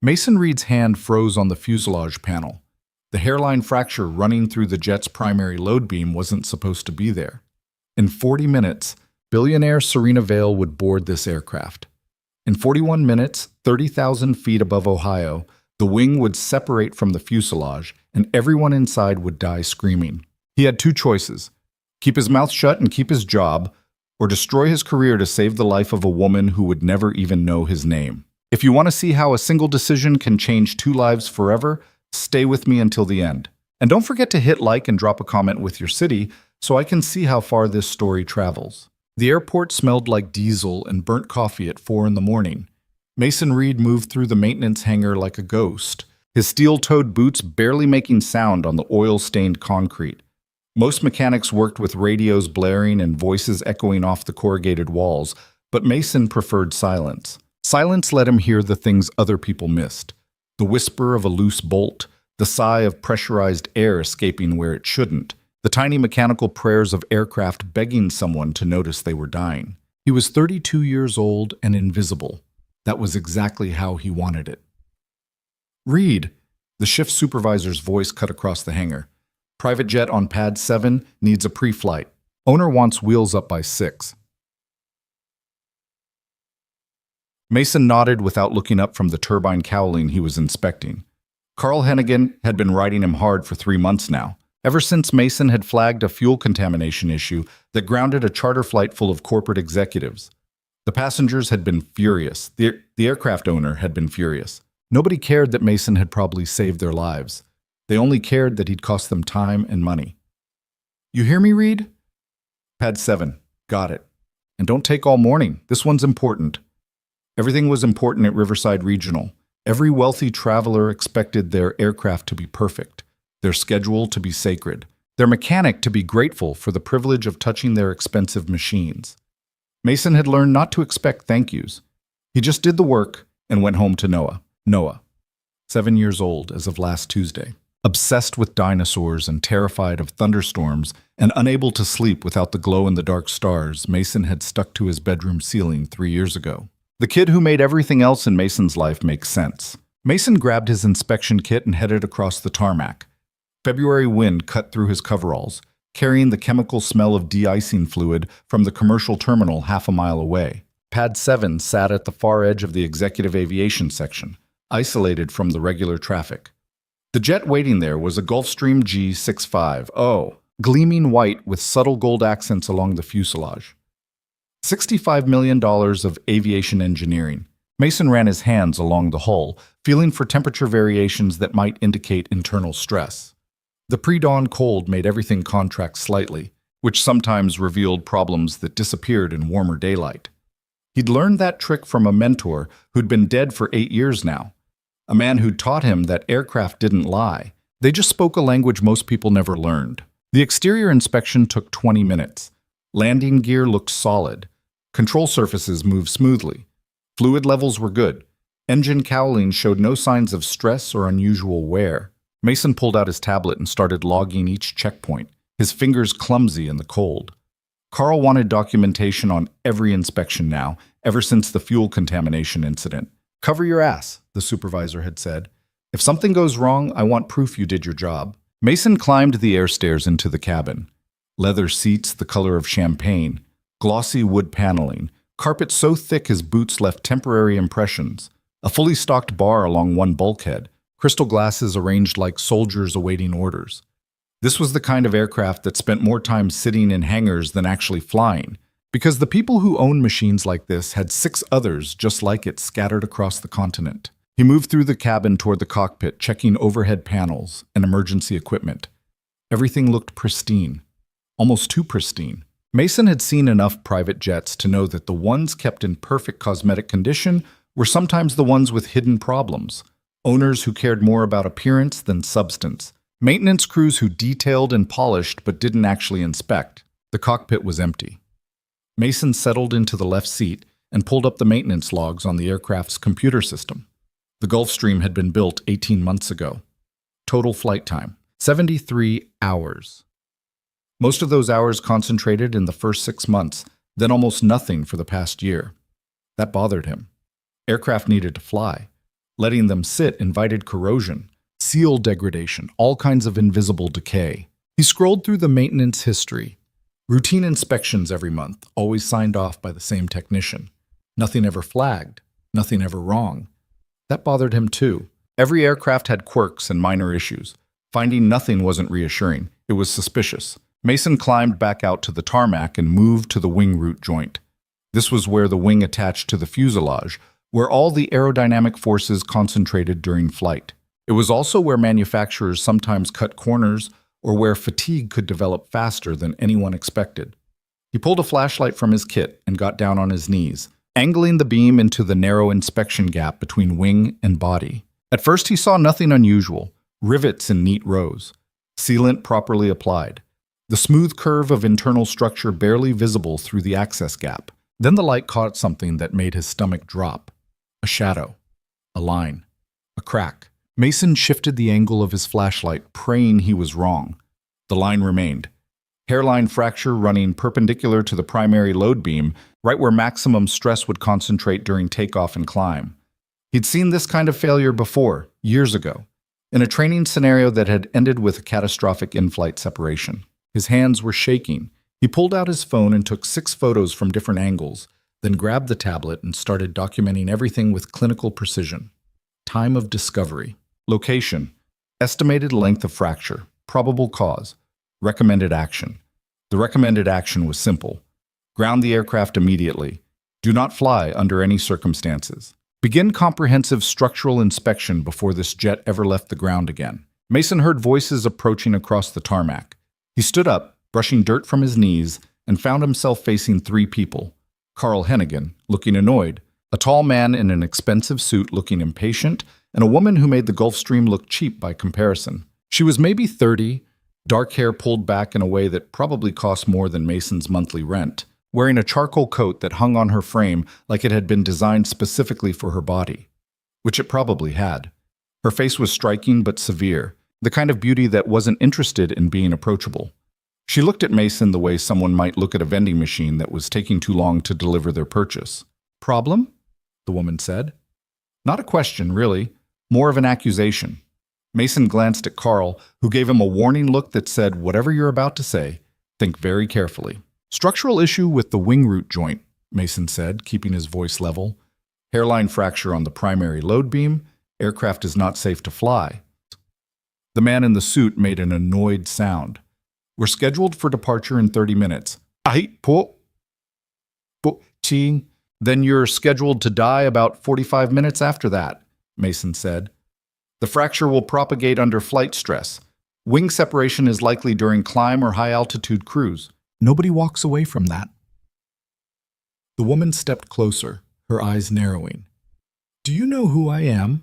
Mason Reed's hand froze on the fuselage panel. The hairline fracture running through the jet's primary load beam wasn't supposed to be there. In 40 minutes, billionaire Serena Vale would board this aircraft. In 41 minutes, 30,000 feet above Ohio, the wing would separate from the fuselage, and everyone inside would die screaming. He had two choices: keep his mouth shut and keep his job, or destroy his career to save the life of a woman who would never even know his name. If you want to see how a single decision can change two lives forever, stay with me until the end. And don't forget to hit like and drop a comment with your city so I can see how far this story travels. The airport smelled like diesel and burnt coffee at 4 in the morning. Mason Reed moved through the maintenance hangar like a ghost, his steel-toed boots barely making sound on the oil-stained concrete. Most mechanics worked with radios blaring and voices echoing off the corrugated walls, but Mason preferred silence. Silence let him hear the things other people missed: the whisper of a loose bolt, the sigh of pressurized air escaping where it shouldn't, the tiny mechanical prayers of aircraft begging someone to notice they were dying. He was 32 years old and invisible. That was exactly how he wanted it. "Reed," the shift supervisor's voice cut across the hangar. "Private jet on pad 7 needs a pre-flight. Owner wants wheels up by 6. Mason nodded without looking up from the turbine cowling he was inspecting. Carl Hennigan had been riding him hard for 3 months now, ever since Mason had flagged a fuel contamination issue that grounded a charter flight full of corporate executives. The passengers had been furious. The aircraft owner had been furious. Nobody cared that Mason had probably saved their lives. They only cared that he'd cost them time and money. "You hear me, Reed?" "Pad 7. Got it. And don't take all morning. This one's important." Everything was important at Riverside Regional. Every wealthy traveler expected their aircraft to be perfect, their schedule to be sacred, their mechanic to be grateful for the privilege of touching their expensive machines. Mason had learned not to expect thank yous. He just did the work and went home to Noah. Noah, 7 years old as of last Tuesday. Obsessed with dinosaurs and terrified of thunderstorms and unable to sleep without the glow-in-the-dark stars, Mason had stuck to his bedroom ceiling 3 years ago. The kid who made everything else in Mason's life make sense. Mason grabbed his inspection kit and headed across the tarmac. February wind cut through his coveralls, carrying the chemical smell of de-icing fluid from the commercial terminal half a mile away. Pad 7 sat at the far edge of the executive aviation section, isolated from the regular traffic. The jet waiting there was a Gulfstream G65O, gleaming white with subtle gold accents along the fuselage. $65 million of aviation engineering. Mason ran his hands along the hull, feeling for temperature variations that might indicate internal stress. The pre-dawn cold made everything contract slightly, which sometimes revealed problems that disappeared in warmer daylight. He'd learned that trick from a mentor who'd been dead for 8 years now, a man who'd taught him that aircraft didn't lie. They just spoke a language most people never learned. The exterior inspection took 20 minutes. Landing gear looked solid. Control surfaces moved smoothly. Fluid levels were good. Engine cowling showed no signs of stress or unusual wear. Mason pulled out his tablet and started logging each checkpoint, his fingers clumsy in the cold. Carl wanted documentation on every inspection now, ever since the fuel contamination incident. "Cover your ass," the supervisor had said. "If something goes wrong, I want proof you did your job." Mason climbed the air stairs into the cabin. Leather seats the color of champagne, glossy wood paneling, carpet so thick his boots left temporary impressions, a fully stocked bar along one bulkhead, crystal glasses arranged like soldiers awaiting orders. This was the kind of aircraft that spent more time sitting in hangars than actually flying, because the people who owned machines like this had 6 others just like it scattered across the continent. He moved through the cabin toward the cockpit, checking overhead panels and emergency equipment. Everything looked pristine, almost too pristine. Mason had seen enough private jets to know that the ones kept in perfect cosmetic condition were sometimes the ones with hidden problems, owners who cared more about appearance than substance, maintenance crews who detailed and polished but didn't actually inspect. The cockpit was empty. Mason settled into the left seat and pulled up the maintenance logs on the aircraft's computer system. The Gulfstream had been built 18 months ago. Total flight time, 73 hours. Most of those hours concentrated in the first 6 months, then almost nothing for the past year. That bothered him. Aircraft needed to fly. Letting them sit invited corrosion, seal degradation, all kinds of invisible decay. He scrolled through the maintenance history. Routine inspections every month, always signed off by the same technician. Nothing ever flagged, nothing ever wrong. That bothered him too. Every aircraft had quirks and minor issues. Finding nothing wasn't reassuring. It was suspicious. Mason climbed back out to the tarmac and moved to the wing root joint. This was where the wing attached to the fuselage, where all the aerodynamic forces concentrated during flight. It was also where manufacturers sometimes cut corners or where fatigue could develop faster than anyone expected. He pulled a flashlight from his kit and got down on his knees, angling the beam into the narrow inspection gap between wing and body. At first he saw nothing unusual, rivets in neat rows, sealant properly applied, the smooth curve of internal structure barely visible through the access gap. Then the light caught something that made his stomach drop. A shadow, a line, a crack. Mason shifted the angle of his flashlight, praying he was wrong. The line remained. Hairline fracture running perpendicular to the primary load beam, right where maximum stress would concentrate during takeoff and climb. He'd seen this kind of failure before, years ago, in a training scenario that had ended with a catastrophic in-flight separation. His hands were shaking. He pulled out his phone and took 6 photos from different angles, then grabbed the tablet and started documenting everything with clinical precision. Time of discovery. Location. Estimated length of fracture. Probable cause. Recommended action. The recommended action was simple. Ground the aircraft immediately. Do not fly under any circumstances. Begin comprehensive structural inspection before this jet ever left the ground again. Mason heard voices approaching across the tarmac. He stood up, brushing dirt from his knees, and found himself facing 3 people. Carl Hennigan, looking annoyed, a tall man in an expensive suit looking impatient, and a woman who made the Gulfstream look cheap by comparison. She was maybe 30, dark hair pulled back in a way that probably cost more than Mason's monthly rent, wearing a charcoal coat that hung on her frame like it had been designed specifically for her body, which it probably had. Her face was striking but severe, the kind of beauty that wasn't interested in being approachable. She looked at Mason the way someone might look at a vending machine that was taking too long to deliver their purchase. "Problem?" the woman said. Not a question, really, more of an accusation. Mason glanced at Carl, who gave him a warning look that said, "Whatever you're about to say, think very carefully." "Structural issue with the wing root joint," Mason said, keeping his voice level. "Hairline fracture on the primary load beam. Aircraft is not safe to fly." The man in the suit made an annoyed sound. "We're scheduled for departure in 30 minutes. Ching. Then you're scheduled to die about 45 minutes after that," Mason said. "The fracture will propagate under flight stress. Wing separation is likely during climb or high-altitude cruise. Nobody walks away from that." The woman stepped closer, her eyes narrowing. "Do you know who I am?"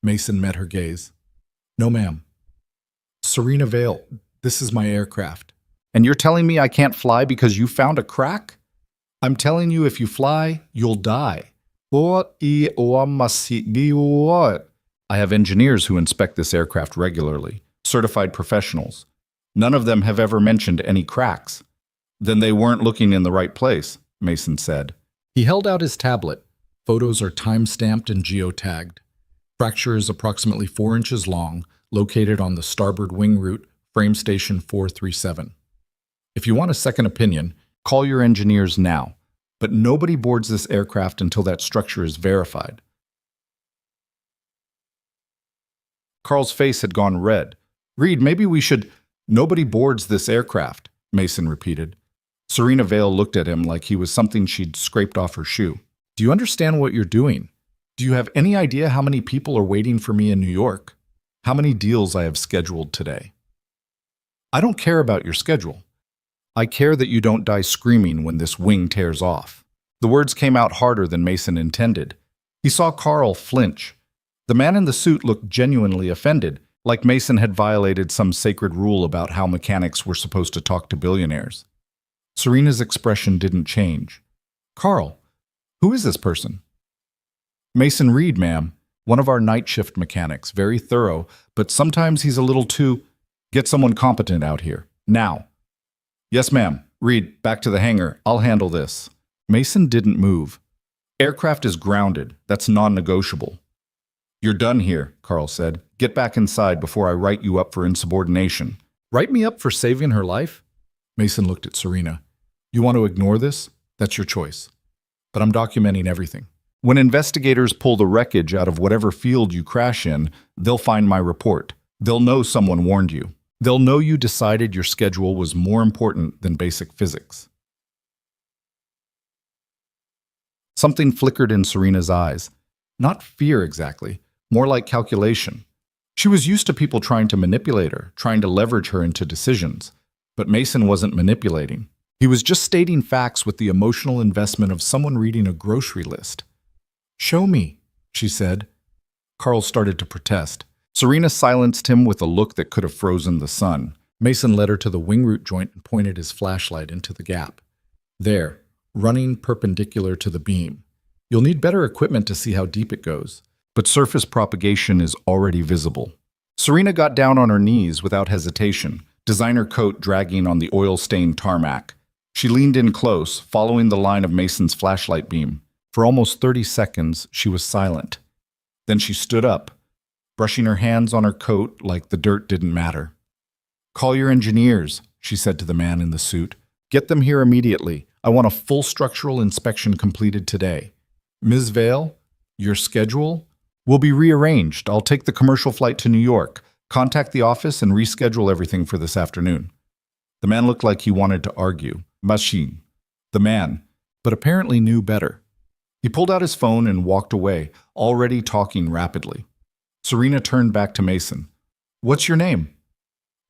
Mason met her gaze. "No, ma'am." "Serena Vale. This is my aircraft." "And you're telling me I can't fly because you found a crack?" "I'm telling you if you fly, you'll die." "I have engineers who inspect this aircraft regularly, certified professionals. None of them have ever mentioned any cracks." "Then they weren't looking in the right place," Mason said. He held out his tablet. Photos are time-stamped and geotagged. Fracture is approximately 4 inches long, located on the starboard wing root, frame station 437. "If you want a second opinion, call your engineers now, but nobody boards this aircraft until that structure is verified." Carl's face had gone red. "Reed, maybe we should—" "Nobody boards this aircraft," Mason repeated. Serena Vale looked at him like he was something she'd scraped off her shoe. "Do you understand what you're doing? Do you have any idea how many people are waiting for me in New York? How many deals I have scheduled today?" "I don't care about your schedule. I care that you don't die screaming when this wing tears off." The words came out harder than Mason intended. He saw Carl flinch. The man in the suit looked genuinely offended, like Mason had violated some sacred rule about how mechanics were supposed to talk to billionaires. Serena's expression didn't change. "Carl, who is this person?" "Mason Reed, ma'am. One of our night shift mechanics, very thorough, but sometimes he's a little too— Get someone competent out here. Now." "Yes, ma'am. Reed, back to the hangar. I'll handle this." Mason didn't move. "Aircraft is grounded. That's non-negotiable." You're done here, Carl said. Get back inside before I write you up for insubordination. Write me up for saving her life? Mason looked at Serena. You want to ignore this? That's your choice. But I'm documenting everything. When investigators pull the wreckage out of whatever field you crash in, they'll find my report. They'll know someone warned you. They'll know you decided your schedule was more important than basic physics. Something flickered in Serena's eyes. Not fear exactly, more like calculation. She was used to people trying to manipulate her, trying to leverage her into decisions. But Mason wasn't manipulating. He was just stating facts with the emotional investment of someone reading a grocery list. Show me, she said. Carl started to protest. Serena silenced him with a look that could have frozen the sun. Mason led her to the wing root joint and pointed his flashlight into the gap. There, running perpendicular to the beam. You'll need better equipment to see how deep it goes, but surface propagation is already visible. Serena got down on her knees without hesitation, designer coat dragging on the oil-stained tarmac. She leaned in close, following the line of Mason's flashlight beam. For almost 30 seconds, she was silent. Then she stood up, brushing her hands on her coat like the dirt didn't matter. Call your engineers, she said to the man in the suit. Get them here immediately. I want a full structural inspection completed today. Ms. Vale, your schedule will be rearranged. I'll take the commercial flight to New York. Contact the office and reschedule everything for this afternoon. The man looked like he wanted to argue. Machine. The man, but apparently knew better. He pulled out his phone and walked away, already talking rapidly. Serena turned back to Mason. What's your name?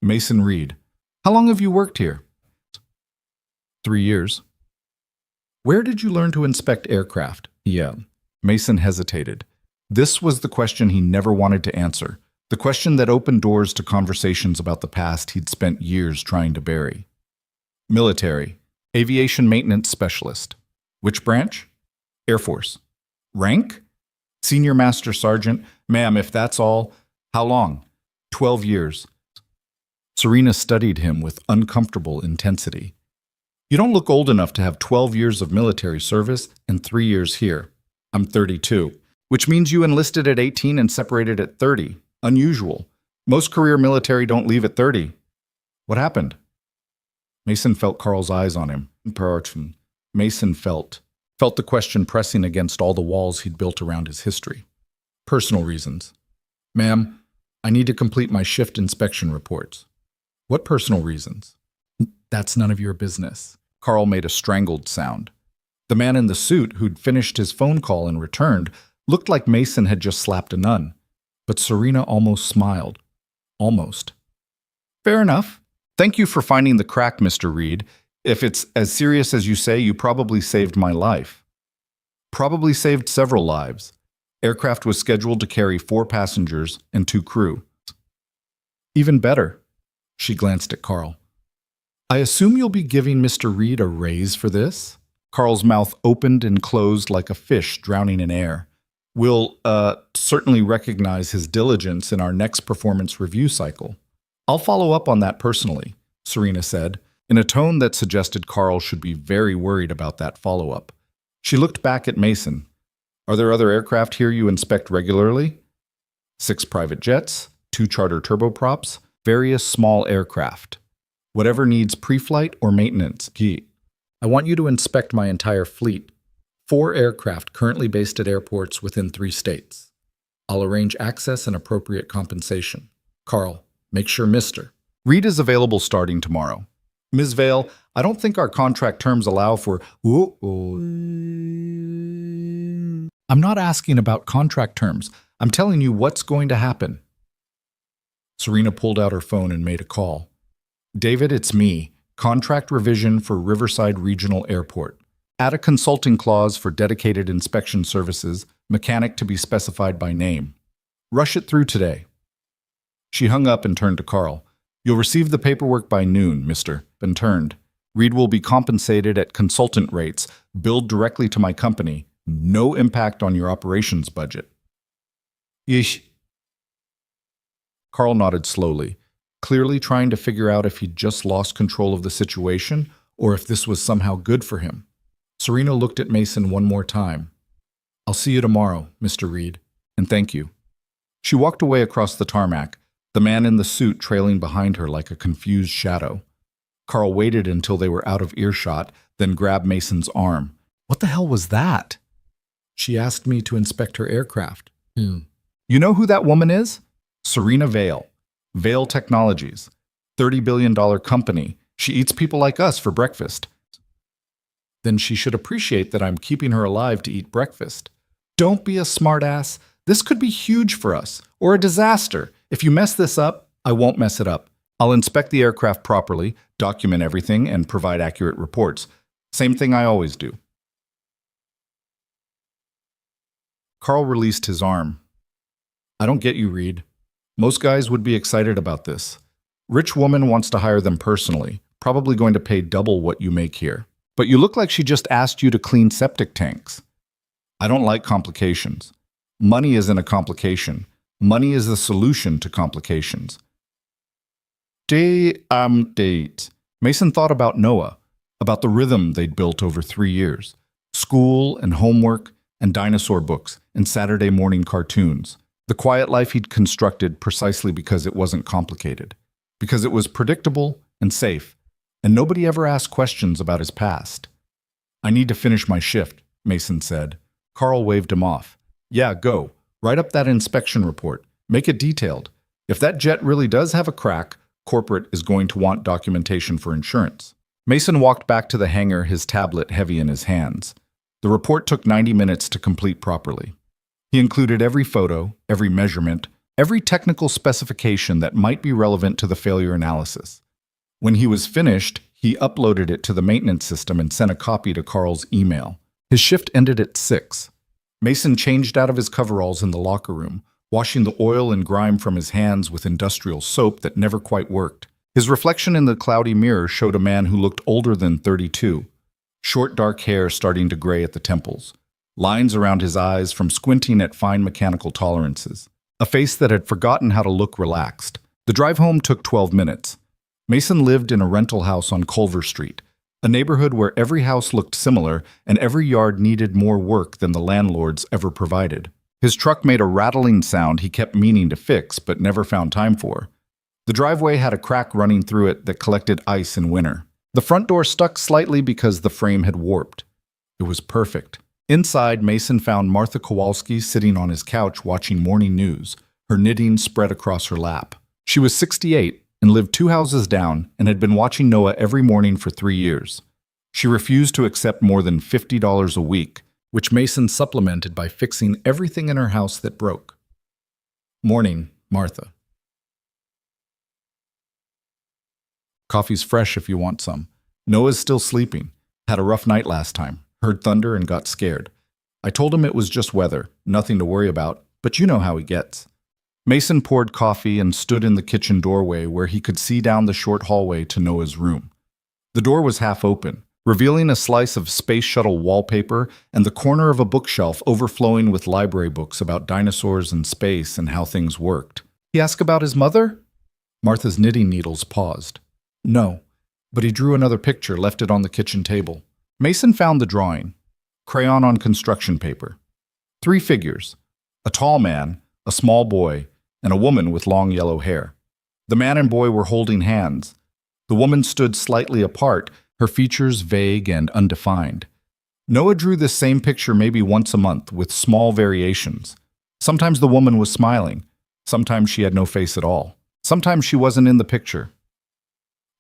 Mason Reed. How long have you worked here? 3 years. Where did you learn to inspect aircraft? Yeah. Mason hesitated. This was the question he never wanted to answer, the question that opened doors to conversations about the past he'd spent years trying to bury. Military. Aviation maintenance specialist. Which branch? Air Force. Rank? Senior Master Sergeant. Ma'am, if that's all, how long? 12 years. Serena studied him with uncomfortable intensity. You don't look old enough to have 12 years of military service and 3 years here. I'm 32, which means you enlisted at 18 and separated at 30. Unusual. Most career military don't leave at 30. What happened? Mason felt Carl's eyes on him. Mason felt the question pressing against all the walls he'd built around his history. Personal reasons. Ma'am, I need to complete my shift inspection reports. What personal reasons? That's none of your business. Carl made a strangled sound. The man in the suit, who'd finished his phone call and returned, looked like Mason had just slapped a nun. But Serena almost smiled. Almost. Fair enough. Thank you for finding the crack, Mr. Reed. If it's as serious as you say, you probably saved my life. Probably saved several lives. Aircraft was scheduled to carry 4 passengers and 2 crew. Even better. She glanced at Carl. I assume you'll be giving Mr. Reed a raise for this? Carl's mouth opened and closed like a fish drowning in air. We'll, certainly recognize his diligence in our next performance review cycle. I'll follow up on that personally, Serena said, in a tone that suggested Carl should be very worried about that follow-up. She looked back at Mason. Are there other aircraft here you inspect regularly? 6 private jets, 2 charter turboprops, various small aircraft. Whatever needs pre-flight or maintenance. I want you to inspect my entire fleet. 4 aircraft currently based at airports within 3 states. I'll arrange access and appropriate compensation. Carl, make sure Mr. Reed is available starting tomorrow. Ms. Vale, I don't think our contract terms allow for... I'm not asking about contract terms. I'm telling you what's going to happen. Serena pulled out her phone and made a call. David, it's me. Contract revision for Riverside Regional Airport. Add a consulting clause for dedicated inspection services, mechanic to be specified by name. Rush it through today. She hung up and turned to Carl. You'll receive the paperwork by noon, mister. And turned. Reed will be compensated at consultant rates, billed directly to my company. No impact on your operations budget. Yeesh. Carl nodded slowly, clearly trying to figure out if he'd just lost control of the situation or if this was somehow good for him. Serena looked at Mason one more time. I'll see you tomorrow, Mr. Reed, and thank you. She walked away across the tarmac, the man in the suit trailing behind her like a confused shadow. Carl waited until they were out of earshot, then grabbed Mason's arm. "What the hell was that?" "She asked me to inspect her aircraft." "You know who that woman is?" "Serena Vale. Vale Technologies. $30 billion company. She eats people like us for breakfast." "Then she should appreciate that I'm keeping her alive to eat breakfast." "Don't be a smartass. This could be huge for us, or a disaster. If you mess this up, I won't mess it up. I'll inspect the aircraft properly, document everything, and provide accurate reports. Same thing I always do." Carl released his arm. "I don't get you, Reed. Most guys would be excited about this. Rich woman wants to hire them personally, probably going to pay double what you make here. But you look like she just asked you to clean septic tanks." "I don't like complications. Money isn't a complication. Money is the solution to complications." Date. Mason thought about Noah, about the rhythm they'd built over 3 years. School and homework and dinosaur books and Saturday morning cartoons. The quiet life he'd constructed precisely because it wasn't complicated. Because it was predictable and safe, and nobody ever asked questions about his past. "I need to finish my shift," Mason said. Carl waved him off. "Yeah, go. Write up that inspection report. Make it detailed. If that jet really does have a crack, corporate is going to want documentation for insurance." Mason walked back to the hangar, his tablet heavy in his hands. The report took 90 minutes to complete properly. He included every photo, every measurement, every technical specification that might be relevant to the failure analysis. When he was finished, he uploaded it to the maintenance system and sent a copy to Carl's email. His shift ended at 6. Mason changed out of his coveralls in the locker room, washing the oil and grime from his hands with industrial soap that never quite worked. His reflection in the cloudy mirror showed a man who looked older than 32. Short dark hair starting to gray at the temples. Lines around his eyes from squinting at fine mechanical tolerances. A face that had forgotten how to look relaxed. The drive home took 12 minutes. Mason lived in a rental house on Culver Street, a neighborhood where every house looked similar and every yard needed more work than the landlords ever provided. His truck made a rattling sound he kept meaning to fix but never found time for. The driveway had a crack running through it that collected ice in winter. The front door stuck slightly because the frame had warped. It was perfect. Inside, Mason found Martha Kowalski sitting on his couch watching morning news, her knitting spread across her lap. She was 68 and lived 2 houses down and had been watching Noah every morning for 3 years. She refused to accept more than $50 a week, which Mason supplemented by fixing everything in her house that broke. "Morning, Martha. Coffee's fresh if you want some. Noah's still sleeping. Had a rough night last time. Heard thunder and got scared. I told him it was just weather, nothing to worry about, but you know how he gets." Mason poured coffee and stood in the kitchen doorway where he could see down the short hallway to Noah's room. The door was half open, revealing a slice of space shuttle wallpaper and the corner of a bookshelf overflowing with library books about dinosaurs and space and how things worked. "He asked about his mother?" Martha's knitting needles paused. "No, but he drew another picture, left it on the kitchen table." Mason found the drawing. Crayon on construction paper. 3 figures. A tall man, a small boy, and a woman with long yellow hair. The man and boy were holding hands. The woman stood slightly apart, her features vague and undefined. Noah drew this same picture maybe once a month, with small variations. Sometimes the woman was smiling. Sometimes she had no face at all. Sometimes she wasn't in the picture.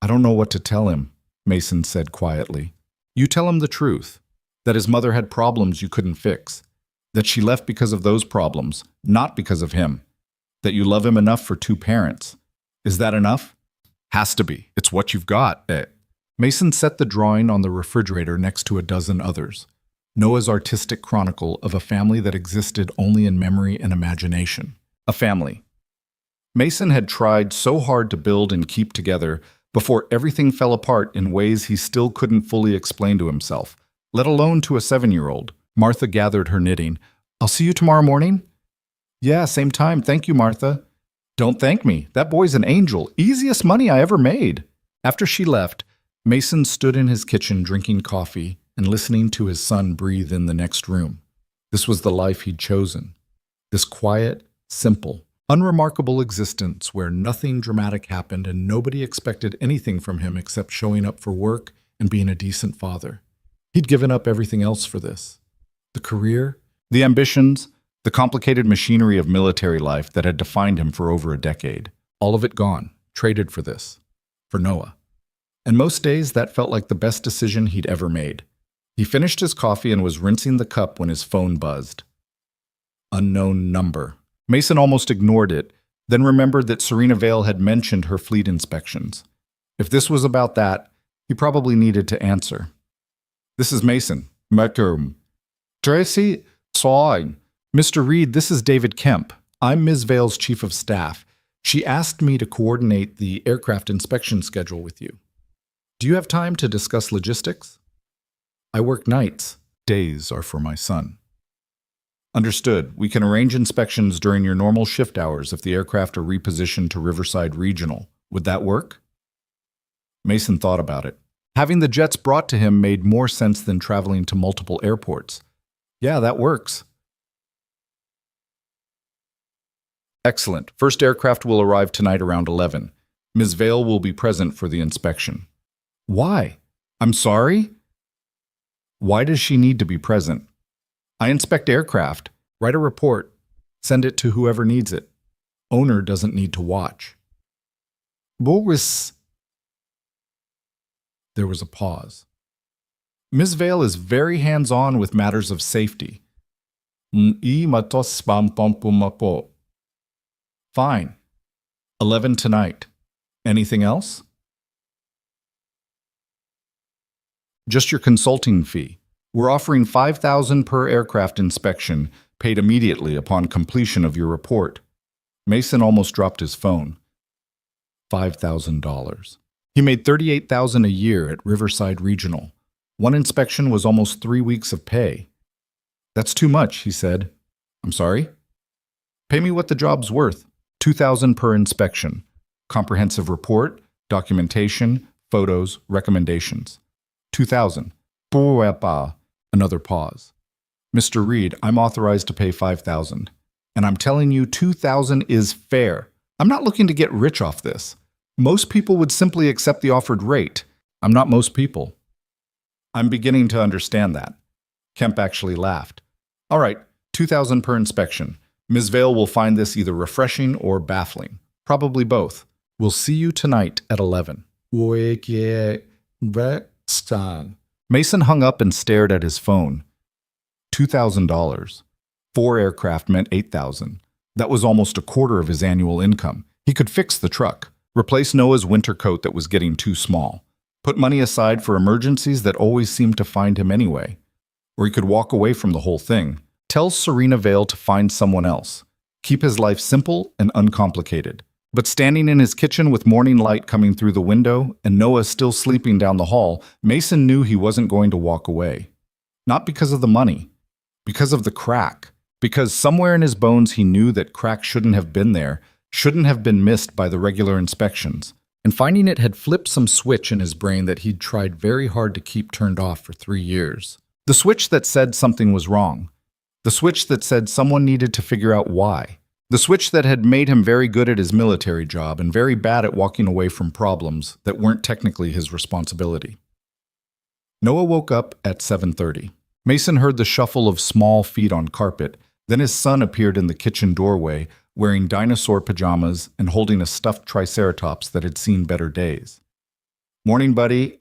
"I don't know what to tell him," Mason said quietly. "You tell him the truth, that his mother had problems you couldn't fix, that she left because of those problems, not because of him, that you love him enough for 2 parents. Is that enough?" "Has to be. It's what you've got." Mason set the drawing on the refrigerator next to a dozen others. Noah's artistic chronicle of a family that existed only in memory and imagination. A family. Mason had tried so hard to build and keep together before everything fell apart in ways he still couldn't fully explain to himself, let alone to a 7-year-old. Martha gathered her knitting. "I'll see you tomorrow morning?" "Yeah, same time. Thank you, Martha." "Don't thank me. That boy's an angel. Easiest money I ever made." After she left, Mason stood in his kitchen drinking coffee and listening to his son breathe in the next room. This was the life he'd chosen. This quiet, simple, Unremarkable existence where nothing dramatic happened and nobody expected anything from him except showing up for work and being a decent father. He'd given up everything else for this. The career, the ambitions, the complicated machinery of military life that had defined him for over a decade. All of it gone, traded for this, for Noah. And most days that felt like the best decision he'd ever made. He finished his coffee and was rinsing the cup when his phone buzzed. Unknown number. Mason almost ignored it, then remembered that Serena Vale had mentioned her fleet inspections. If this was about that, he probably needed to answer. This is Mason. Macomb. Tracy, Sawing. Mr. Reed, this is David Kemp. I'm Ms. Vale's chief of staff. She asked me to coordinate the aircraft inspection schedule with you. Do you have time to discuss logistics? I work nights. Days are for my son. Understood. We can arrange inspections during your normal shift hours if the aircraft are repositioned to Riverside Regional. Would that work? Mason thought about it. Having the jets brought to him made more sense than traveling to multiple airports. Yeah, that works. Excellent. First aircraft will arrive tonight around 11. Ms. Vale will be present for the inspection. Why? I'm sorry? Why does she need to be present? I inspect aircraft, write a report, send it to whoever needs it. Owner doesn't need to watch. Boris. There was a pause. Ms. Vale is very hands-on with matters of safety. Fine. 11 tonight. Anything else? Just your consulting fee. We're offering $5,000 per aircraft inspection, paid immediately upon completion of your report. Mason almost dropped his phone. $5,000. He made $38,000 a year at Riverside Regional. One inspection was almost 3 weeks of pay. That's too much, he said. I'm sorry? Pay me what the job's worth. $2,000 per inspection. Comprehensive report, documentation, photos, recommendations. $2,000. Another pause. Mr. Reed, I'm authorized to pay $5,000. And I'm telling you, $2,000 is fair. I'm not looking to get rich off this. Most people would simply accept the offered rate. I'm not most people. I'm beginning to understand that. Kemp actually laughed. All right, $2,000 per inspection. Ms. Vale will find this either refreshing or baffling. Probably both. We'll see you tonight at 11. Mason hung up and stared at his phone. $2,000. 4 aircraft meant $8,000. That was almost a quarter of his annual income. He could fix the truck, replace Noah's winter coat that was getting too small, put money aside for emergencies that always seemed to find him anyway. Or he could walk away from the whole thing, tell Serena Vale to find someone else, keep his life simple and uncomplicated. But standing in his kitchen with morning light coming through the window and Noah still sleeping down the hall, Mason knew he wasn't going to walk away. Not because of the money, because of the crack. Because somewhere in his bones he knew that crack shouldn't have been there, shouldn't have been missed by the regular inspections. And finding it had flipped some switch in his brain that he'd tried very hard to keep turned off for 3 years. The switch that said something was wrong. The switch that said someone needed to figure out why. The switch that had made him very good at his military job and very bad at walking away from problems that weren't technically his responsibility. Noah woke up at 7:30. Mason heard the shuffle of small feet on carpet. Then his son appeared in the kitchen doorway, wearing dinosaur pajamas and holding a stuffed triceratops that had seen better days. Morning, buddy.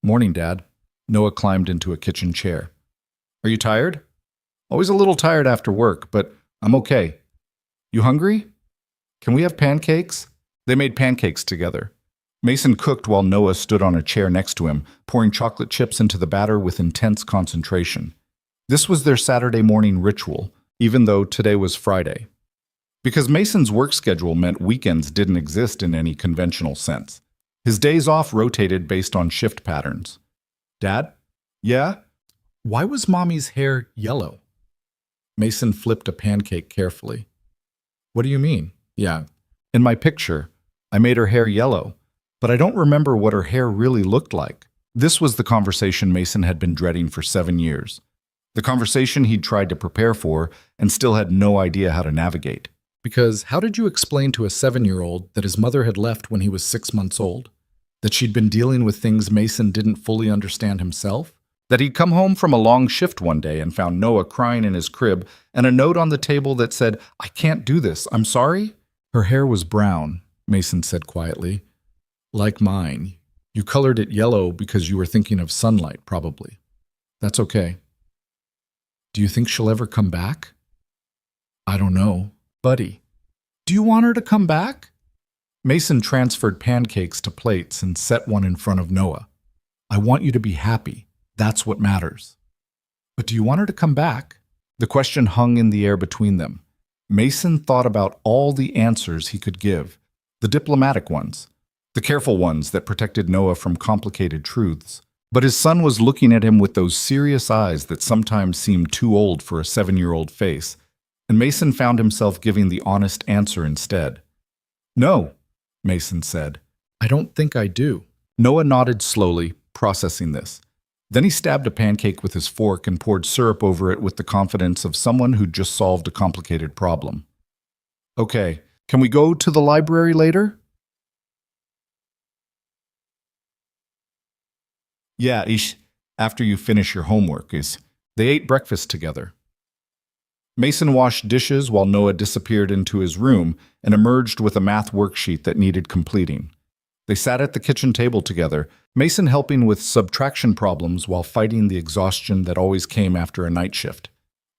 Morning, Dad. Noah climbed into a kitchen chair. Are you tired? Always a little tired after work, but I'm okay. You hungry? Can we have pancakes? They made pancakes together. Mason cooked while Noah stood on a chair next to him, pouring chocolate chips into the batter with intense concentration. This was their Saturday morning ritual, even though today was Friday. Because Mason's work schedule meant weekends didn't exist in any conventional sense. His days off rotated based on shift patterns. Dad? Yeah? Why was Mommy's hair yellow? Mason flipped a pancake carefully. What do you mean? Yeah. In my picture, I made her hair yellow, but I don't remember what her hair really looked like. This was the conversation Mason had been dreading for 7 years. The conversation he'd tried to prepare for and still had no idea how to navigate. Because how did you explain to a 7-year-old that his mother had left when he was 6 months old? That she'd been dealing with things Mason didn't fully understand himself? That he'd come home from a long shift one day and found Noah crying in his crib and a note on the table that said, "I can't do this, I'm sorry"? Her hair was brown, Mason said quietly. Like mine. You colored it yellow because you were thinking of sunlight, probably. That's okay. Do you think she'll ever come back? I don't know. Buddy, do you want her to come back? Mason transferred pancakes to plates and set one in front of Noah. I want you to be happy. That's what matters. But do you want her to come back? The question hung in the air between them. Mason thought about all the answers he could give, the diplomatic ones, the careful ones that protected Noah from complicated truths. But his son was looking at him with those serious eyes that sometimes seemed too old for a 7-year-old face, and Mason found himself giving the honest answer instead. No, Mason said. I don't think I do. Noah nodded slowly, processing this. Then he stabbed a pancake with his fork and poured syrup over it with the confidence of someone who'd just solved a complicated problem. Okay, can we go to the library later? Yeah, after you finish your homework. They ate breakfast together. Mason washed dishes while Noah disappeared into his room and emerged with a math worksheet that needed completing. They sat at the kitchen table together, Mason helping with subtraction problems while fighting the exhaustion that always came after a night shift.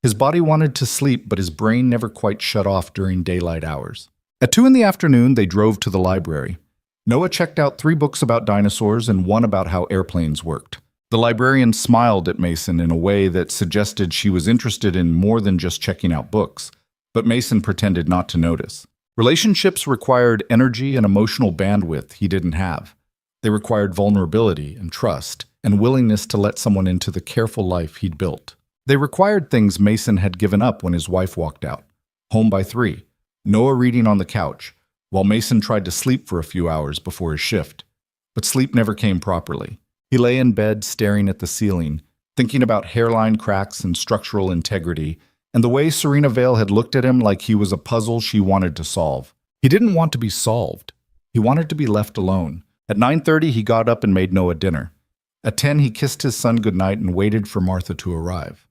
His body wanted to sleep, but his brain never quite shut off during daylight hours. At 2 p.m, they drove to the library. Noah checked out 3 books about dinosaurs and one about how airplanes worked. The librarian smiled at Mason in a way that suggested she was interested in more than just checking out books, but Mason pretended not to notice. Relationships required energy and emotional bandwidth he didn't have. They required vulnerability and trust and willingness to let someone into the careful life he'd built. They required things Mason had given up when his wife walked out. Home by 3, Noah reading on the couch, while Mason tried to sleep for a few hours before his shift. But sleep never came properly. He lay in bed staring at the ceiling, thinking about hairline cracks and structural integrity, and the way Serena Vale had looked at him like he was a puzzle she wanted to solve. He didn't want to be solved. He wanted to be left alone. At 9:30, he got up and made Noah dinner. At 10, he kissed his son goodnight and waited for Martha to arrive.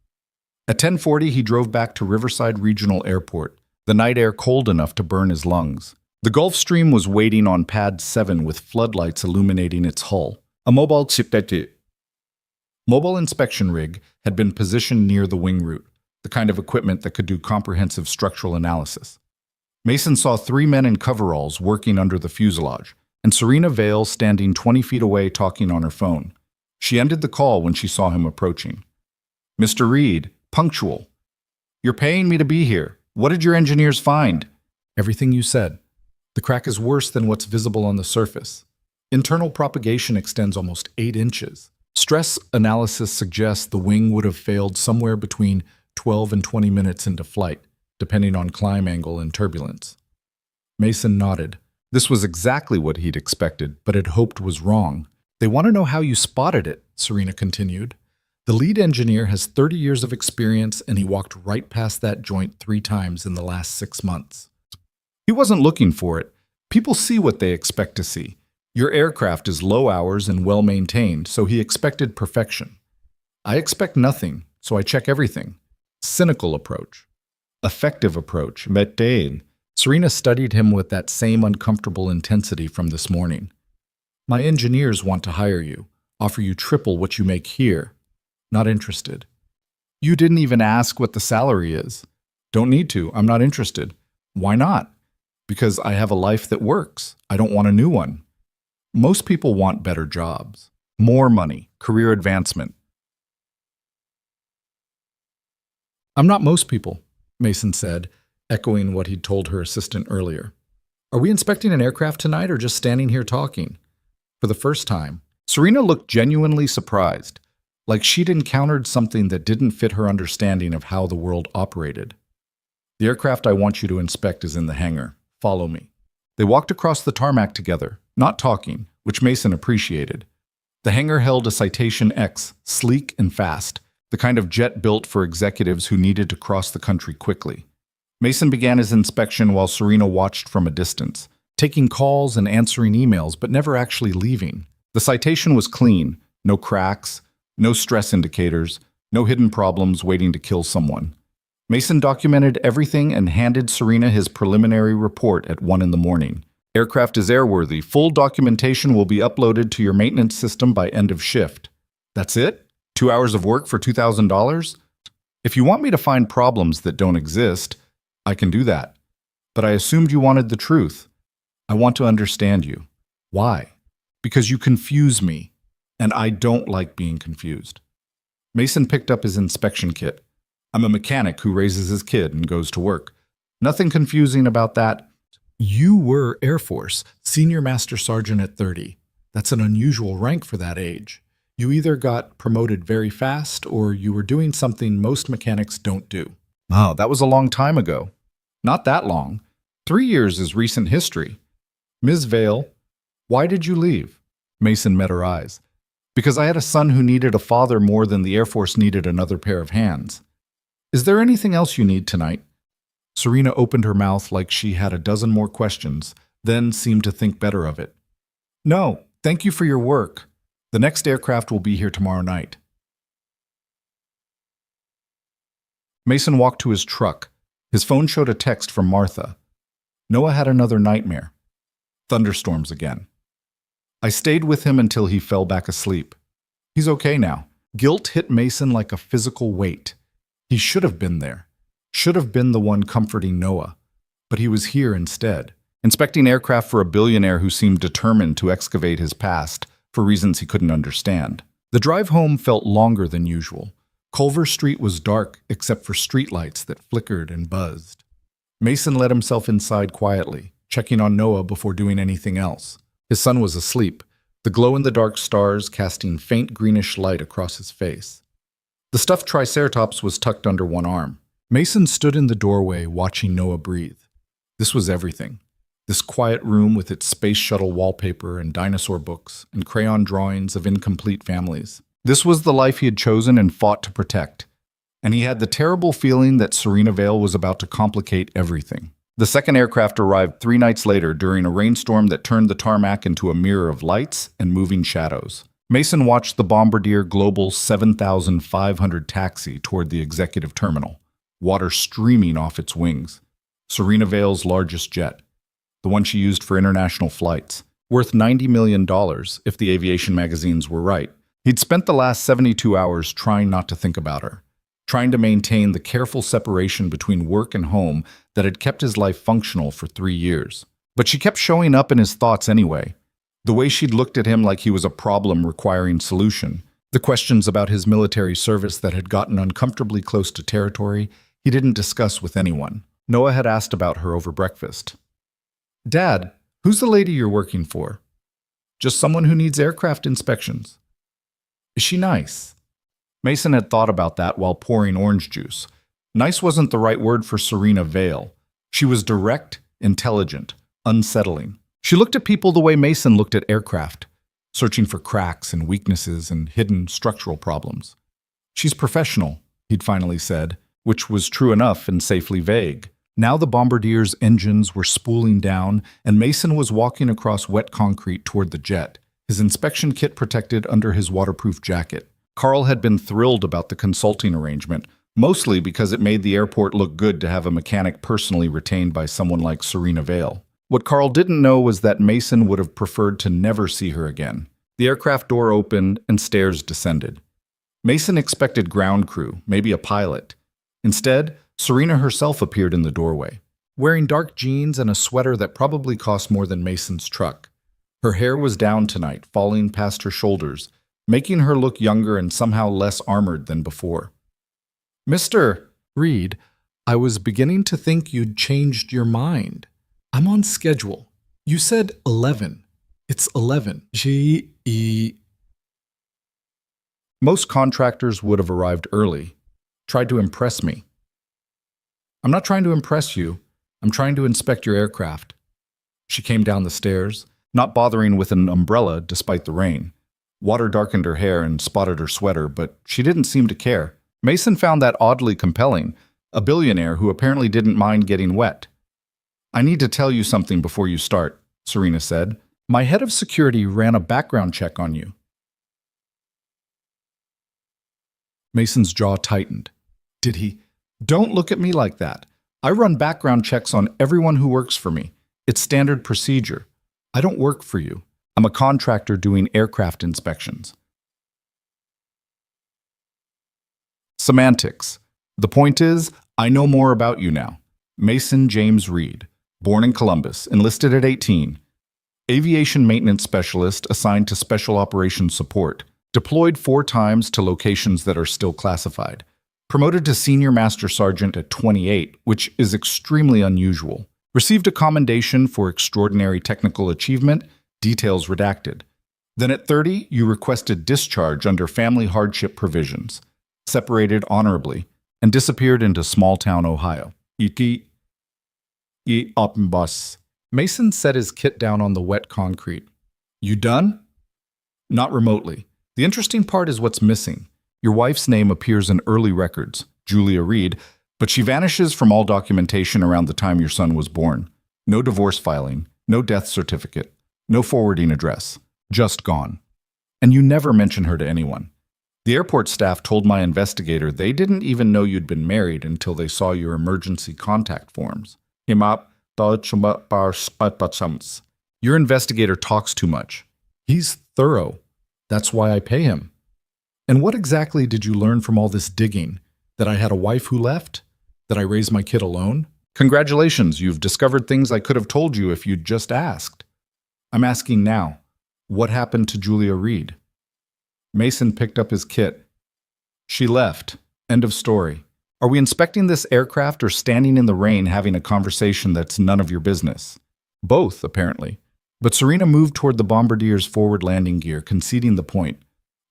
At 10:40, he drove back to Riverside Regional Airport, the night air cold enough to burn his lungs. The Gulf Stream was waiting on Pad 7 with floodlights illuminating its hull. A mobile inspection rig had been positioned near the wing root, the kind of equipment that could do comprehensive structural analysis. Mason saw 3 men in coveralls working under the fuselage, and Serena Vale standing 20 feet away talking on her phone. She ended the call when she saw him approaching. Mr. Reed, punctual. You're paying me to be here. What did your engineers find? Everything you said. The crack is worse than what's visible on the surface. Internal propagation extends almost 8 inches. Stress analysis suggests the wing would have failed somewhere between 12 and 20 minutes into flight, depending on climb angle and turbulence. Mason nodded. This was exactly what he'd expected, but had hoped was wrong. They want to know how you spotted it, Serena continued. The lead engineer has 30 years of experience, and he walked right past that joint 3 times in the last 6 months. He wasn't looking for it. People see what they expect to see. Your aircraft is low hours and well-maintained, so he expected perfection. I expect nothing, so I check everything. Cynical approach. Effective approach. Methane. Serena studied him with that same uncomfortable intensity from this morning. My engineers want to hire you, offer you triple what you make here. Not interested. You didn't even ask what the salary is. Don't need to. I'm not interested. Why not? Because I have a life that works. I don't want a new one. Most people want better jobs, more money, career advancement. I'm not most people, Mason said, echoing what he'd told her assistant earlier. Are we inspecting an aircraft tonight or just standing here talking? For the first time, Serena looked genuinely surprised, like she'd encountered something that didn't fit her understanding of how the world operated. The aircraft I want you to inspect is in the hangar. Follow me. They walked across the tarmac together, not talking, which Mason appreciated. The hangar held a Citation X, sleek and fast, the kind of jet built for executives who needed to cross the country quickly. Mason began his inspection while Serena watched from a distance, taking calls and answering emails, but never actually leaving. The citation was clean, no cracks, no stress indicators, no hidden problems waiting to kill someone. Mason documented everything and handed Serena his preliminary report at 1 in the morning. Aircraft is airworthy. Full documentation will be uploaded to your maintenance system by end of shift. That's it? 2 hours of work for $2,000? If you want me to find problems that don't exist, I can do that. But I assumed you wanted the truth. I want to understand you. Why? Because you confuse me, and I don't like being confused. Mason picked up his inspection kit. I'm a mechanic who raises his kid and goes to work. Nothing confusing about that. You were Air Force, Senior Master Sergeant at 30. That's an unusual rank for that age. You either got promoted very fast or you were doing something most mechanics don't do. Oh, that was a long time ago. Not that long. 3 years is recent history. Ms. Vale, why did you leave? Mason met her eyes. Because I had a son who needed a father more than the Air Force needed another pair of hands. Is there anything else you need tonight? Serena opened her mouth like she had a dozen more questions, then seemed to think better of it. No, thank you for your work. The next aircraft will be here tomorrow night. Mason walked to his truck. His phone showed a text from Martha. Noah had another nightmare. Thunderstorms again. I stayed with him until he fell back asleep. He's okay now. Guilt hit Mason like a physical weight. He should have been there. Should have been the one comforting Noah. But he was here instead, inspecting aircraft for a billionaire who seemed determined to excavate his past for reasons he couldn't understand. The drive home felt longer than usual. Culver Street was dark except for streetlights that flickered and buzzed. Mason let himself inside quietly, checking on Noah before doing anything else. His son was asleep, the glow-in-the-dark stars casting faint greenish light across his face. The stuffed triceratops was tucked under one arm. Mason stood in the doorway watching Noah breathe. This was everything. This quiet room with its space shuttle wallpaper and dinosaur books and crayon drawings of incomplete families. This was the life he had chosen and fought to protect. And he had the terrible feeling that Serena Vale was about to complicate everything. The second aircraft arrived 3 nights later during a rainstorm that turned the tarmac into a mirror of lights and moving shadows. Mason watched the Bombardier Global 7500 taxi toward the executive terminal, water streaming off its wings. Serena Vale's largest jet, the one she used for international flights, worth $90 million if the aviation magazines were right. He'd spent the last 72 hours trying not to think about her, trying to maintain the careful separation between work and home that had kept his life functional for 3 years. But she kept showing up in his thoughts anyway. The way she'd looked at him like he was a problem requiring solution. The questions about his military service that had gotten uncomfortably close to territory he didn't discuss with anyone. Noah had asked about her over breakfast. Dad, who's the lady you're working for? Just someone who needs aircraft inspections. Is she nice? Mason had thought about that while pouring orange juice. Nice wasn't the right word for Serena Vale. She was direct, intelligent, unsettling. She looked at people the way Mason looked at aircraft, searching for cracks and weaknesses and hidden structural problems. She's professional, he'd finally said, which was true enough and safely vague. Now the Bombardier's engines were spooling down, and Mason was walking across wet concrete toward the jet, his inspection kit protected under his waterproof jacket. Carl had been thrilled about the consulting arrangement, mostly because it made the airport look good to have a mechanic personally retained by someone like Serena Vale. What Carl didn't know was that Mason would have preferred to never see her again. The aircraft door opened and stairs descended. Mason expected ground crew, maybe a pilot. Instead, Serena herself appeared in the doorway, wearing dark jeans and a sweater that probably cost more than Mason's truck. Her hair was down tonight, falling past her shoulders, making her look younger and somehow less armored than before. Mr. Reed, I was beginning to think you'd changed your mind. I'm on schedule. You said 11. It's 11. G-E... Most contractors would have arrived early, tried to impress me. I'm not trying to impress you. I'm trying to inspect your aircraft. She came down the stairs, not bothering with an umbrella despite the rain. Water darkened her hair and spotted her sweater, but she didn't seem to care. Mason found that oddly compelling, a billionaire who apparently didn't mind getting wet. I need to tell you something before you start, Serena said. My head of security ran a background check on you. Mason's jaw tightened. Did he? Don't look at me like that. I run background checks on everyone who works for me. It's standard procedure. I don't work for you. I'm a contractor doing aircraft inspections. Semantics. The point is, I know more about you now. Mason James Reed, born in Columbus, enlisted at 18. Aviation maintenance specialist assigned to special operations support. Deployed 4 times to locations that are still classified. Promoted to senior master sergeant at 28, which is extremely unusual. Received a commendation for extraordinary technical achievement, details redacted. Then at 30, you requested discharge under family hardship provisions. Separated honorably, and disappeared into small-town Ohio. Mason set his kit down on the wet concrete. You done? Not remotely. The interesting part is what's missing. Your wife's name appears in early records, Julia Reed, but she vanishes from all documentation around the time your son was born. No divorce filing, no death certificate, no forwarding address. Just gone. And you never mention her to anyone. The airport staff told my investigator they didn't even know you'd been married until they saw your emergency contact forms. Your investigator talks too much. He's thorough. That's why I pay him. And what exactly did you learn from all this digging? That I had a wife who left? That I raised my kid alone? Congratulations, you've discovered things I could have told you if you'd just asked. I'm asking now, what happened to Julia Reed? Mason picked up his kit. She left. End of story. Are we inspecting this aircraft or standing in the rain having a conversation that's none of your business? Both, apparently. But Serena moved toward the Bombardier's forward landing gear, conceding the point.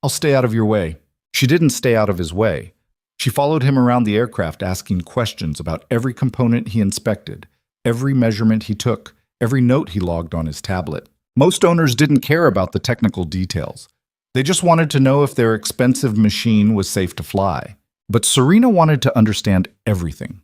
I'll stay out of your way. She didn't stay out of his way. She followed him around the aircraft asking questions about every component he inspected, every measurement he took, every note he logged on his tablet. Most owners didn't care about the technical details. They just wanted to know if their expensive machine was safe to fly. But Serena wanted to understand everything.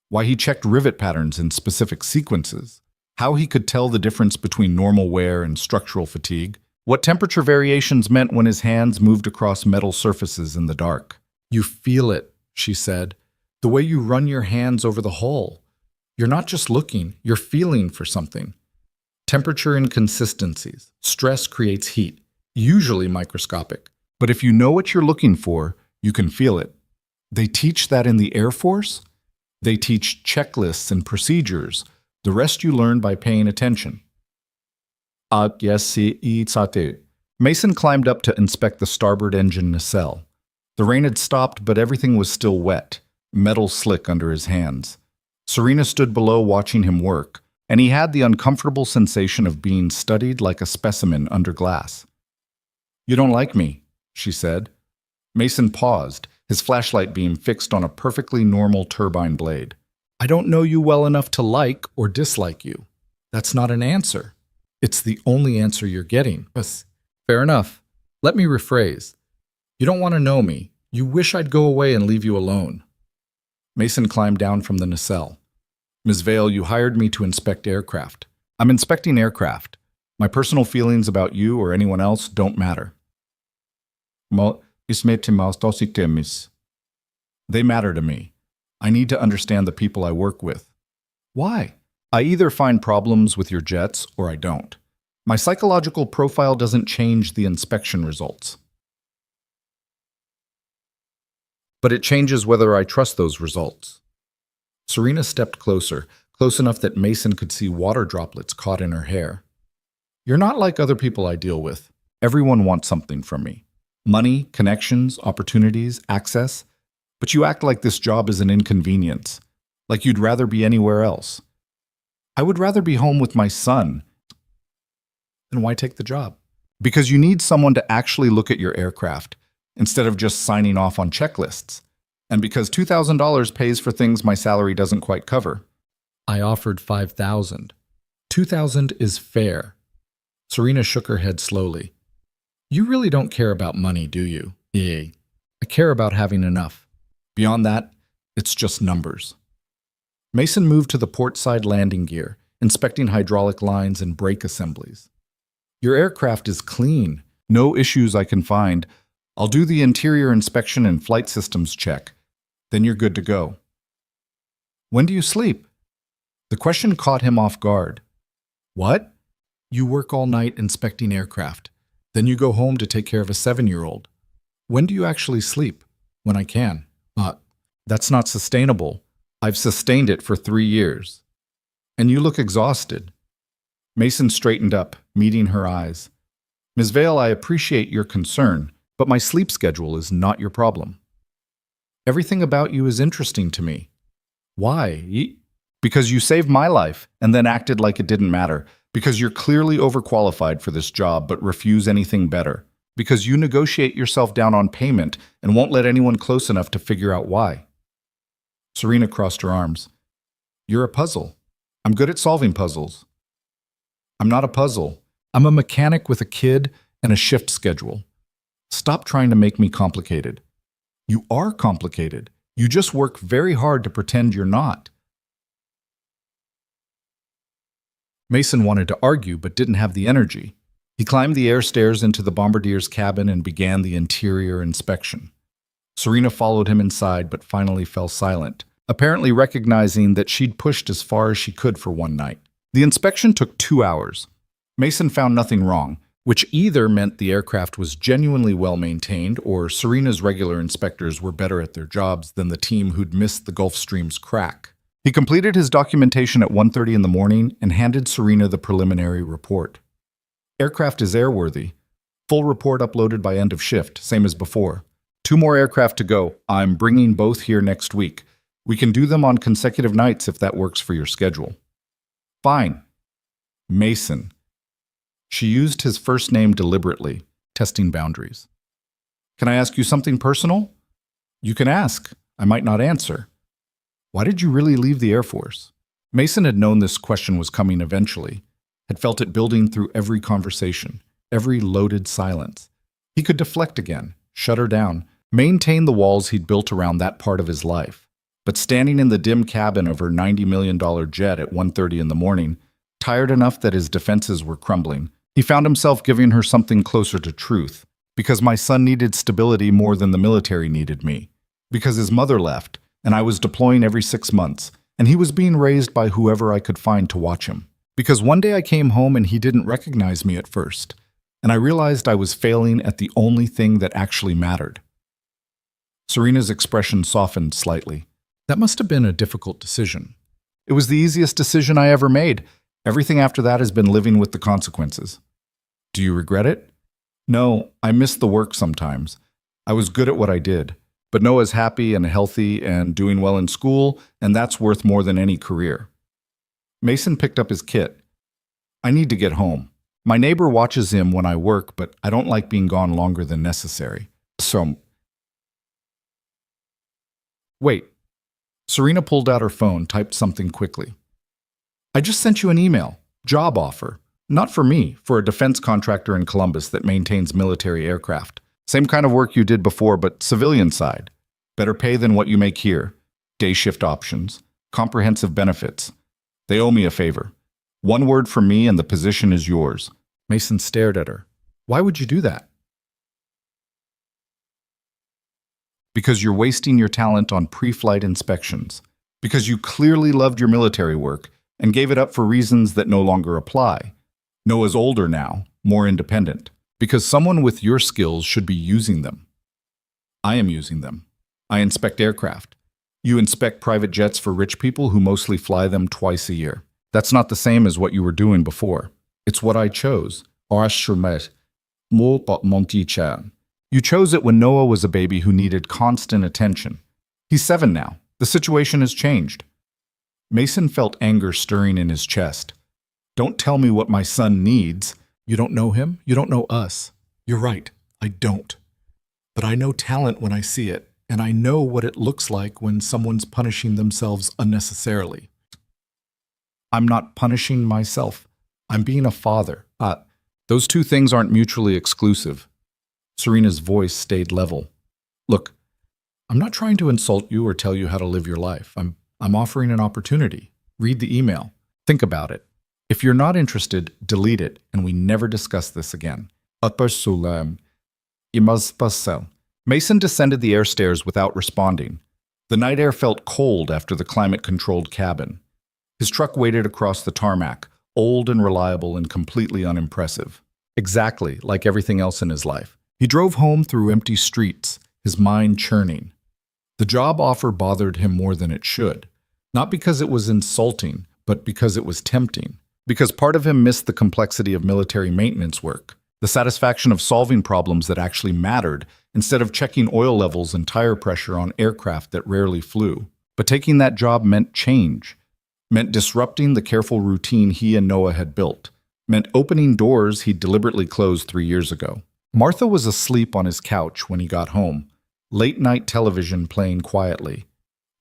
Why he checked rivet patterns in specific sequences, how he could tell the difference between normal wear and structural fatigue, what temperature variations meant when his hands moved across metal surfaces in the dark. You feel it, she said, the way you run your hands over the hull. You're not just looking, you're feeling for something. Temperature inconsistencies. Stress creates heat, usually microscopic. But if you know what you're looking for, you can feel it. They teach that in the Air Force. They teach checklists and procedures. The rest you learn by paying attention. Mason climbed up to inspect the starboard engine nacelle. The rain had stopped, but everything was still wet, metal slick under his hands. Serena stood below watching him work, and he had the uncomfortable sensation of being studied like a specimen under glass. You don't like me, she said. Mason paused, his flashlight beam fixed on a perfectly normal turbine blade. I don't know you well enough to like or dislike you. That's not an answer. It's the only answer you're getting. Fair enough. Let me rephrase. You don't want to know me. You wish I'd go away and leave you alone. Mason climbed down from the nacelle. Ms. Vale, you hired me to inspect aircraft. I'm inspecting aircraft. My personal feelings about you or anyone else don't matter. They matter to me. I need to understand the people I work with. Why? I either find problems with your jets or I don't. My psychological profile doesn't change the inspection results. But it changes whether I trust those results. Serena stepped closer, close enough that Mason could see water droplets caught in her hair. You're not like other people I deal with. Everyone wants something from me. Money, connections, opportunities, access. But you act like this job is an inconvenience, like you'd rather be anywhere else. I would rather be home with my son. Then why take the job? Because you need someone to actually look at your aircraft, instead of just signing off on checklists. And because $2,000 pays for things my salary doesn't quite cover. I offered $5,000. $2,000 is fair. Serena shook her head slowly. You really don't care about money, do you? Yeah. I care about having enough. Beyond that, it's just numbers. Mason moved to the portside landing gear, inspecting hydraulic lines and brake assemblies. Your aircraft is clean. No issues I can find. I'll do the interior inspection and flight systems check. Then you're good to go. When do you sleep? The question caught him off guard. What? You work all night inspecting aircraft. Then you go home to take care of a 7-year-old. When do you actually sleep? When I can. That's not sustainable. I've sustained it for 3 years. And you look exhausted. Mason straightened up, meeting her eyes. Ms. Vale, I appreciate your concern, but my sleep schedule is not your problem. Everything about you is interesting to me. Why? Because you saved my life and then acted like it didn't matter. Because you're clearly overqualified for this job but refuse anything better. Because you negotiate yourself down on payment and won't let anyone close enough to figure out why. Serena crossed her arms. You're a puzzle. I'm good at solving puzzles. I'm not a puzzle. I'm a mechanic with a kid and a shift schedule. Stop trying to make me complicated. You are complicated. You just work very hard to pretend you're not. Mason wanted to argue but didn't have the energy. He climbed the air stairs into the bombardier's cabin and began the interior inspection. Serena followed him inside but finally fell silent, apparently recognizing that she'd pushed as far as she could for one night. The inspection took 2 hours. Mason found nothing wrong, which either meant the aircraft was genuinely well maintained or Serena's regular inspectors were better at their jobs than the team who'd missed the Gulf Stream's crack. He completed his documentation at 1:30 in the morning and handed Serena the preliminary report. Aircraft is airworthy. Full report uploaded by end of shift, same as before. 2 more aircraft to go. I'm bringing both here next week. We can do them on consecutive nights if that works for your schedule. Fine. Mason. She used his first name deliberately, testing boundaries. Can I ask you something personal? You can ask. I might not answer. Why did you really leave the Air Force? Mason had known this question was coming eventually, had felt it building through every conversation, every loaded silence. He could deflect again, shut her down, maintain the walls he'd built around that part of his life. But standing in the dim cabin of her $90 million jet at 1:30 in the morning, tired enough that his defenses were crumbling, he found himself giving her something closer to truth. Because my son needed stability more than the military needed me. Because his mother left, and I was deploying every 6 months, and he was being raised by whoever I could find to watch him. Because one day I came home and he didn't recognize me at first, and I realized I was failing at the only thing that actually mattered. Serena's expression softened slightly. That must have been a difficult decision. It was the easiest decision I ever made. Everything after that has been living with the consequences. Do you regret it? No, I miss the work sometimes. I was good at what I did. But Noah's happy and healthy and doing well in school, and that's worth more than any career. Mason picked up his kit. I need to get home. My neighbor watches him when I work, but I don't like being gone longer than necessary. Wait. Serena pulled out her phone, typed something quickly. I just sent you an email. Job offer. Not for me, for a defense contractor in Columbus that maintains military aircraft. Same kind of work you did before, but civilian side. Better pay than what you make here. Day shift options. Comprehensive benefits. They owe me a favor. 1 word from me and the position is yours. Mason stared at her. Why would you do that? Because you're wasting your talent on pre-flight inspections. Because you clearly loved your military work and gave it up for reasons that no longer apply. Noah's older now, more independent. Because someone with your skills should be using them. I am using them. I inspect aircraft. You inspect private jets for rich people who mostly fly them twice a year. That's not the same as what you were doing before. It's what I chose. You chose it when Noah was a baby who needed constant attention. He's 7 now. The situation has changed. Mason felt anger stirring in his chest. Don't tell me what my son needs. You don't know him? You don't know us. You're right, I don't. But I know talent when I see it, and I know what it looks like when someone's punishing themselves unnecessarily. I'm not punishing myself. I'm being a father. Those 2 things aren't mutually exclusive. Serena's voice stayed level. Look, I'm not trying to insult you or tell you how to live your life. I'm offering an opportunity. Read the email. Think about it. If you're not interested, delete it, and we never discuss this again. Mason descended the air stairs without responding. The night air felt cold after the climate-controlled cabin. His truck waited across the tarmac, old and reliable and completely unimpressive. Exactly like everything else in his life. He drove home through empty streets, his mind churning. The job offer bothered him more than it should. Not because it was insulting, but because it was tempting. Because part of him missed the complexity of military maintenance work, the satisfaction of solving problems that actually mattered, instead of checking oil levels and tire pressure on aircraft that rarely flew. But taking that job meant change, meant disrupting the careful routine he and Noah had built, meant opening doors he'd deliberately closed 3 years ago. Martha was asleep on his couch when he got home, late-night television playing quietly.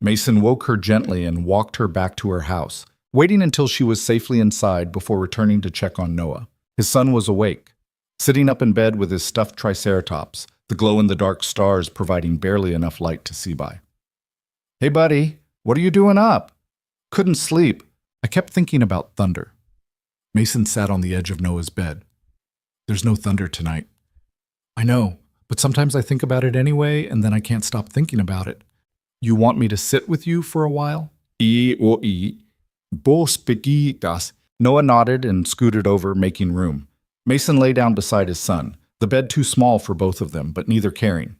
Mason woke her gently and walked her back to her house, waiting until she was safely inside before returning to check on Noah. His son was awake, sitting up in bed with his stuffed triceratops, the glow-in-the-dark stars providing barely enough light to see by. "Hey, buddy, what are you doing up?" "Couldn't sleep. I kept thinking about thunder." Mason sat on the edge of Noah's bed. "There's no thunder tonight." "I know, but sometimes I think about it anyway, and then I can't stop thinking about it. You want me to sit with you for a while?" Noah nodded and scooted over, making room. Mason lay down beside his son, the bed too small for both of them, but neither caring.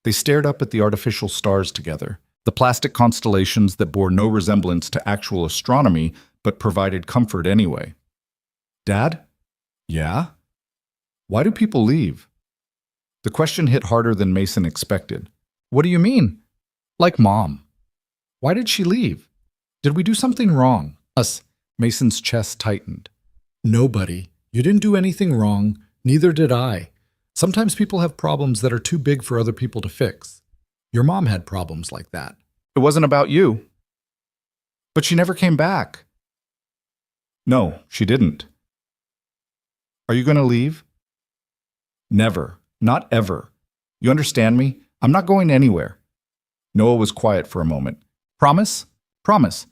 They stared up at the artificial stars together, the plastic constellations that bore no resemblance to actual astronomy, but provided comfort anyway. "Dad?" "Yeah?" "Why do people leave?" The question hit harder than Mason expected. "What do you mean?" "Like Mom. Why did she leave? Did we do something wrong?" "Us." Mason's chest tightened. "No, buddy. You didn't do anything wrong. Neither did I. Sometimes people have problems that are too big for other people to fix. Your mom had problems like that." "It wasn't about you." "But she never came back." "No, she didn't." "Are you going to leave?" "Never. Not ever. You understand me? I'm not going anywhere." Noah was quiet for a moment. "Promise?" "Promise.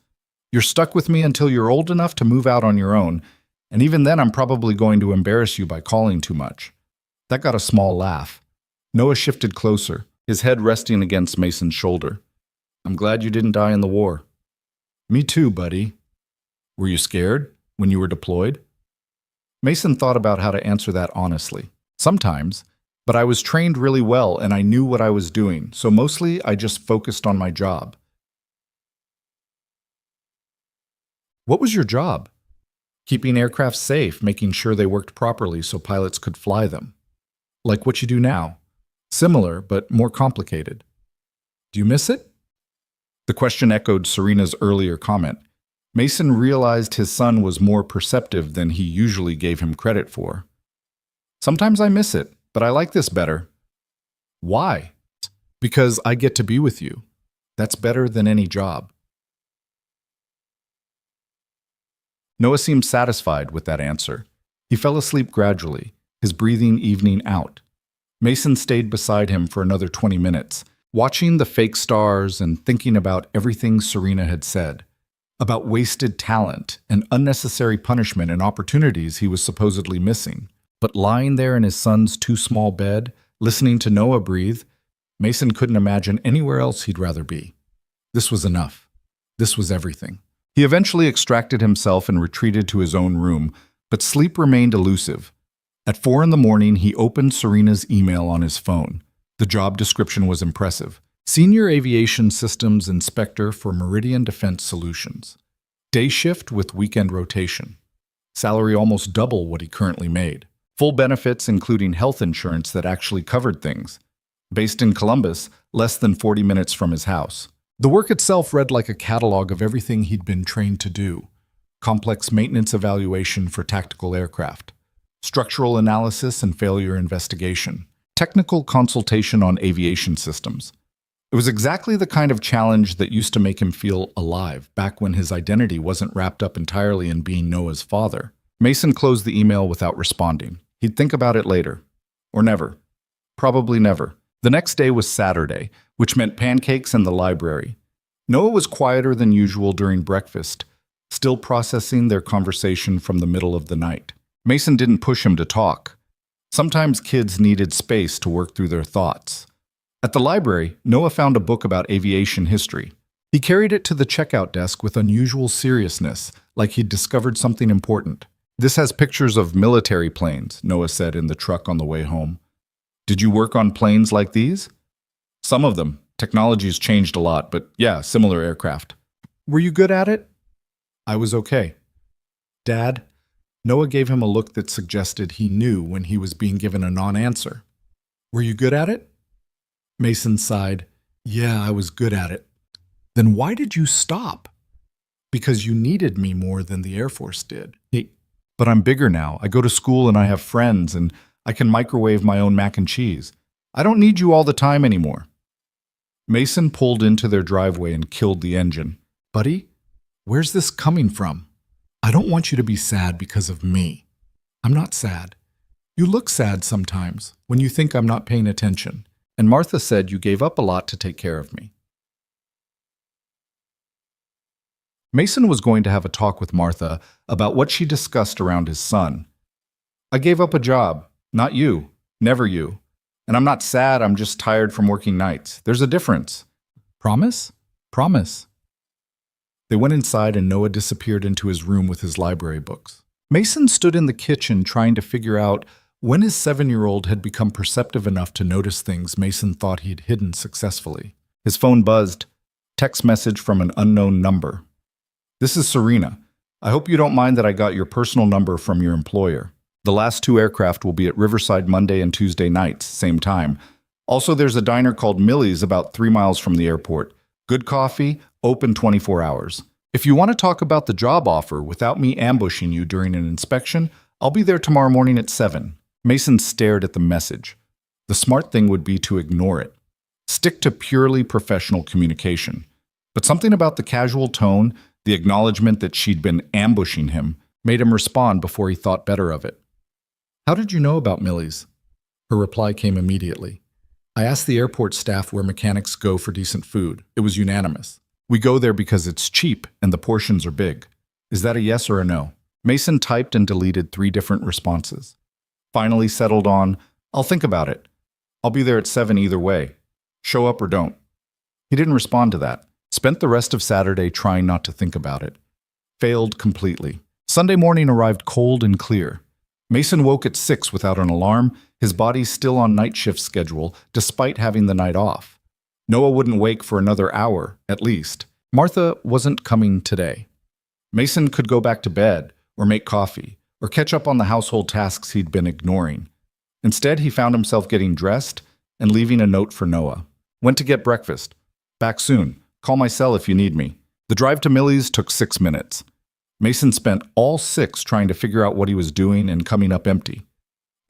You're stuck with me until you're old enough to move out on your own, and even then I'm probably going to embarrass you by calling too much." That got a small laugh. Noah shifted closer, his head resting against Mason's shoulder. "I'm glad you didn't die in the war." "Me too, buddy." "Were you scared when you were deployed?" Mason thought about how to answer that honestly. "Sometimes, but I was trained really well and I knew what I was doing, so mostly I just focused on my job." "What was your job?" "Keeping aircraft safe, making sure they worked properly so pilots could fly them." "Like what you do now." "Similar, but more complicated." "Do you miss it?" The question echoed Serena's earlier comment. Mason realized his son was more perceptive than he usually gave him credit for. "Sometimes I miss it, but I like this better." "Why?" "Because I get to be with you. That's better than any job." Noah seemed satisfied with that answer. He fell asleep gradually, his breathing evening out. Mason stayed beside him for another 20 minutes, watching the fake stars and thinking about everything Serena had said, about wasted talent and unnecessary punishment and opportunities he was supposedly missing. But lying there in his son's too small bed, listening to Noah breathe, Mason couldn't imagine anywhere else he'd rather be. This was enough. This was everything. He eventually extracted himself and retreated to his own room, but sleep remained elusive. At 4 a.m, he opened Serena's email on his phone. The job description was impressive. Senior Aviation Systems Inspector for Meridian Defense Solutions. Day shift with weekend rotation. Salary almost double what he currently made. Full benefits including health insurance that actually covered things. Based in Columbus, less than 40 minutes from his house. The work itself read like a catalog of everything he'd been trained to do. Complex maintenance evaluation for tactical aircraft. Structural analysis and failure investigation. Technical consultation on aviation systems. It was exactly the kind of challenge that used to make him feel alive, back when his identity wasn't wrapped up entirely in being Noah's father. Mason closed the email without responding. He'd think about it later. Or never. Probably never. The next day was Saturday, which meant pancakes and the library. Noah was quieter than usual during breakfast, still processing their conversation from the middle of the night. Mason didn't push him to talk. Sometimes kids needed space to work through their thoughts. At the library, Noah found a book about aviation history. He carried it to the checkout desk with unusual seriousness, like he'd discovered something important. "This has pictures of military planes," Noah said in the truck on the way home. "Did you work on planes like these?" "Some of them. Technology's changed a lot, but yeah, similar aircraft." "Were you good at it?" "I was okay." "Dad?" Noah gave him a look that suggested he knew when he was being given a non-answer. "Were you good at it?" Mason sighed. "Yeah, I was good at it." "Then why did you stop?" "Because you needed me more than the Air Force did." "But I'm bigger now. I go to school and I have friends and I can microwave my own mac and cheese. I don't need you all the time anymore." Mason pulled into their driveway and killed the engine. "Buddy, where's this coming from? I don't want you to be sad because of me." "I'm not sad. You look sad sometimes when you think I'm not paying attention. And Martha said you gave up a lot to take care of me." Mason was going to have a talk with Martha about what she discussed around his son. "I gave up a job. Not you. Never you. And I'm not sad, I'm just tired from working nights. There's a difference." "Promise?" "Promise." They went inside and Noah disappeared into his room with his library books. Mason stood in the kitchen trying to figure out when his 7-year-old had become perceptive enough to notice things Mason thought he'd hidden successfully. His phone buzzed. Text message from an unknown number. "This is Serena. I hope you don't mind that I got your personal number from your employer. The last 2 aircraft will be at Riverside Monday and Tuesday nights, same time. Also, there's a diner called Millie's about 3 miles from the airport. Good coffee, open 24 hours. If you want to talk about the job offer without me ambushing you during an inspection, I'll be there tomorrow morning at 7. Mason stared at the message. The smart thing would be to ignore it. Stick to purely professional communication. But something about the casual tone, the acknowledgement that she'd been ambushing him, made him respond before he thought better of it. "How did you know about Millie's?" Her reply came immediately. "I asked the airport staff where mechanics go for decent food. It was unanimous. We go there because it's cheap and the portions are big. Is that a yes or a no?" Mason typed and deleted 3 different responses. Finally settled on, "I'll think about it. I'll be there at 7 either way. Show up or don't." He didn't respond to that. Spent the rest of Saturday trying not to think about it. Failed completely. Sunday morning arrived cold and clear. Mason woke at 6 without an alarm, his body still on night shift schedule, despite having the night off. Noah wouldn't wake for another hour, at least. Martha wasn't coming today. Mason could go back to bed, or make coffee, or catch up on the household tasks he'd been ignoring. Instead, he found himself getting dressed and leaving a note for Noah. "Went to get breakfast. Back soon. Call my cell if you need me." The drive to Millie's took 6 minutes. Mason spent all 6 trying to figure out what he was doing and coming up empty.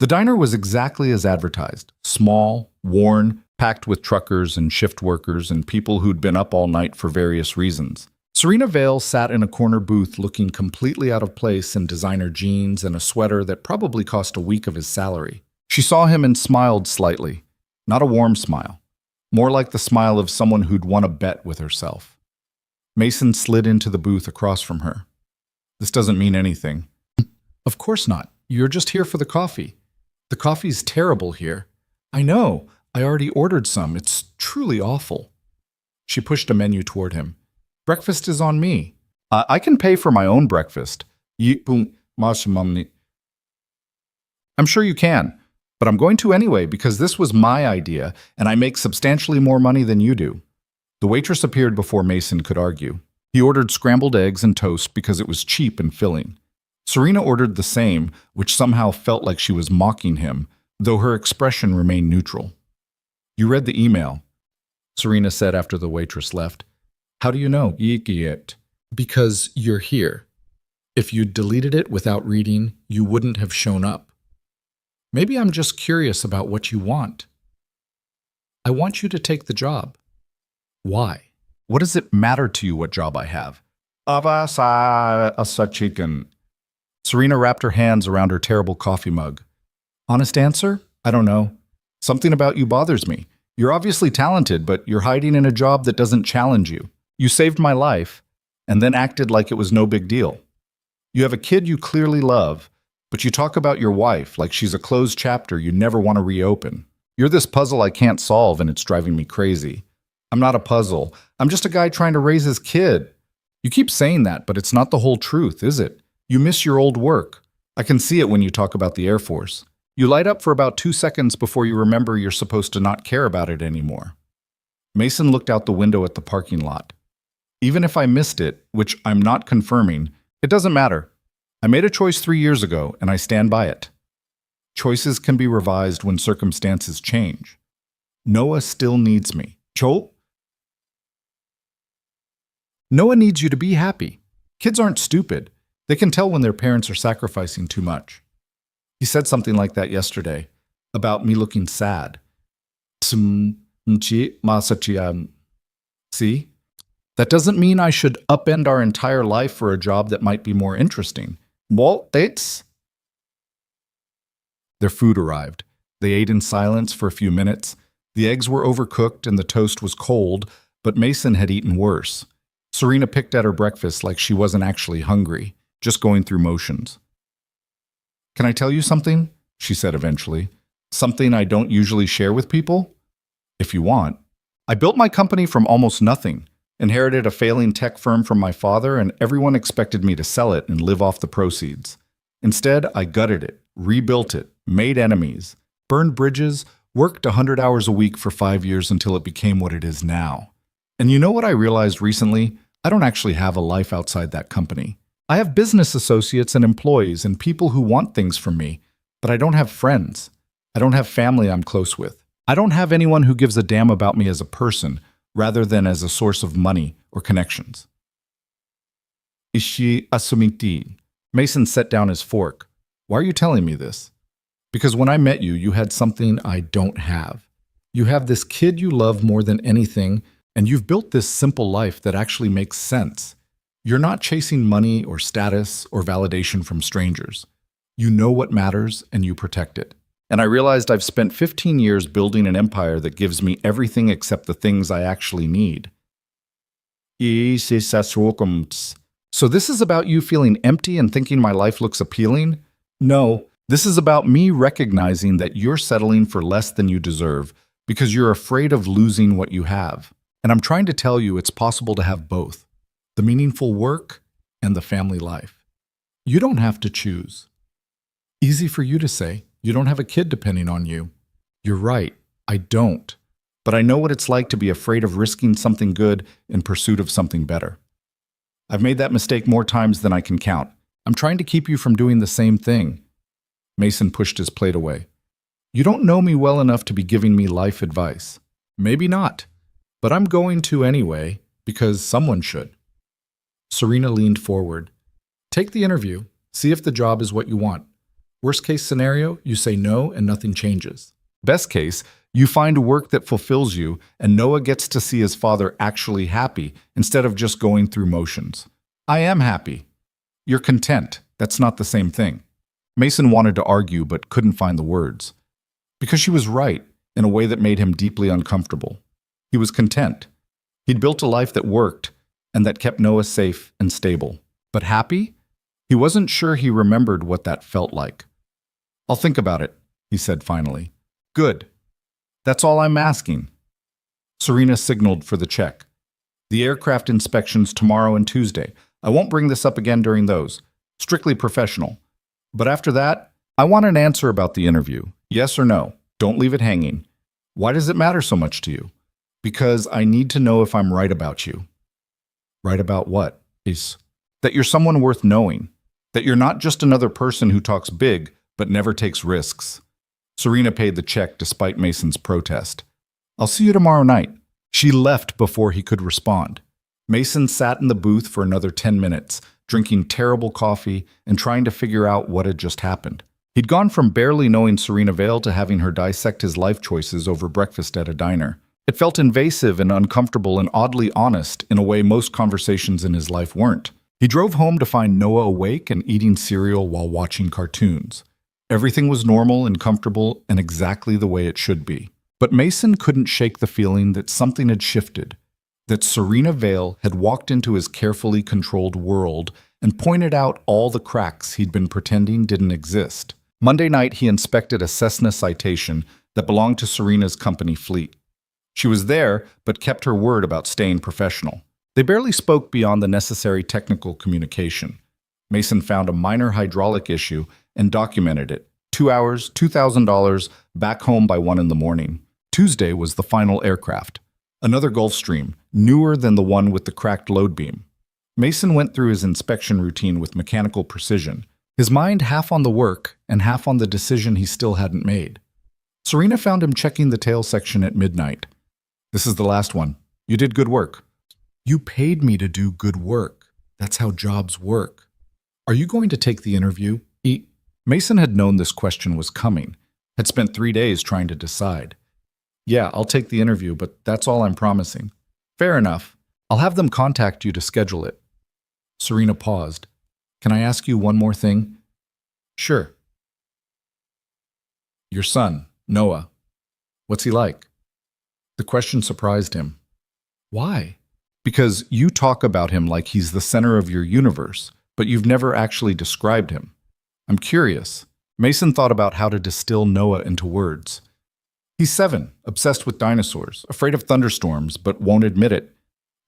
The diner was exactly as advertised. Small, worn, packed with truckers and shift workers and people who'd been up all night for various reasons. Serena Vale sat in a corner booth looking completely out of place in designer jeans and a sweater that probably cost a week of his salary. She saw him and smiled slightly. Not a warm smile. More like the smile of someone who'd won a bet with herself. Mason slid into the booth across from her. "This doesn't mean anything." "Of course not. You're just here for the coffee." "The coffee's terrible here." "I know. I already ordered some. It's truly awful." She pushed a menu toward him. "Breakfast is on me." I can pay for my own breakfast." "I'm sure you can, but I'm going to anyway because this was my idea and I make substantially more money than you do." The waitress appeared before Mason could argue. He ordered scrambled eggs and toast because it was cheap and filling. Serena ordered the same, which somehow felt like she was mocking him, though her expression remained neutral. "You read the email," Serena said after the waitress left. "How do you know?" "Because you're here. If you'd deleted it without reading, you wouldn't have shown up. Maybe I'm just curious about what you want." "I want you to take the job." "Why? What does it matter to you what job I have?" Chicken. Serena wrapped her hands around her terrible coffee mug. "Honest answer? I don't know. Something about you bothers me. You're obviously talented, but you're hiding in a job that doesn't challenge you. You saved my life and then acted like it was no big deal. You have a kid you clearly love, but you talk about your wife like she's a closed chapter you never want to reopen. You're this puzzle I can't solve and it's driving me crazy. I'm not a puzzle. I'm just a guy trying to raise his kid. You keep saying that, but it's not the whole truth, is it? You miss your old work. I can see it when you talk about the Air Force. You light up for about 2 seconds before you remember you're supposed to not care about it anymore. Mason looked out the window at the parking lot. Even if I missed it, which I'm not confirming, it doesn't matter. I made a choice 3 years ago, and I stand by it. Choices can be revised when circumstances change. Noah still needs me. Noah needs you to be happy. Kids aren't stupid. They can tell when their parents are sacrificing too much. He said something like that yesterday, about me looking sad. See? That doesn't mean I should upend our entire life for a job that might be more interesting. Their food arrived. They ate in silence for a few minutes. The eggs were overcooked and the toast was cold, but Mason had eaten worse. Serena picked at her breakfast like she wasn't actually hungry, just going through motions. "Can I tell you something?" she said eventually. "Something I don't usually share with people? If you want. I built my company from almost nothing, inherited a failing tech firm from my father, and everyone expected me to sell it and live off the proceeds. Instead, I gutted it, rebuilt it, made enemies, burned bridges, worked 100 hours a week for 5 years until it became what it is now. And you know what I realized recently? I don't actually have a life outside that company. I have business associates and employees and people who want things from me, but I don't have friends. I don't have family I'm close with. I don't have anyone who gives a damn about me as a person, rather than as a source of money or connections." Ishi asumiti. Mason set down his fork. "Why are you telling me this?" "Because when I met you, you had something I don't have. You have this kid you love more than anything, and you've built this simple life that actually makes sense. You're not chasing money or status or validation from strangers. You know what matters and you protect it. And I realized I've spent 15 years building an empire that gives me everything except the things I actually need." "So this is about you feeling empty and thinking my life looks appealing?" "No, this is about me recognizing that you're settling for less than you deserve because you're afraid of losing what you have. And I'm trying to tell you it's possible to have both, the meaningful work and the family life. You don't have to choose." Easy for you to say. You don't have a kid depending on you. You're right, I don't. But I know what it's like to be afraid of risking something good in pursuit of something better. I've made that mistake more times than I can count. I'm trying to keep you from doing the same thing. Mason pushed his plate away. "You don't know me well enough to be giving me life advice." "Maybe not, but I'm going to anyway, because someone should." Serena leaned forward. "Take the interview. See if the job is what you want. Worst case scenario, you say no and nothing changes. Best case, you find work that fulfills you and Noah gets to see his father actually happy instead of just going through motions." "I am happy." "You're content. That's not the same thing." Mason wanted to argue but couldn't find the words. Because she was right in a way that made him deeply uncomfortable. He was content. He'd built a life that worked and that kept Noah safe and stable. But happy? He wasn't sure he remembered what that felt like. "I'll think about it," he said finally. "Good. That's all I'm asking." Serena signaled for the check. "The aircraft inspections tomorrow and Tuesday. I won't bring this up again during those. Strictly professional. But after that, I want an answer about the interview. Yes or no. Don't leave it hanging. Why does it matter so much to you?" "Because I need to know if I'm right about you." "Right about what?" "That you're someone worth knowing. That you're not just another person who talks big but never takes risks." Serena paid the check despite Mason's protest. "I'll see you tomorrow night." She left before he could respond. Mason sat in the booth for another 10 minutes, drinking terrible coffee and trying to figure out what had just happened. He'd gone from barely knowing Serena Vale to having her dissect his life choices over breakfast at a diner. It felt invasive and uncomfortable and oddly honest in a way most conversations in his life weren't. He drove home to find Noah awake and eating cereal while watching cartoons. Everything was normal and comfortable and exactly the way it should be. But Mason couldn't shake the feeling that something had shifted, that Serena Vale had walked into his carefully controlled world and pointed out all the cracks he'd been pretending didn't exist. Monday night, he inspected a Cessna Citation that belonged to Serena's company fleet. She was there, but kept her word about staying professional. They barely spoke beyond the necessary technical communication. Mason found a minor hydraulic issue and documented it. 2 hours, $2,000, back home by 1 in the morning. Tuesday was the final aircraft. Another Gulfstream, newer than the one with the cracked load beam. Mason went through his inspection routine with mechanical precision, his mind half on the work and half on the decision he still hadn't made. Serena found him checking the tail section at midnight. "This is the last one. You did good work." "You paid me to do good work. That's how jobs work. Are you going to take the interview?" Mason had known this question was coming, had spent 3 days trying to decide. "Yeah, I'll take the interview, but that's all I'm promising." "Fair enough. I'll have them contact you to schedule it." Serena paused. "Can I ask you one more thing?" "Sure." "Your son, Noah. What's he like?" The question surprised him. "Why?" "Because you talk about him like he's the center of your universe, but you've never actually described him. I'm curious." Mason thought about how to distill Noah into words. "He's 7, obsessed with dinosaurs, afraid of thunderstorms, but won't admit it.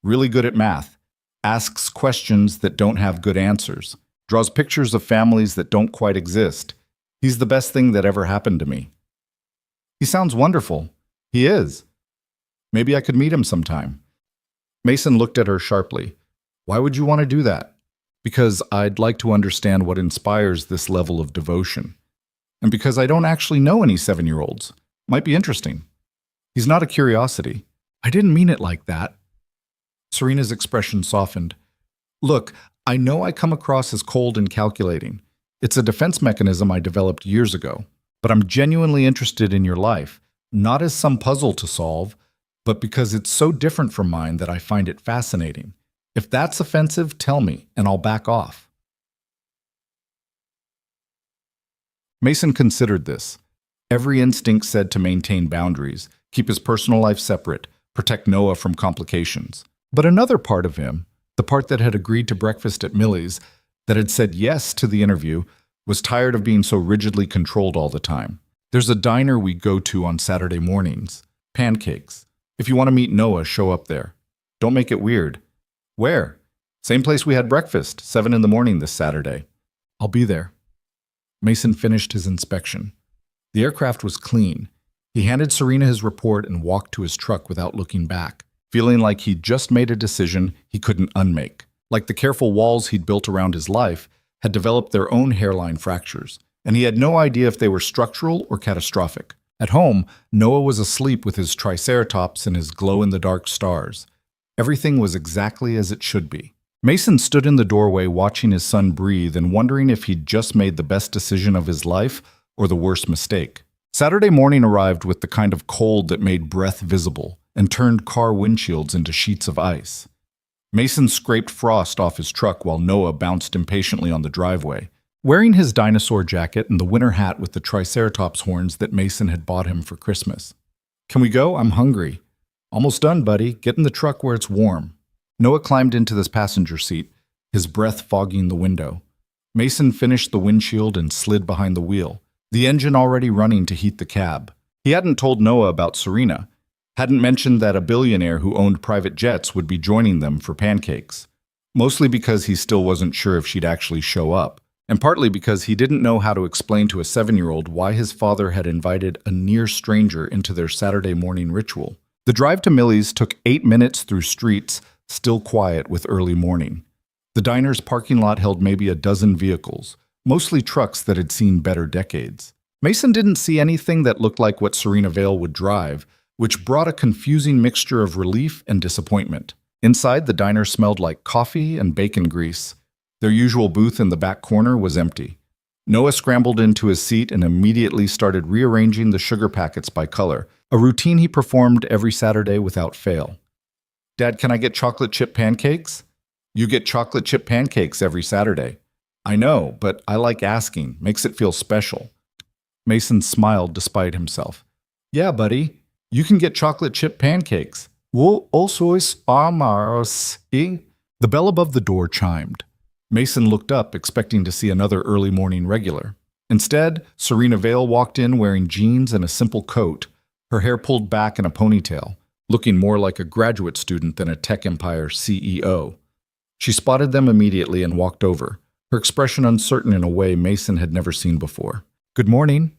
Really good at math, asks questions that don't have good answers, draws pictures of families that don't quite exist. He's the best thing that ever happened to me." "He sounds wonderful." "He is. Maybe I could meet him sometime." Mason looked at her sharply. "Why would you want to do that?" "Because I'd like to understand what inspires this level of devotion. And because I don't actually know any 7-year-olds. Might be interesting." "He's not a curiosity." "I didn't mean it like that." Serena's expression softened. "Look, I know I come across as cold and calculating. It's a defense mechanism I developed years ago. But I'm genuinely interested in your life, not as some puzzle to solve, but because it's so different from mine that I find it fascinating. If that's offensive, tell me, and I'll back off." Mason considered this. Every instinct said to maintain boundaries, keep his personal life separate, protect Noah from complications. But another part of him, the part that had agreed to breakfast at Millie's, that had said yes to the interview, was tired of being so rigidly controlled all the time. "There's a diner we go to on Saturday mornings. Pancakes. If you want to meet Noah, show up there. Don't make it weird." "Where?" "Same place we had breakfast, 7 in the morning this Saturday." "I'll be there." Mason finished his inspection. The aircraft was clean. He handed Serena his report and walked to his truck without looking back, feeling like he'd just made a decision he couldn't unmake. Like the careful walls he'd built around his life had developed their own hairline fractures, and he had no idea if they were structural or catastrophic. At home, Noah was asleep with his triceratops and his glow-in-the-dark stars. Everything was exactly as it should be. Mason stood in the doorway watching his son breathe and wondering if he'd just made the best decision of his life or the worst mistake. Saturday morning arrived with the kind of cold that made breath visible and turned car windshields into sheets of ice. Mason scraped frost off his truck while Noah bounced impatiently on the driveway. Wearing his dinosaur jacket and the winter hat with the triceratops horns that Mason had bought him for Christmas. "Can we go? I'm hungry." "Almost done, buddy. Get in the truck where it's warm." Noah climbed into the passenger seat, his breath fogging the window. Mason finished the windshield and slid behind the wheel, the engine already running to heat the cab. He hadn't told Noah about Serena, hadn't mentioned that a billionaire who owned private jets would be joining them for pancakes, mostly because he still wasn't sure if she'd actually show up, and partly because he didn't know how to explain to a 7-year-old why his father had invited a near stranger into their Saturday morning ritual. The drive to Millie's took 8 minutes through streets still quiet with early morning. The diner's parking lot held maybe a dozen vehicles, mostly trucks that had seen better decades. Mason didn't see anything that looked like what Serena Vale would drive, which brought a confusing mixture of relief and disappointment. Inside, the diner smelled like coffee and bacon grease. Their usual booth in the back corner was empty. Noah scrambled into his seat and immediately started rearranging the sugar packets by color, a routine he performed every Saturday without fail. "Dad, can I get chocolate chip pancakes?" "You get chocolate chip pancakes every Saturday." "I know, but I like asking. Makes it feel special." Mason smiled despite himself. "Yeah, buddy. You can get chocolate chip pancakes. Wo osois amaros e. The bell above the door chimed. Mason looked up, expecting to see another early morning regular. Instead, Serena Vale walked in wearing jeans and a simple coat, her hair pulled back in a ponytail, looking more like a graduate student than a tech empire CEO. She spotted them immediately and walked over, her expression uncertain in a way Mason had never seen before. "Good morning."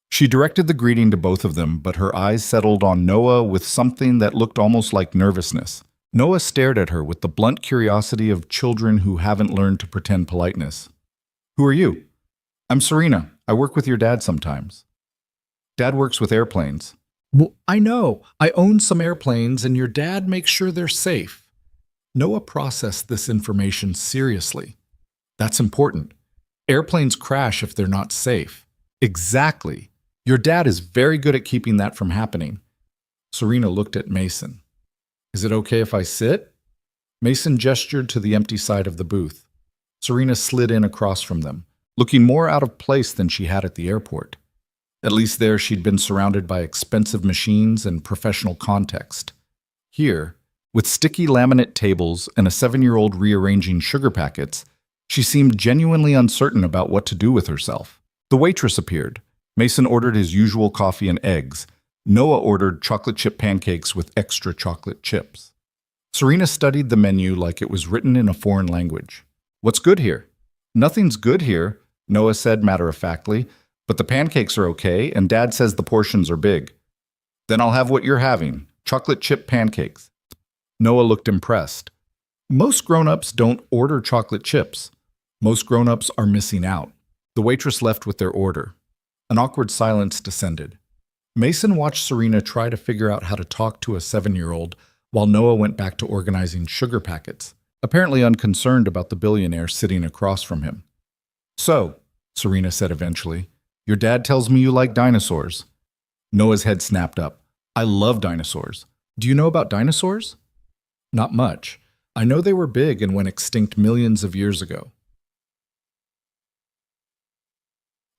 She directed the greeting to both of them, but her eyes settled on Noah with something that looked almost like nervousness. Noah stared at her with the blunt curiosity of children who haven't learned to pretend politeness. "Who are you?" "I'm Serena. I work with your dad sometimes." "Dad works with airplanes." "Well, I know. I own some airplanes, and your dad makes sure they're safe." Noah processed this information seriously. "That's important. Airplanes crash if they're not safe." "Exactly. Your dad is very good at keeping that from happening." Serena looked at Mason. "Is it okay if I sit?" Mason gestured to the empty side of the booth. Serena slid in across from them, looking more out of place than she had at the airport. At least there she'd been surrounded by expensive machines and professional context. Here, with sticky laminate tables and a 7-year-old rearranging sugar packets, she seemed genuinely uncertain about what to do with herself. The waitress appeared. Mason ordered his usual coffee and eggs. Noah ordered chocolate chip pancakes with extra chocolate chips. Serena studied the menu like it was written in a foreign language. "What's good here?" "Nothing's good here," Noah said matter-of-factly, "but the pancakes are okay, and Dad says the portions are big." "Then I'll have what you're having, chocolate chip pancakes." Noah looked impressed. Most grown-ups don't order chocolate chips. Most grown-ups are missing out. The waitress left with their order. An awkward silence descended. Mason watched Serena try to figure out how to talk to a 7-year-old while Noah went back to organizing sugar packets, apparently unconcerned about the billionaire sitting across from him. "So," Serena said eventually, "your dad tells me you like dinosaurs." Noah's head snapped up. "I love dinosaurs. Do you know about dinosaurs?" "Not much. I know they were big and went extinct millions of years ago."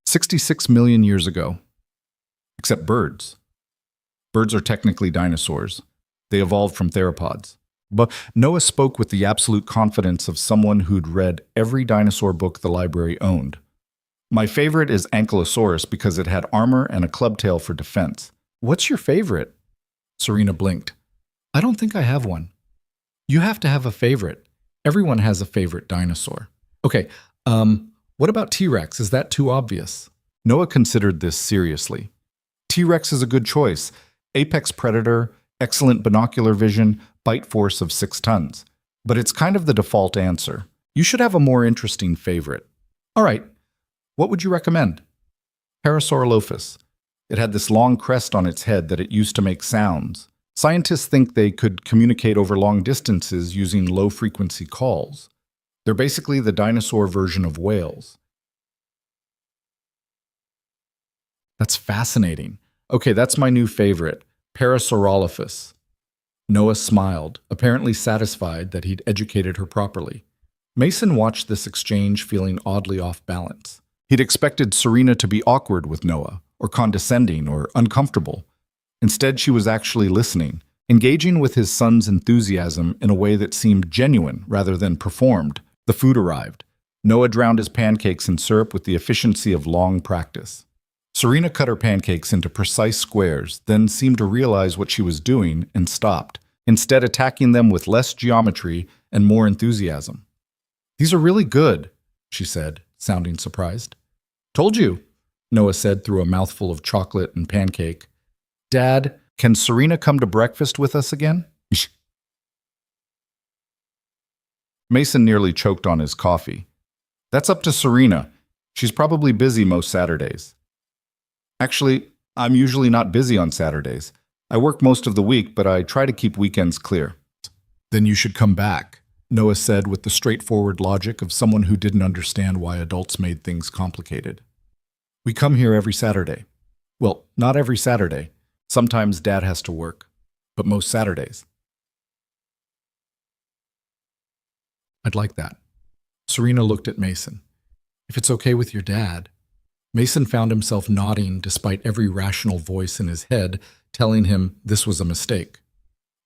66 million years ago. Except birds. Birds are technically dinosaurs. They evolved from theropods. But Noah spoke with the absolute confidence of someone who'd read every dinosaur book the library owned. "My favorite is Ankylosaurus because it had armor and a clubtail for defense." "What's your favorite?" Serena blinked. "I don't think I have one." "You have to have a favorite. Everyone has a favorite dinosaur." "Okay, what about T-Rex? Is that too obvious?" Noah considered this seriously. T-Rex is a good choice. Apex predator, excellent binocular vision, bite force of 6 tons. But it's kind of the default answer. You should have a more interesting favorite. All right, what would you recommend? Parasaurolophus. It had this long crest on its head that it used to make sounds. Scientists think they could communicate over long distances using low-frequency calls. They're basically the dinosaur version of whales. That's fascinating. Okay, that's my new favorite, Parasaurolophus. Noah smiled, apparently satisfied that he'd educated her properly. Mason watched this exchange feeling oddly off balance. He'd expected Serena to be awkward with Noah, or condescending, or uncomfortable. Instead, she was actually listening, engaging with his son's enthusiasm in a way that seemed genuine rather than performed. The food arrived. Noah drowned his pancakes in syrup with the efficiency of long practice. Serena cut her pancakes into precise squares, then seemed to realize what she was doing and stopped, instead attacking them with less geometry and more enthusiasm. "These are really good," she said, sounding surprised. "Told you," Noah said through a mouthful of chocolate and pancake. "Dad, can Serena come to breakfast with us again?" Mason nearly choked on his coffee. "That's up to Serena. She's probably busy most Saturdays." "Actually, I'm usually not busy on Saturdays. I work most of the week, but I try to keep weekends clear." "Then you should come back," Noah said with the straightforward logic of someone who didn't understand why adults made things complicated. "We come here every Saturday." "Well, not every Saturday. Sometimes Dad has to work, but most Saturdays." "I'd like that." Serena looked at Mason. "If it's okay with your dad." Mason found himself nodding despite every rational voice in his head telling him this was a mistake.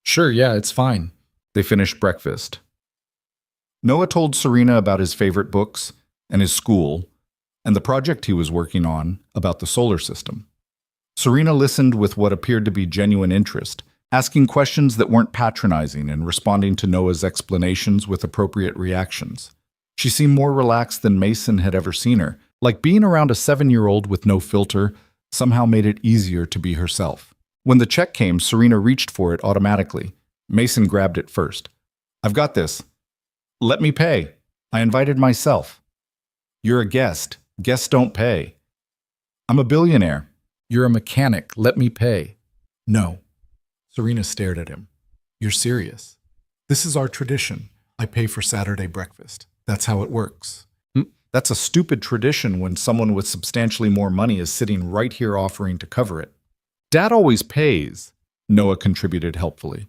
Sure, yeah, it's fine. They finished breakfast. Noah told Serena about his favorite books and his school and the project he was working on about the solar system. Serena listened with what appeared to be genuine interest, asking questions that weren't patronizing and responding to Noah's explanations with appropriate reactions. She seemed more relaxed than Mason had ever seen her, like being around a 7-year-old with no filter somehow made it easier to be herself. When the check came, Serena reached for it automatically. Mason grabbed it first. I've got this. Let me pay. I invited myself. You're a guest. Guests don't pay. I'm a billionaire. You're a mechanic. Let me pay. No. Serena stared at him. You're serious. This is our tradition. I pay for Saturday breakfast. That's how it works. That's a stupid tradition when someone with substantially more money is sitting right here offering to cover it. Dad always pays, Noah contributed helpfully.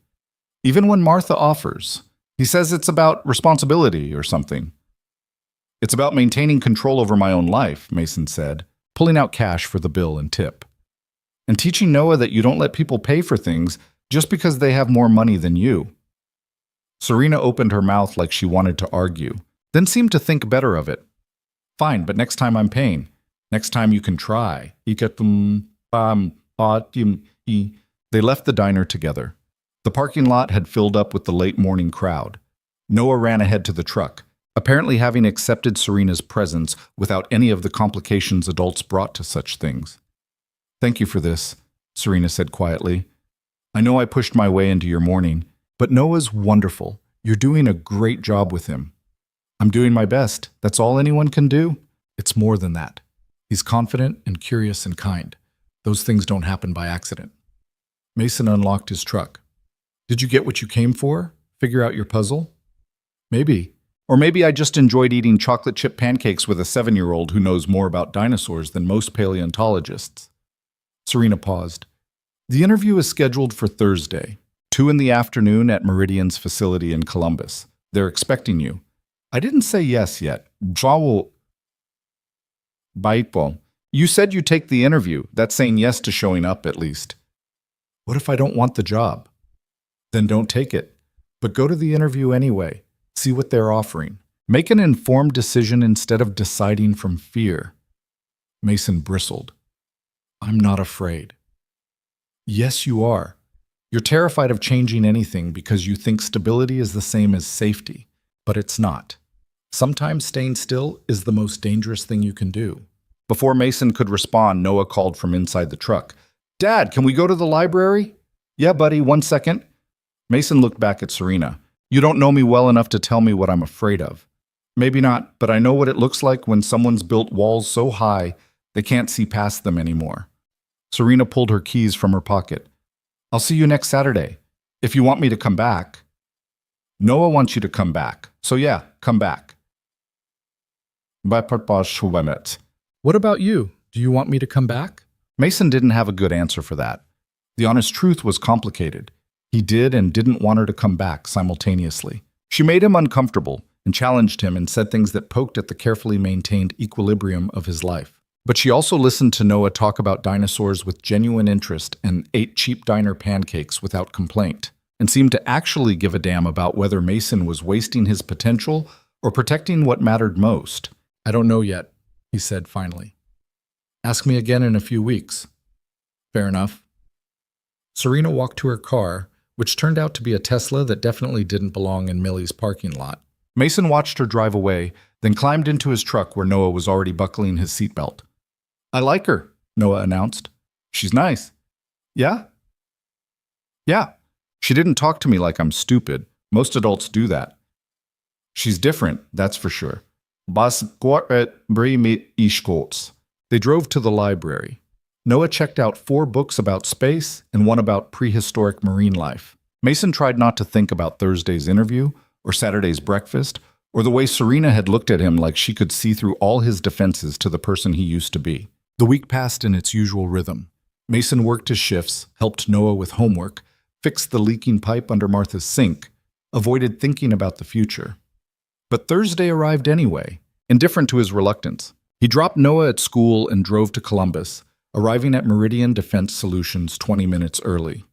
Even when Martha offers. He says it's about responsibility or something. It's about maintaining control over my own life, Mason said, pulling out cash for the bill and tip. And teaching Noah that you don't let people pay for things just because they have more money than you. Serena opened her mouth like she wanted to argue, then seemed to think better of it. Fine, but next time I'm paying. Next time you can try. They left the diner together. The parking lot had filled up with the late morning crowd. Noah ran ahead to the truck, apparently having accepted Serena's presence without any of the complications adults brought to such things. Thank you for this, Serena said quietly. I know I pushed my way into your morning, but Noah's wonderful. You're doing a great job with him. I'm doing my best. That's all anyone can do. It's more than that. He's confident and curious and kind. Those things don't happen by accident. Mason unlocked his truck. Did you get what you came for? Figure out your puzzle? Maybe. Or maybe I just enjoyed eating chocolate chip pancakes with a 7-year-old who knows more about dinosaurs than most paleontologists. Serena paused. The interview is scheduled for Thursday, 2 in the afternoon at Meridian's facility in Columbus. They're expecting you. I didn't say yes yet. You said you'd take the interview. That's saying yes to showing up, at least. What if I don't want the job? Then don't take it. But go to the interview anyway. See what they're offering. Make an informed decision instead of deciding from fear. Mason bristled. I'm not afraid. Yes, you are. You're terrified of changing anything because you think stability is the same as safety, but it's not. Sometimes staying still is the most dangerous thing you can do. Before Mason could respond, Noah called from inside the truck. Dad, can we go to the library? Yeah, buddy, 1 second. Mason looked back at Serena. You don't know me well enough to tell me what I'm afraid of. Maybe not, but I know what it looks like when someone's built walls so high they can't see past them anymore. Serena pulled her keys from her pocket. I'll see you next Saturday. If you want me to come back. Noah wants you to come back. So yeah, come back. What about you? Do you want me to come back? Mason didn't have a good answer for that. The honest truth was complicated. He did and didn't want her to come back simultaneously. She made him uncomfortable and challenged him and said things that poked at the carefully maintained equilibrium of his life. But she also listened to Noah talk about dinosaurs with genuine interest and ate cheap diner pancakes without complaint, and seemed to actually give a damn about whether Mason was wasting his potential or protecting what mattered most. I don't know yet, he said finally. Ask me again in a few weeks. Fair enough. Serena walked to her car, which turned out to be a Tesla that definitely didn't belong in Millie's parking lot. Mason watched her drive away, then climbed into his truck where Noah was already buckling his seatbelt. I like her, Noah announced. She's nice. Yeah? Yeah. She didn't talk to me like I'm stupid. Most adults do that. She's different, that's for sure. They drove to the library. Noah checked out 4 books about space and 1 about prehistoric marine life. Mason tried not to think about Thursday's interview or Saturday's breakfast or the way Serena had looked at him like she could see through all his defenses to the person he used to be. The week passed in its usual rhythm. Mason worked his shifts, helped Noah with homework, fixed the leaking pipe under Martha's sink, avoided thinking about the future. But Thursday arrived anyway, indifferent to his reluctance. He dropped Noah at school and drove to Columbus, arriving at Meridian Defense Solutions 20 minutes early.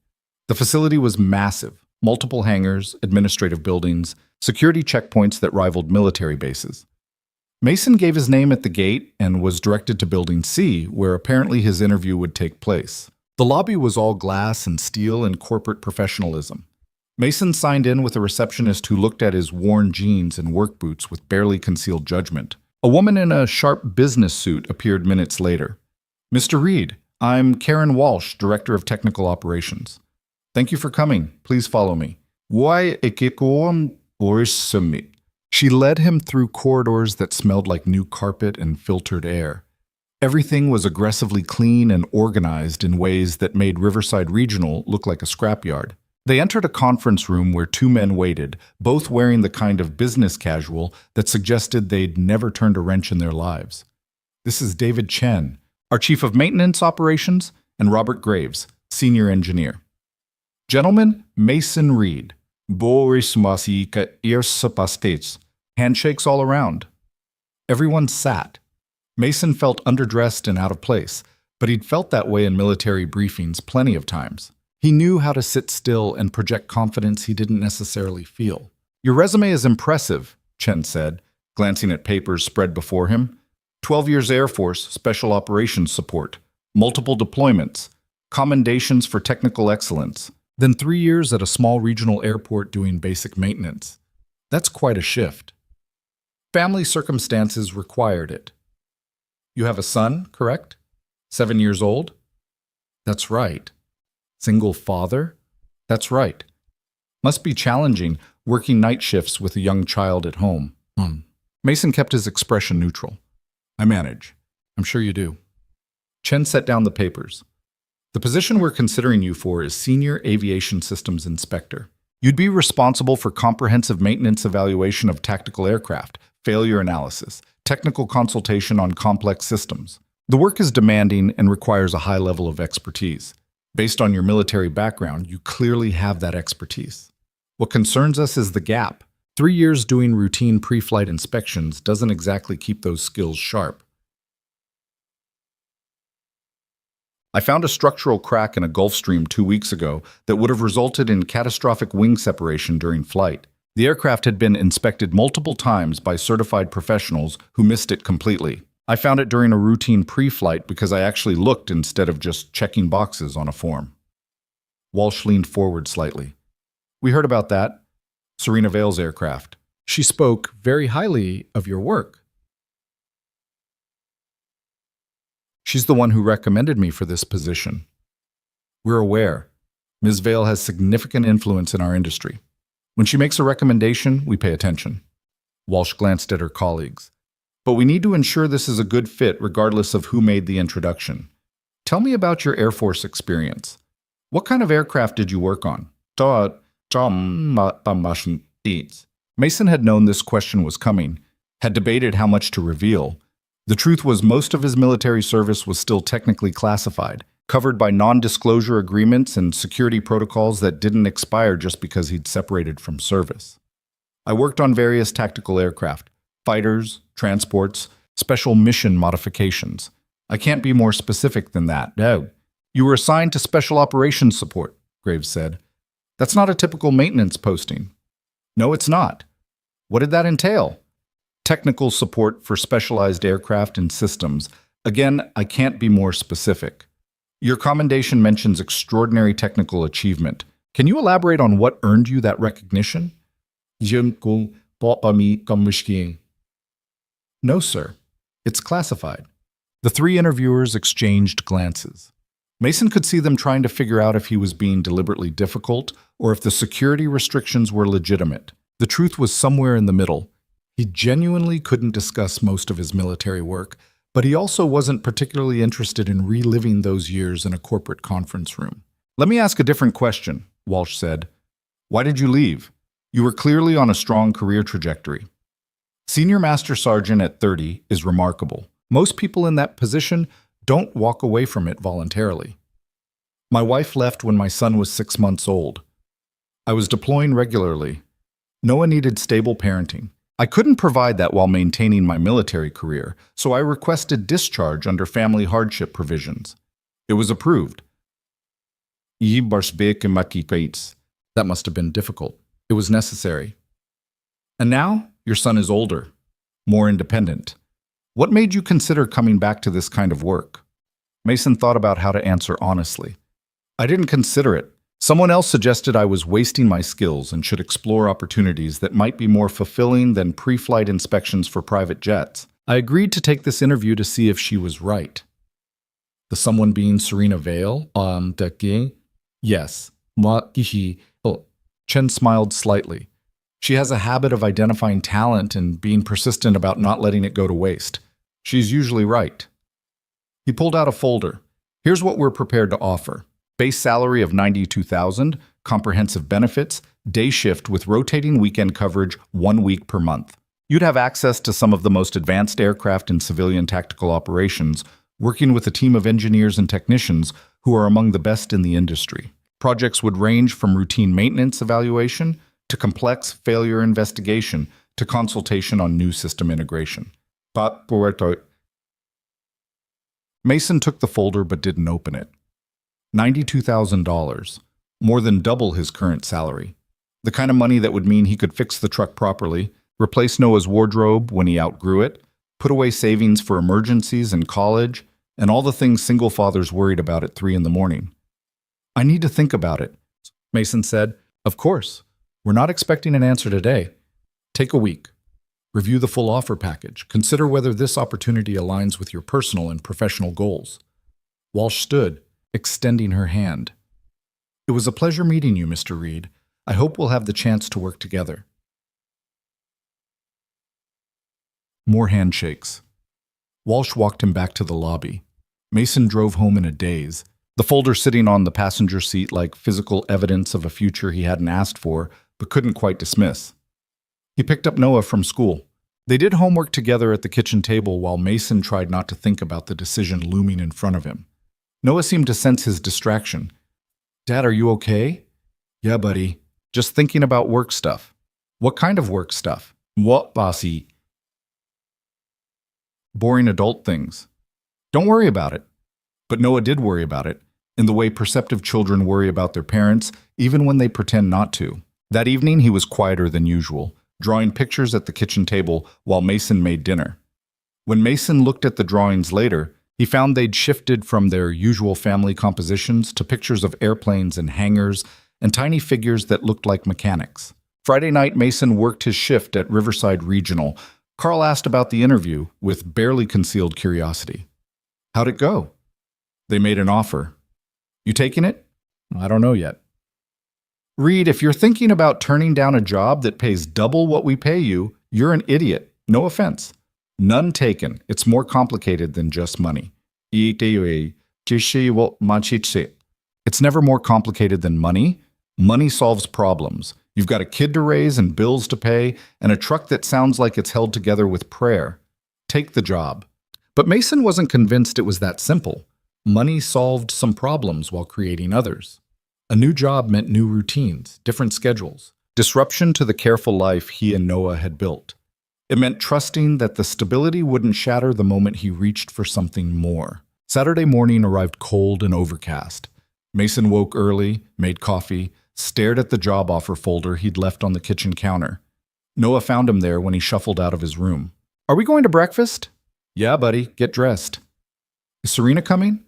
The facility was massive, multiple hangars, administrative buildings, security checkpoints that rivaled military bases. Mason gave his name at the gate and was directed to Building C, where apparently his interview would take place. The lobby was all glass and steel and corporate professionalism. Mason signed in with a receptionist who looked at his worn jeans and work boots with barely concealed judgment. A woman in a sharp business suit appeared minutes later. "Mr. Reed, I'm Karen Walsh, Director of Technical Operations. Thank you for coming. Please follow me." Why ekikoam orisumi? She led him through corridors that smelled like new carpet and filtered air. Everything was aggressively clean and organized in ways that made Riverside Regional look like a scrapyard. They entered a conference room where two men waited, both wearing the kind of business casual that suggested they'd never turned a wrench in their lives. This is David Chen, our Chief of Maintenance Operations, and Robert Graves, Senior Engineer. Gentlemen, Mason Reed. Boris Masika Irsapastates. Handshakes all around. Everyone sat. Mason felt underdressed and out of place, but he'd felt that way in military briefings plenty of times. He knew how to sit still and project confidence he didn't necessarily feel. "Your resume is impressive," Chen said, glancing at papers spread before him. 12 years Air Force, Special Operations Support, multiple deployments, commendations for technical excellence, then 3 years at a small regional airport doing basic maintenance. That's quite a shift. Family circumstances required it. You have a son, correct? 7 years old? That's right. Single father? That's right. Must be challenging, working night shifts with a young child at home. Mason kept his expression neutral. "I manage. I'm sure you do." Chen set down the papers. "The position we're considering you for is Senior Aviation Systems Inspector. You'd be responsible for comprehensive maintenance evaluation of tactical aircraft, failure analysis, technical consultation on complex systems. The work is demanding and requires a high level of expertise. Based on your military background, you clearly have that expertise. What concerns us is the gap. 3 years doing routine pre-flight inspections doesn't exactly keep those skills sharp. I found a structural crack in a Gulfstream 2 weeks ago that would have resulted in catastrophic wing separation during flight. The aircraft had been inspected multiple times by certified professionals who missed it completely. I found it during a routine pre-flight because I actually looked instead of just checking boxes on a form." Walsh leaned forward slightly. "We heard about that. Serena Vale's aircraft. She spoke very highly of your work. She's the one who recommended me for this position. We're aware. Ms. Vale has significant influence in our industry. When she makes a recommendation, we pay attention." Walsh glanced at her colleagues. "But we need to ensure this is a good fit regardless of who made the introduction. Tell me about your Air Force experience. What kind of aircraft did you work on?" Mason had known this question was coming, had debated how much to reveal. The truth was most of his military service was still technically classified, covered by non-disclosure agreements and security protocols that didn't expire just because he'd separated from service. "I worked on various tactical aircraft, fighters, transports, special mission modifications. I can't be more specific than that." "No. You were assigned to Special Operations Support," Graves said. "That's not a typical maintenance posting." "No, it's not. What did that entail?" "Technical support for specialized aircraft and systems. Again, I can't be more specific." "Your commendation mentions extraordinary technical achievement. Can you elaborate on what earned you that recognition?" "No, sir. It's classified." The three interviewers exchanged glances. Mason could see them trying to figure out if he was being deliberately difficult or if the security restrictions were legitimate. The truth was somewhere in the middle. He genuinely couldn't discuss most of his military work, but he also wasn't particularly interested in reliving those years in a corporate conference room. "Let me ask a different question," Walsh said. "Why did you leave? You were clearly on a strong career trajectory. Senior Master Sergeant at 30 is remarkable. Most people in that position don't walk away from it voluntarily. My wife left when my son was 6 months old. I was deploying regularly. Noah needed stable parenting. I couldn't provide that while maintaining my military career, so I requested discharge under family hardship provisions. It was approved. That must have been difficult. It was necessary. And now your son is older, more independent. What made you consider coming back to this kind of work? Mason thought about how to answer honestly. I didn't consider it. Someone else suggested I was wasting my skills and should explore opportunities that might be more fulfilling than pre-flight inspections for private jets. I agreed to take this interview to see if she was right. The someone being Serena Vale? Yes. Chen smiled slightly. She has a habit of identifying talent and being persistent about not letting it go to waste. She's usually right. He pulled out a folder. Here's what we're prepared to offer. Base salary of $92,000, comprehensive benefits, day shift with rotating weekend coverage 1 week per month. You'd have access to some of the most advanced aircraft in civilian tactical operations, working with a team of engineers and technicians who are among the best in the industry. Projects would range from routine maintenance evaluation to complex failure investigation to consultation on new system integration. Mason took the folder but didn't open it. $92,000, more than double his current salary. The kind of money that would mean he could fix the truck properly, replace Noah's wardrobe when he outgrew it, put away savings for emergencies and college, and all the things single fathers worried about at 3 a.m. I need to think about it, Mason said. Of course. We're not expecting an answer today. Take a week. Review the full offer package. Consider whether this opportunity aligns with your personal and professional goals. Walsh stood, extending her hand. It was a pleasure meeting you, Mr. Reed. I hope we'll have the chance to work together. More handshakes. Walsh walked him back to the lobby. Mason drove home in a daze, the folder sitting on the passenger seat like physical evidence of a future he hadn't asked for but couldn't quite dismiss. He picked up Noah from school. They did homework together at the kitchen table while Mason tried not to think about the decision looming in front of him. Noah seemed to sense his distraction. Dad, are you okay? Yeah, buddy. Just thinking about work stuff. What kind of work stuff? What, bossy? Boring adult things. Don't worry about it. But Noah did worry about it, in the way perceptive children worry about their parents, even when they pretend not to. That evening, he was quieter than usual, drawing pictures at the kitchen table while Mason made dinner. When Mason looked at the drawings later, he found they'd shifted from their usual family compositions to pictures of airplanes and hangars and tiny figures that looked like mechanics. Friday night, Mason worked his shift at Riverside Regional. Carl asked about the interview with barely concealed curiosity. How'd it go? They made an offer. You taking it? I don't know yet. Reed, if you're thinking about turning down a job that pays double what we pay you, you're an idiot. No offense. None taken. It's more complicated than just money. It's never more complicated than money. Money solves problems. You've got a kid to raise and bills to pay, and a truck that sounds like it's held together with prayer. Take the job. But Mason wasn't convinced it was that simple. Money solved some problems while creating others. A new job meant new routines, different schedules, disruption to the careful life he and Noah had built. It meant trusting that the stability wouldn't shatter the moment he reached for something more. Saturday morning arrived cold and overcast. Mason woke early, made coffee, stared at the job offer folder he'd left on the kitchen counter. Noah found him there when he shuffled out of his room. Are we going to breakfast? Yeah, buddy, get dressed. Is Serena coming?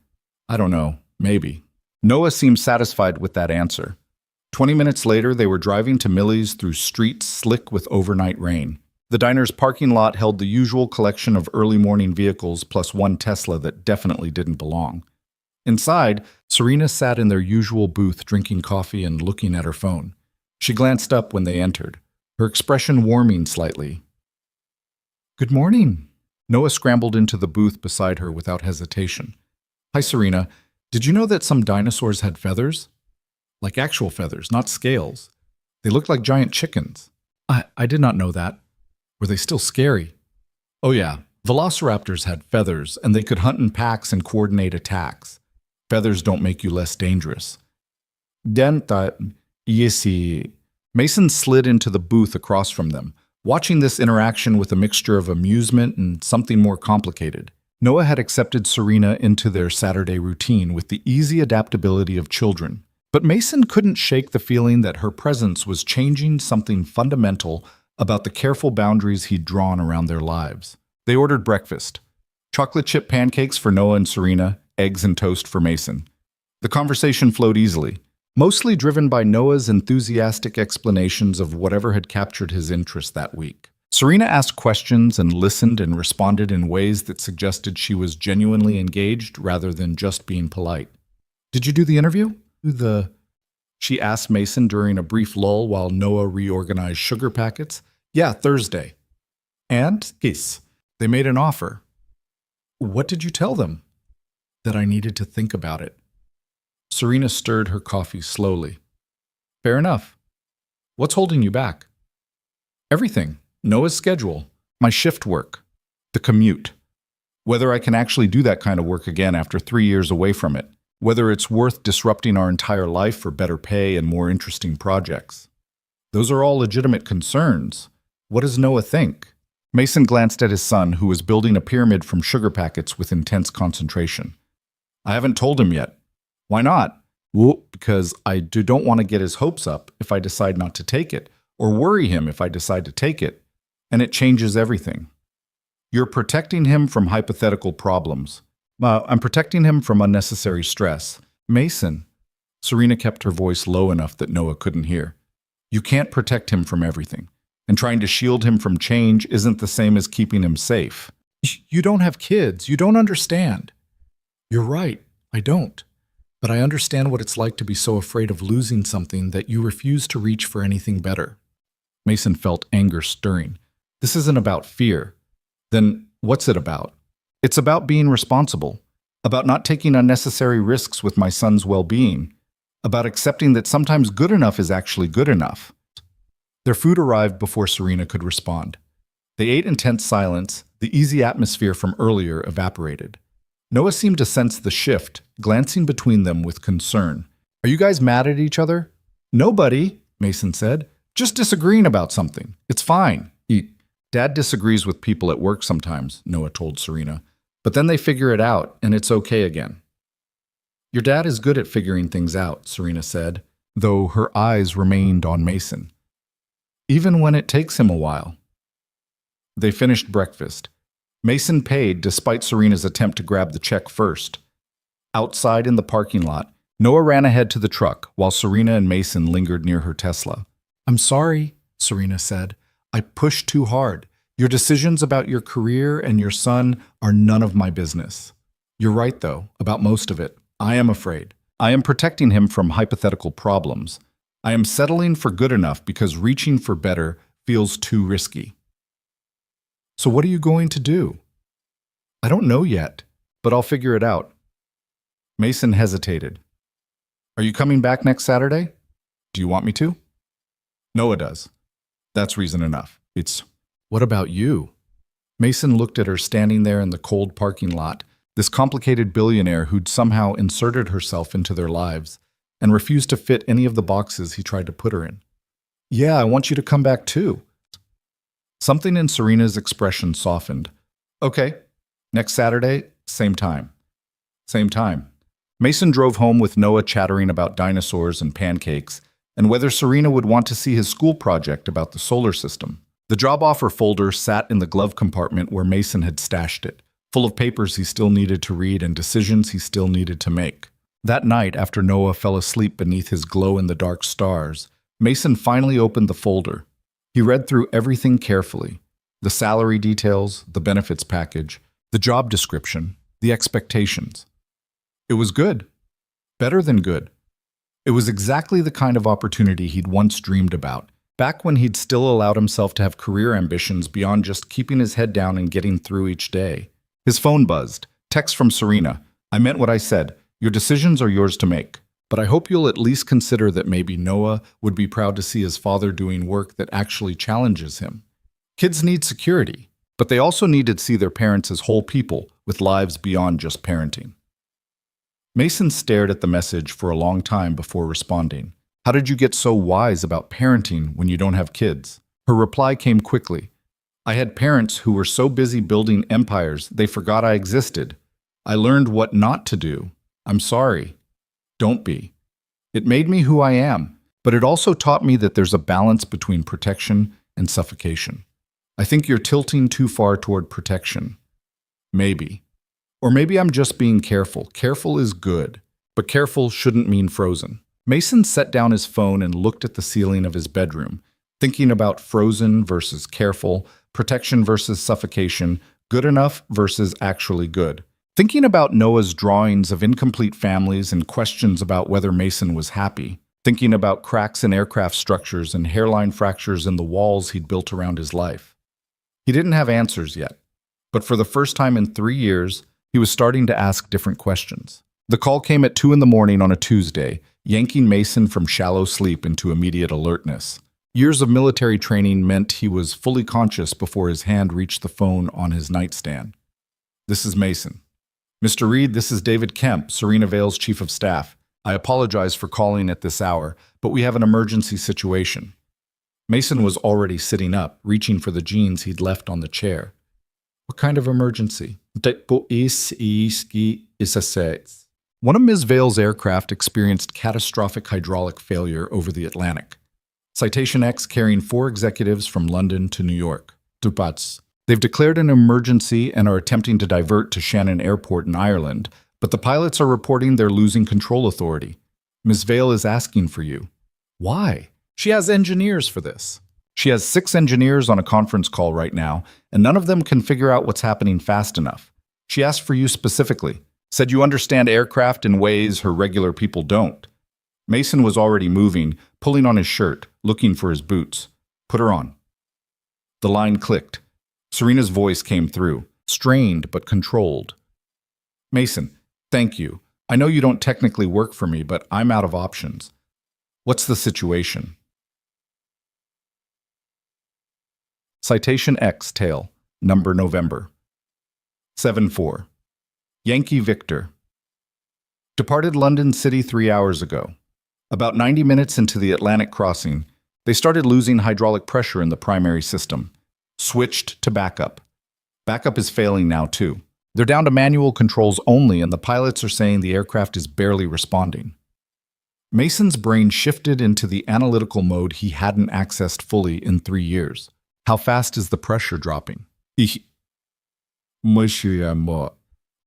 I don't know, maybe. Noah seemed satisfied with that answer. 20 minutes later, they were driving to Millie's through streets slick with overnight rain. The diner's parking lot held the usual collection of early morning vehicles plus one Tesla that definitely didn't belong. Inside, Serena sat in their usual booth drinking coffee and looking at her phone. She glanced up when they entered, her expression warming slightly. Good morning. Noah scrambled into the booth beside her without hesitation. Hi, Serena. Did you know that some dinosaurs had feathers? Like actual feathers, not scales. They looked like giant chickens. I did not know that. Were they still scary? Oh yeah, velociraptors had feathers, and they could hunt in packs and coordinate attacks. Feathers don't make you less dangerous. Mason slid into the booth across from them, watching this interaction with a mixture of amusement and something more complicated. Noah had accepted Serena into their Saturday routine with the easy adaptability of children. But Mason couldn't shake the feeling that her presence was changing something fundamental about the careful boundaries he'd drawn around their lives. They ordered breakfast. Chocolate chip pancakes for Noah and Serena, eggs and toast for Mason. The conversation flowed easily, mostly driven by Noah's enthusiastic explanations of whatever had captured his interest that week. Serena asked questions and listened and responded in ways that suggested she was genuinely engaged rather than just being polite. "Did you do the interview?" She asked Mason during a brief lull while Noah reorganized sugar packets. "Yeah, Thursday." "And?" "Yes. They made an offer." "What did you tell them?" "That I needed to think about it." Serena stirred her coffee slowly. "Fair enough. What's holding you back?" "Everything. Noah's schedule, my shift work, the commute. Whether I can actually do that kind of work again after 3 years away from it. Whether it's worth disrupting our entire life for better pay and more interesting projects. Those are all legitimate concerns. What does Noah think?" Mason glanced at his son, who was building a pyramid from sugar packets with intense concentration. "I haven't told him yet." "Why not?" "Well, because I don't want to get his hopes up if I decide not to take it, or worry him if I decide to take it. And it changes everything." "You're protecting him from hypothetical problems." "I'm protecting him from unnecessary stress." "Mason." Serena kept her voice low enough that Noah couldn't hear. "You can't protect him from everything. And trying to shield him from change isn't the same as keeping him safe." "You don't have kids. You don't understand." "You're right. I don't. But I understand what it's like to be so afraid of losing something that you refuse to reach for anything better." Mason felt anger stirring. "This isn't about fear." "Then what's it about?" "It's about being responsible, about not taking unnecessary risks with my son's well-being, about accepting that sometimes good enough is actually good enough." Their food arrived before Serena could respond. They ate in tense silence. The easy atmosphere from earlier evaporated. Noah seemed to sense the shift, glancing between them with concern. "Are you guys mad at each other?" "Nobody," Mason said. "Just disagreeing about something. It's fine." "Dad disagrees with people at work sometimes," Noah told Serena. "But then they figure it out, and it's okay again." "Your dad is good at figuring things out," Serena said, though her eyes remained on Mason. "Even when it takes him a while." They finished breakfast. Mason paid despite Serena's attempt to grab the check first. Outside in the parking lot, Noah ran ahead to the truck while Serena and Mason lingered near her Tesla. "I'm sorry," Serena said. "I pushed too hard. Your decisions about your career and your son are none of my business." "You're right, though, about most of it. I am afraid. I am protecting him from hypothetical problems. I am settling for good enough because reaching for better feels too risky." "So what are you going to do?" "I don't know yet, but I'll figure it out." Mason hesitated. "Are you coming back next Saturday?" "Do you want me to?" "Noah does. That's reason enough. What about you?" Mason looked at her standing there in the cold parking lot, this complicated billionaire who'd somehow inserted herself into their lives and refused to fit any of the boxes he tried to put her in. "Yeah, I want you to come back too." Something in Serena's expression softened. "Okay, next Saturday, same time." "Same time." Mason drove home with Noah chattering about dinosaurs and pancakes, and whether Serena would want to see his school project about the solar system. The job offer folder sat in the glove compartment where Mason had stashed it, full of papers he still needed to read and decisions he still needed to make. That night, after Noah fell asleep beneath his glow-in-the-dark stars, Mason finally opened the folder. He read through everything carefully. The salary details, the benefits package, the job description, the expectations. It was good. Better than good. It was exactly the kind of opportunity he'd once dreamed about, back when he'd still allowed himself to have career ambitions beyond just keeping his head down and getting through each day. His phone buzzed. Text from Serena. "I meant what I said. Your decisions are yours to make. But I hope you'll at least consider that maybe Noah would be proud to see his father doing work that actually challenges him. Kids need security, but they also need to see their parents as whole people with lives beyond just parenting." Mason stared at the message for a long time before responding. "How did you get so wise about parenting when you don't have kids?" Her reply came quickly. I had parents who were so busy building empires they forgot I existed. I learned what not to do. I'm sorry. Don't be. It made me who I am, but it also taught me that there's a balance between protection and suffocation. I think you're tilting too far toward protection. Maybe. Or maybe I'm just being careful. Careful is good, but careful shouldn't mean frozen. Mason set down his phone and looked at the ceiling of his bedroom, thinking about frozen versus careful, protection versus suffocation, good enough versus actually good. Thinking about Noah's drawings of incomplete families and questions about whether Mason was happy. Thinking about cracks in aircraft structures and hairline fractures in the walls he'd built around his life. He didn't have answers yet, but for the first time in 3 years, he was starting to ask different questions. The call came at 2 in the morning on a Tuesday, yanking Mason from shallow sleep into immediate alertness. Years of military training meant he was fully conscious before his hand reached the phone on his nightstand. This is Mason. Mr. Reed, this is David Kemp, Serena Vale's Chief of Staff. I apologize for calling at this hour, but we have an emergency situation. Mason was already sitting up, reaching for the jeans he'd left on the chair. What kind of emergency? One of Ms. Vale's aircraft experienced catastrophic hydraulic failure over the Atlantic. Citation X carrying 4 executives from London to New York. They've declared an emergency and are attempting to divert to Shannon Airport in Ireland, but the pilots are reporting they're losing control authority. Ms. Vale is asking for you. Why? She has engineers for this. She has 6 engineers on a conference call right now, and none of them can figure out what's happening fast enough. She asked for you specifically, said you understand aircraft in ways her regular people don't. Mason was already moving, pulling on his shirt, looking for his boots. Put her on. The line clicked. Serena's voice came through, strained but controlled. Mason, thank you. I know you don't technically work for me, but I'm out of options. What's the situation? Citation X tail, number November. 7-4. Yankee Victor. Departed London City 3 hours ago. About 90 minutes into the Atlantic crossing, they started losing hydraulic pressure in the primary system. Switched to backup. Backup is failing now too. They're down to manual controls only, and the pilots are saying the aircraft is barely responding. Mason's brain shifted into the analytical mode he hadn't accessed fully in 3 years. How fast is the pressure dropping?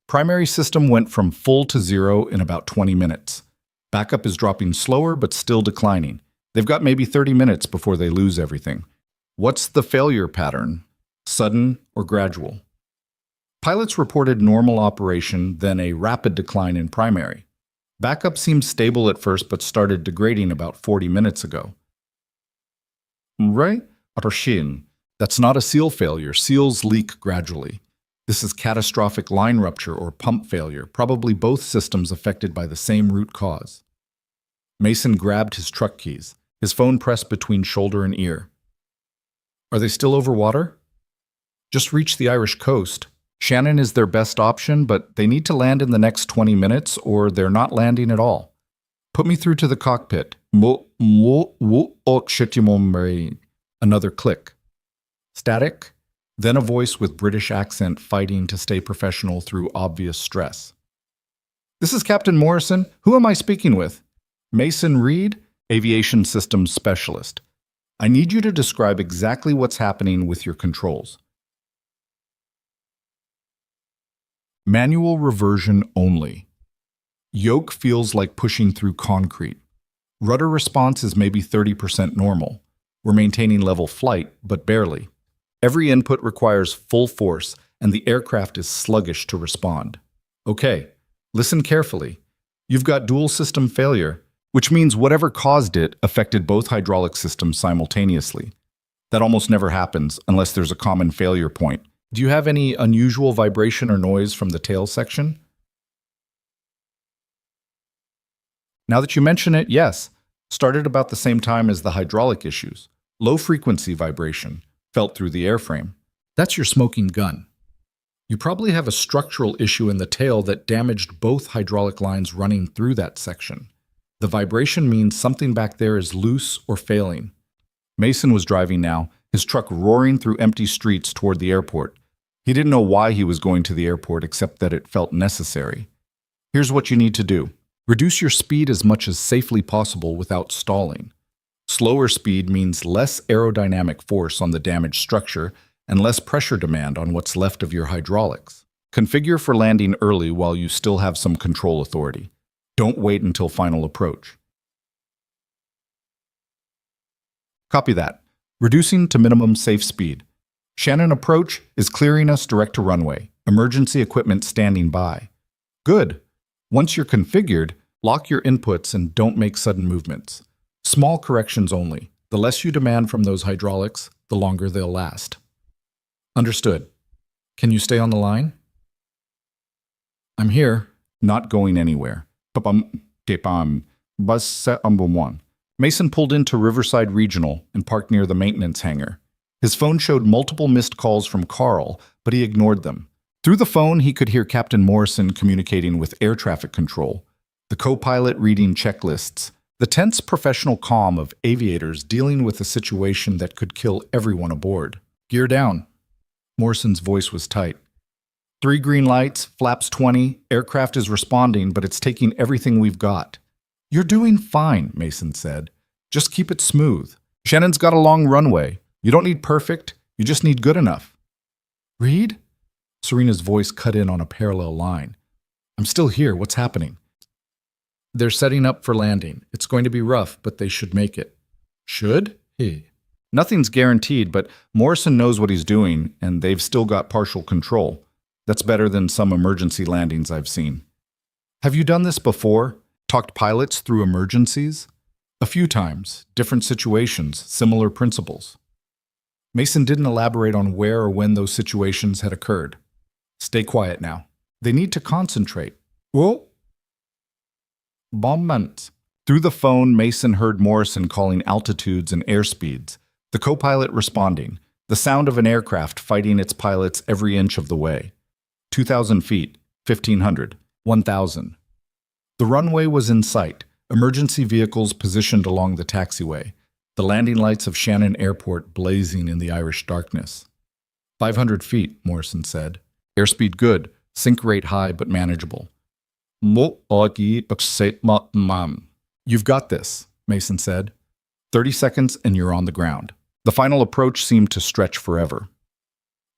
Primary system went from full to 0 in about 20 minutes. Backup is dropping slower but still declining. They've got maybe 30 minutes before they lose everything. What's the failure pattern? Sudden or gradual? Pilots reported normal operation, then a rapid decline in primary. Backup seemed stable at first but started degrading about 40 minutes ago. Right? That's not a seal failure. Seals leak gradually. This is catastrophic line rupture or pump failure, probably both systems affected by the same root cause. Mason grabbed his truck keys, his phone pressed between shoulder and ear. Are they still over water? Just reached the Irish coast. Shannon is their best option, but they need to land in the next 20 minutes or they're not landing at all. Put me through to the cockpit. Another click. Static, then a voice with British accent fighting to stay professional through obvious stress. This is Captain Morrison. Who am I speaking with? Mason Reed, Aviation Systems Specialist. I need you to describe exactly what's happening with your controls. Manual reversion only. Yoke feels like pushing through concrete. Rudder response is maybe 30% normal. We're maintaining level flight, but barely. Every input requires full force, and the aircraft is sluggish to respond. Okay, listen carefully. You've got dual system failure, which means whatever caused it affected both hydraulic systems simultaneously. That almost never happens unless there's a common failure point. Do you have any unusual vibration or noise from the tail section? Now that you mention it, yes. Started about the same time as the hydraulic issues. Low frequency vibration, felt through the airframe. That's your smoking gun. You probably have a structural issue in the tail that damaged both hydraulic lines running through that section. The vibration means something back there is loose or failing. Mason was driving now, his truck roaring through empty streets toward the airport. He didn't know why he was going to the airport except that it felt necessary. Here's what you need to do. Reduce your speed as much as safely possible without stalling. Slower speed means less aerodynamic force on the damaged structure and less pressure demand on what's left of your hydraulics. Configure for landing early while you still have some control authority. Don't wait until final approach. Copy that. Reducing to minimum safe speed. Shannon approach is clearing us direct to runway. Emergency equipment standing by. Good. Once you're configured, lock your inputs and don't make sudden movements. Small corrections only. The less you demand from those hydraulics, the longer they'll last. Understood. Can you stay on the line? I'm here, not going anywhere. Mason pulled into Riverside Regional and parked near the maintenance hangar. His phone showed multiple missed calls from Carl, but he ignored them. Through the phone, he could hear Captain Morrison communicating with air traffic control, the co-pilot reading checklists, the tense professional calm of aviators dealing with a situation that could kill everyone aboard. Gear down. Morrison's voice was tight. 3 green lights, flaps 20, aircraft is responding, but it's taking everything we've got. You're doing fine, Mason said. Just keep it smooth. Shannon's got a long runway. You don't need perfect, you just need good enough. Reed? Serena's voice cut in on a parallel line. I'm still here, what's happening? They're setting up for landing. It's going to be rough, but they should make it. Should? Nothing's guaranteed, but Morrison knows what he's doing, and they've still got partial control. That's better than some emergency landings I've seen. Have you done this before? Talked pilots through emergencies? A few times, different situations, similar principles. Mason didn't elaborate on where or when those situations had occurred. Stay quiet now. They need to concentrate. Whoa! Bombment. Through the phone, Mason heard Morrison calling altitudes and airspeeds, the co-pilot responding, the sound of an aircraft fighting its pilots every inch of the way. 2,000 feet, 1,500, 1,000. The runway was in sight, emergency vehicles positioned along the taxiway, the landing lights of Shannon Airport blazing in the Irish darkness. 500 feet, Morrison said. Airspeed good, sync rate high but manageable. You've got this, Mason said. 30 seconds and you're on the ground. The final approach seemed to stretch forever.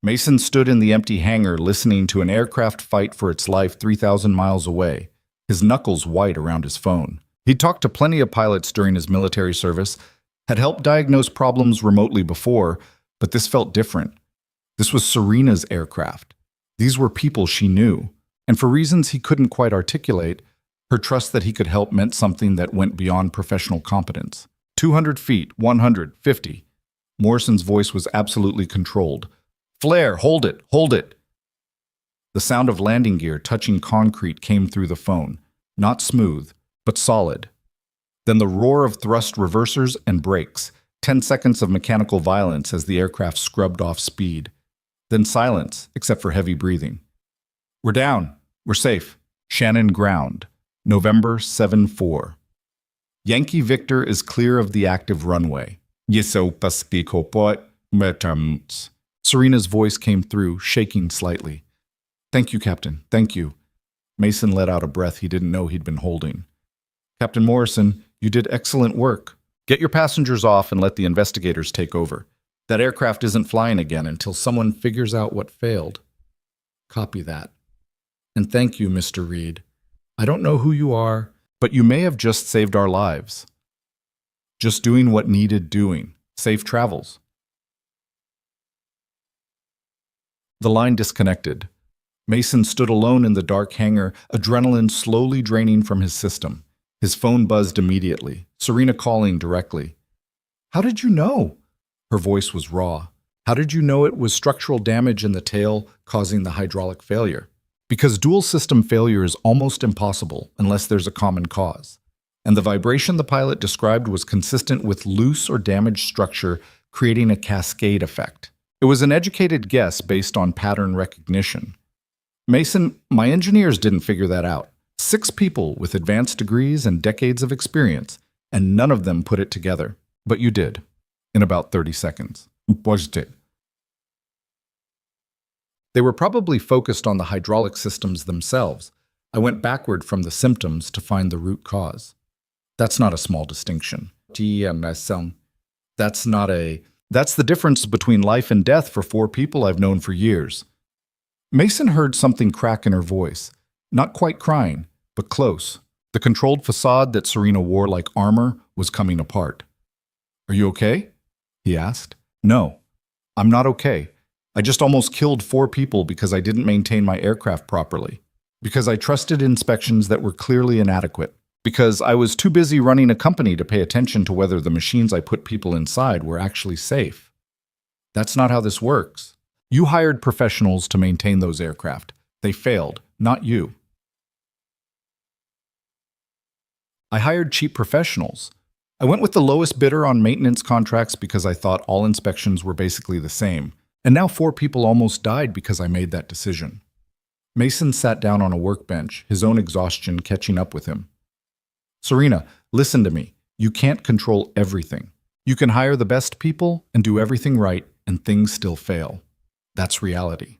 Mason stood in the empty hangar listening to an aircraft fight for its life 3,000 miles away, his knuckles white around his phone. He'd talked to plenty of pilots during his military service, had helped diagnose problems remotely before, but this felt different. This was Serena's aircraft. These were people she knew, and for reasons he couldn't quite articulate, her trust that he could help meant something that went beyond professional competence. 200 feet, 150. Morrison's voice was absolutely controlled. Flare, hold it, hold it. The sound of landing gear touching concrete came through the phone, not smooth, but solid. Then the roar of thrust reversers and brakes, 10 seconds of mechanical violence as the aircraft scrubbed off speed. Then silence, except for heavy breathing. We're down. We're safe. Shannon ground. November 7-4. Yankee Victor is clear of the active runway. Serena's voice came through, shaking slightly. Thank you, Captain. Thank you. Mason let out a breath he didn't know he'd been holding. Captain Morrison, you did excellent work. Get your passengers off and let the investigators take over. That aircraft isn't flying again until someone figures out what failed. Copy that. And thank you, Mr. Reed. I don't know who you are, but you may have just saved our lives. Just doing what needed doing. Safe travels. The line disconnected. Mason stood alone in the dark hangar, adrenaline slowly draining from his system. His phone buzzed immediately, Serena calling directly. How did you know? Her voice was raw. How did you know it was structural damage in the tail causing the hydraulic failure? Because dual system failure is almost impossible unless there's a common cause. And the vibration the pilot described was consistent with loose or damaged structure, creating a cascade effect. It was an educated guess based on pattern recognition. Mason, my engineers didn't figure that out. 6 people with advanced degrees and decades of experience, and none of them put it together. But you did, in about 30 seconds. Positive. They were probably focused on the hydraulic systems themselves. I went backward from the symptoms to find the root cause. That's not a small distinction. That's not a... That's the difference between life and death for four people I've known for years. Mason heard something crack in her voice. Not quite crying, but close. The controlled facade that Serena wore like armor was coming apart. Are you okay? He asked. No, I'm not okay. I just almost killed four people because I didn't maintain my aircraft properly. Because I trusted inspections that were clearly inadequate. Because I was too busy running a company to pay attention to whether the machines I put people inside were actually safe. That's not how this works. You hired professionals to maintain those aircraft. They failed, not you. I hired cheap professionals. I went with the lowest bidder on maintenance contracts because I thought all inspections were basically the same. And now four people almost died because I made that decision. Mason sat down on a workbench, his own exhaustion catching up with him. Serena, listen to me. You can't control everything. You can hire the best people and do everything right, and things still fail. That's reality.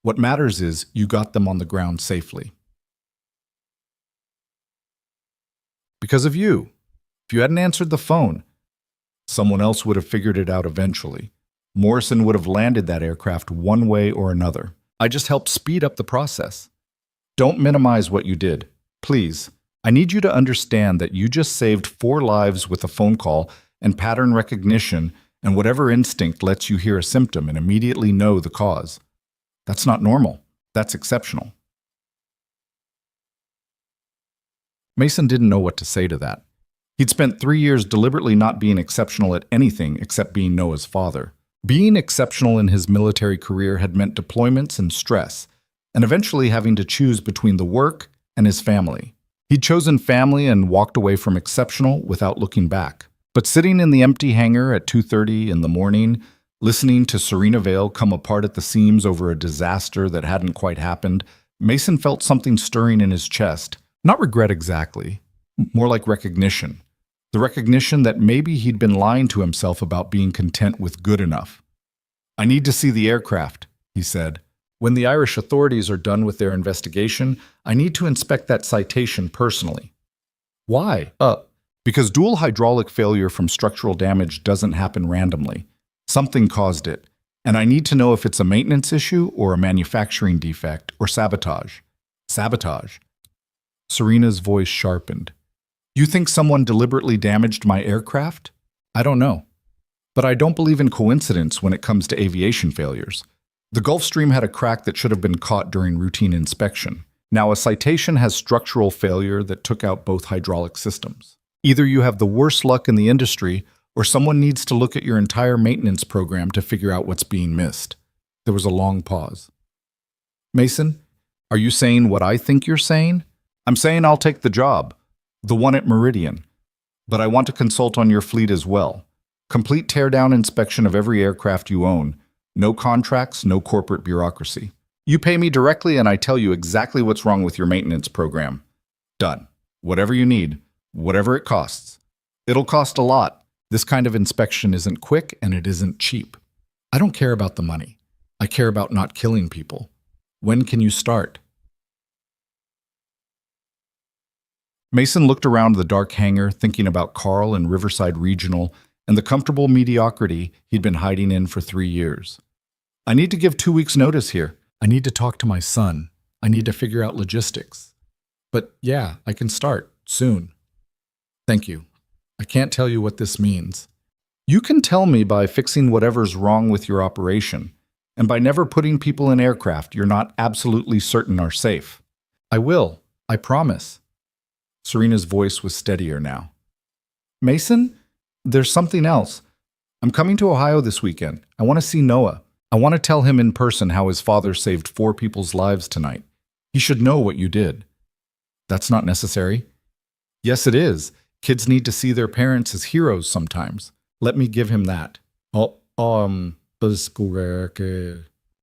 What matters is you got them on the ground safely. Because of you. If you hadn't answered the phone, someone else would have figured it out eventually. Morrison would have landed that aircraft one way or another. I just helped speed up the process. Don't minimize what you did. Please, I need you to understand that you just saved four lives with a phone call and pattern recognition and whatever instinct lets you hear a symptom and immediately know the cause. That's not normal. That's exceptional. Mason didn't know what to say to that. He'd spent 3 years deliberately not being exceptional at anything except being Noah's father. Being exceptional in his military career had meant deployments and stress, and eventually having to choose between the work and his family. He'd chosen family and walked away from exceptional without looking back. But sitting in the empty hangar at 2:30 in the morning, listening to Serena Vale come apart at the seams over a disaster that hadn't quite happened, Mason felt something stirring in his chest. Not regret exactly, more like recognition. The recognition that maybe he'd been lying to himself about being content with good enough. I need to see the aircraft, he said. When the Irish authorities are done with their investigation, I need to inspect that citation personally. Why? Because dual hydraulic failure from structural damage doesn't happen randomly. Something caused it, and I need to know if it's a maintenance issue or a manufacturing defect or sabotage. Sabotage. Serena's voice sharpened. You think someone deliberately damaged my aircraft? I don't know. But I don't believe in coincidence when it comes to aviation failures. The Gulfstream had a crack that should have been caught during routine inspection. Now a citation has structural failure that took out both hydraulic systems. Either you have the worst luck in the industry, or someone needs to look at your entire maintenance program to figure out what's being missed. There was a long pause. Mason, are you saying what I think you're saying? I'm saying I'll take the job. The one at Meridian. But I want to consult on your fleet as well. Complete teardown inspection of every aircraft you own. No contracts, no corporate bureaucracy. You pay me directly and I tell you exactly what's wrong with your maintenance program. Done. Whatever you need, whatever it costs. It'll cost a lot. This kind of inspection isn't quick and it isn't cheap. I don't care about the money. I care about not killing people. When can you start? Mason looked around the dark hangar, thinking about Carl and Riverside Regional and the comfortable mediocrity he'd been hiding in for 3 years. I need to give 2 weeks' notice here. I need to talk to my son. I need to figure out logistics. But yeah, I can start soon. Thank you. I can't tell you what this means. You can tell me by fixing whatever's wrong with your operation, and by never putting people in aircraft you're not absolutely certain are safe. I will. I promise. Serena's voice was steadier now. Mason, there's something else. I'm coming to Ohio this weekend. I want to see Noah. I want to tell him in person how his father saved 4 people's lives tonight. He should know what you did. That's not necessary. Yes, it is. Kids need to see their parents as heroes sometimes. Let me give him that.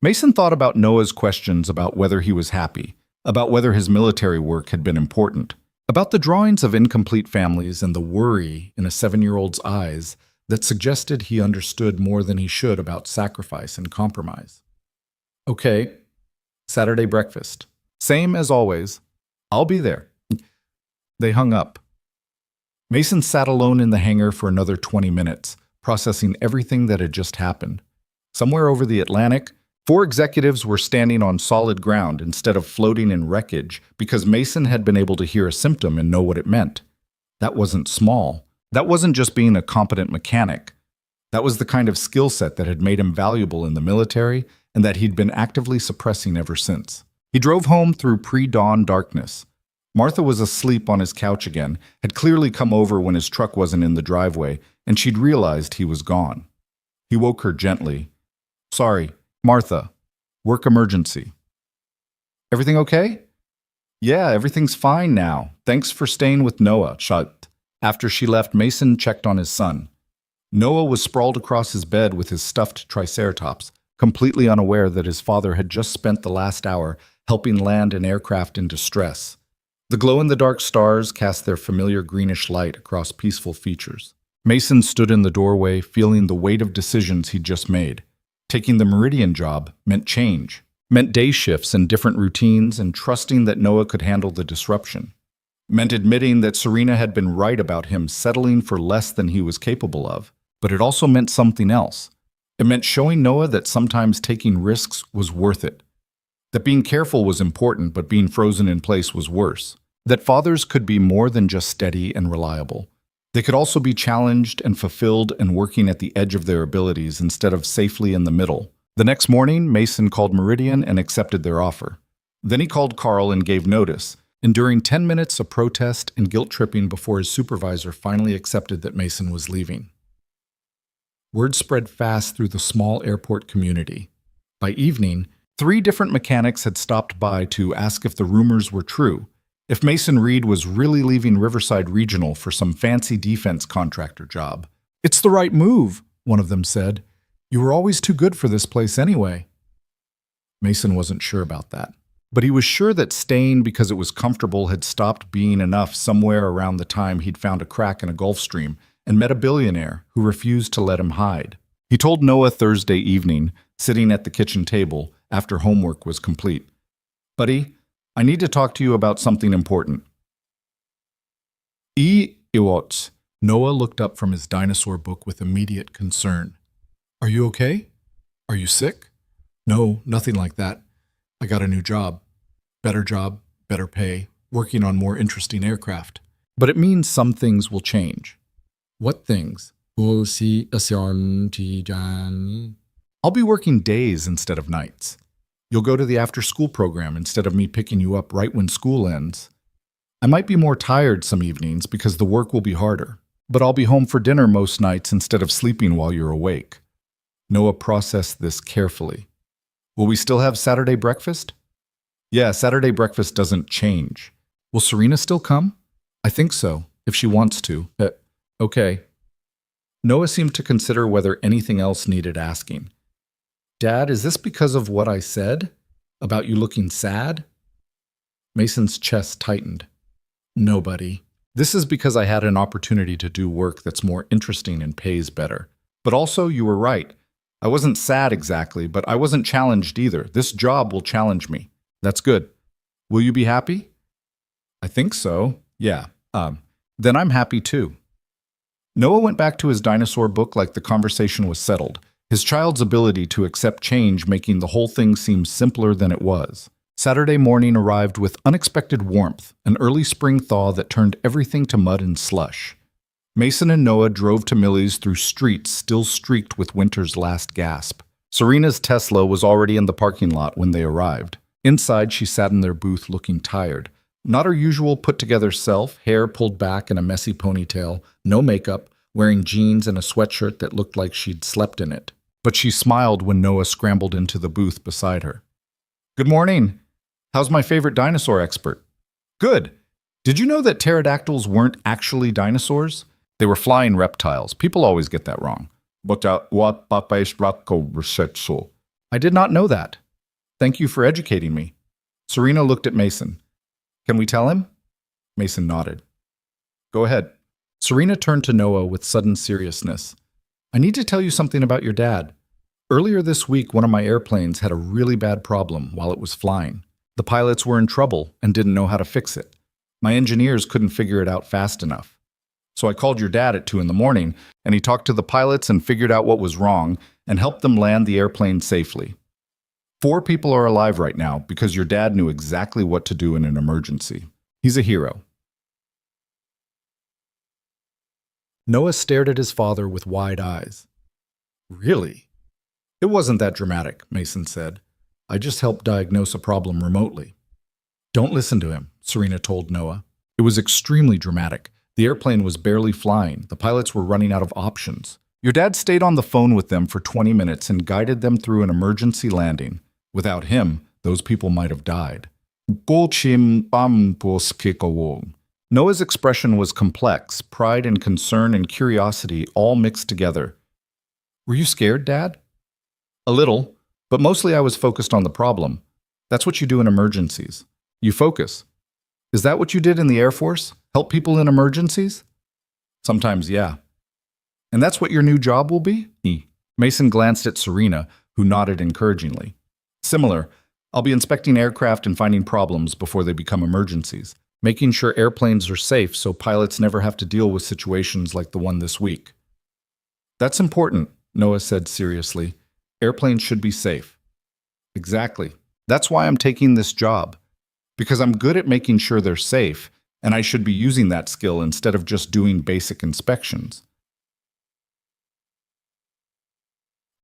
Mason thought about Noah's questions about whether he was happy, about whether his military work had been important, about the drawings of incomplete families and the worry in a 7-year-old's eyes that suggested he understood more than he should about sacrifice and compromise. Okay, Saturday breakfast. Same as always. I'll be there. They hung up. Mason sat alone in the hangar for another 20 minutes, processing everything that had just happened. Somewhere over the Atlantic, 4 executives were standing on solid ground instead of floating in wreckage because Mason had been able to hear a symptom and know what it meant. That wasn't small. That wasn't just being a competent mechanic. That was the kind of skill set that had made him valuable in the military and that he'd been actively suppressing ever since. He drove home through pre-dawn darkness. Martha was asleep on his couch again, had clearly come over when his truck wasn't in the driveway, and she'd realized he was gone. He woke her gently. "Sorry, Martha. Work emergency." "Everything okay?" "Yeah, everything's fine now. Thanks for staying with Noah." After she left, Mason checked on his son. Noah was sprawled across his bed with his stuffed triceratops, completely unaware that his father had just spent the last hour helping land an aircraft in distress. The glow-in-the-dark stars cast their familiar greenish light across peaceful features. Mason stood in the doorway, feeling the weight of decisions he'd just made. Taking the Meridian job meant change, meant day shifts and different routines, and trusting that Noah could handle the disruption. Meant admitting that Serena had been right about him settling for less than he was capable of. But it also meant something else. It meant showing Noah that sometimes taking risks was worth it. That being careful was important, but being frozen in place was worse. That fathers could be more than just steady and reliable. They could also be challenged and fulfilled and working at the edge of their abilities instead of safely in the middle. The next morning, Mason called Meridian and accepted their offer. Then he called Carl and gave notice, enduring 10 minutes of protest and guilt-tripping before his supervisor finally accepted that Mason was leaving. Word spread fast through the small airport community. By evening, 3 different mechanics had stopped by to ask if the rumors were true, if Mason Reed was really leaving Riverside Regional for some fancy defense contractor job. "It's the right move," one of them said. "You were always too good for this place anyway." Mason wasn't sure about that. But he was sure that staying because it was comfortable had stopped being enough somewhere around the time he'd found a crack in a Gulf Stream and met a billionaire who refused to let him hide. He told Noah Thursday evening, sitting at the kitchen table after homework was complete, "Buddy, I need to talk to you about something important." Iwot. Noah looked up from his dinosaur book with immediate concern. "Are you okay? Are you sick?" "No, nothing like that. I got a new job, better pay, working on more interesting aircraft. But it means some things will change." "What things?" "I'll be working days instead of nights. You'll go to the after-school program instead of me picking you up right when school ends. I might be more tired some evenings because the work will be harder, but I'll be home for dinner most nights instead of sleeping while you're awake." Noah processed this carefully. "Will we still have Saturday breakfast?" "Yeah, Saturday breakfast doesn't change." "Will Serena still come?" "I think so, if she wants to." Okay." Noah seemed to consider whether anything else needed asking. "Dad, is this because of what I said? About you looking sad?" Mason's chest tightened. "No, buddy. This is because I had an opportunity to do work that's more interesting and pays better. But also, you were right. I wasn't sad exactly, but I wasn't challenged either. This job will challenge me. That's good. Will you be happy?" "I think so. Yeah. Then I'm happy too." Noah went back to his dinosaur book like the conversation was settled, his child's ability to accept change making the whole thing seem simpler than it was. Saturday morning arrived with unexpected warmth, an early spring thaw that turned everything to mud and slush. Mason and Noah drove to Millie's through streets still streaked with winter's last gasp. Serena's Tesla was already in the parking lot when they arrived. Inside, she sat in their booth looking tired. Not her usual put-together self, hair pulled back in a messy ponytail, no makeup, wearing jeans and a sweatshirt that looked like she'd slept in it. But she smiled when Noah scrambled into the booth beside her. "Good morning. How's my favorite dinosaur expert?" "Good. Did you know that pterodactyls weren't actually dinosaurs? They were flying reptiles. People always get that wrong." "I did not know that. Thank you for educating me." Serena looked at Mason. "Can we tell him?" Mason nodded. "Go ahead." Serena turned to Noah with sudden seriousness. I need to tell you something about your dad. Earlier this week, one of my airplanes had a really bad problem while it was flying. The pilots were in trouble and didn't know how to fix it. My engineers couldn't figure it out fast enough. So I called your dad at 2 in the morning, and he talked to the pilots and figured out what was wrong and helped them land the airplane safely. 4 people are alive right now because your dad knew exactly what to do in an emergency. He's a hero. Noah stared at his father with wide eyes. Really? It wasn't that dramatic, Mason said. I just helped diagnose a problem remotely. Don't listen to him, Serena told Noah. It was extremely dramatic. The airplane was barely flying. The pilots were running out of options. Your dad stayed on the phone with them for 20 minutes and guided them through an emergency landing. Without him, those people might have died. Noah's expression was complex, pride and concern and curiosity all mixed together. Were you scared, Dad? A little, but mostly I was focused on the problem. That's what you do in emergencies. You focus. Is that what you did in the Air Force? Help people in emergencies? Sometimes, yeah. And that's what your new job will be? Mason glanced at Serena, who nodded encouragingly. Similar. I'll be inspecting aircraft and finding problems before they become emergencies, making sure airplanes are safe so pilots never have to deal with situations like the one this week. That's important, Noah said seriously. Airplanes should be safe. Exactly. That's why I'm taking this job. Because I'm good at making sure they're safe, and I should be using that skill instead of just doing basic inspections.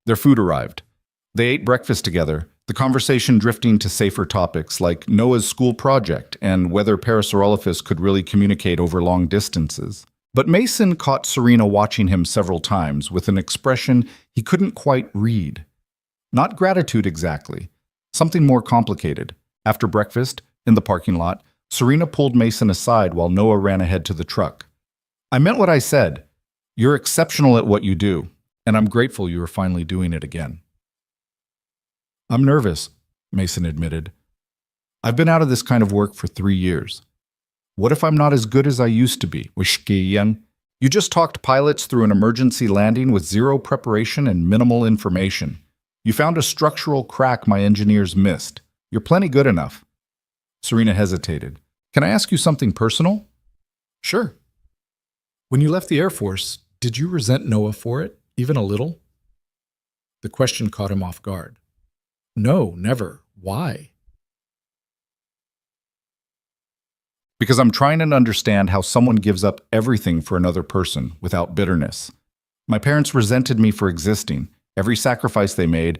Their food arrived. They ate breakfast together, the conversation drifting to safer topics like Noah's school project and whether Parasaurolophus could really communicate over long distances. But Mason caught Serena watching him several times with an expression he couldn't quite read. Not gratitude exactly, something more complicated. After breakfast, in the parking lot, Serena pulled Mason aside while Noah ran ahead to the truck. I meant what I said. You're exceptional at what you do, and I'm grateful you are finally doing it again. I'm nervous, Mason admitted. I've been out of this kind of work for 3 years. What if I'm not as good as I used to be? You just talked pilots through an emergency landing with zero preparation and minimal information. You found a structural crack my engineers missed. You're plenty good enough. Serena hesitated. Can I ask you something personal? Sure. When you left the Air Force, did you resent Noah for it, even a little? The question caught him off guard. No, never. Why? Because I'm trying to understand how someone gives up everything for another person without bitterness. My parents resented me for existing. Every sacrifice they made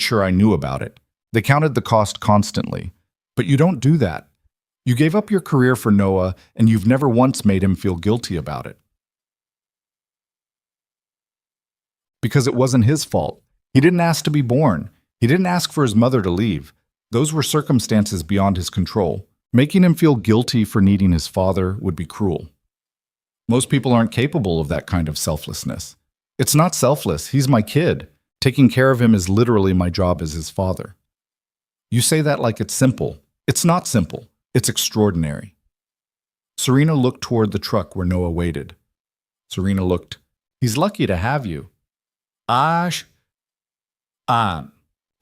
sure I knew about it. They counted the cost constantly. But you don't do that. You gave up your career for Noah, and you've never once made him feel guilty about it. Because it wasn't his fault. He didn't ask to be born. He didn't ask for his mother to leave. Those were circumstances beyond his control. Making him feel guilty for needing his father would be cruel. Most people aren't capable of that kind of selflessness. It's not selfless. He's my kid. Taking care of him is literally my job as his father. You say that like it's simple. It's not simple. It's extraordinary. Serena looked toward the truck where Noah waited. Serena looked. He's lucky to have you. I'm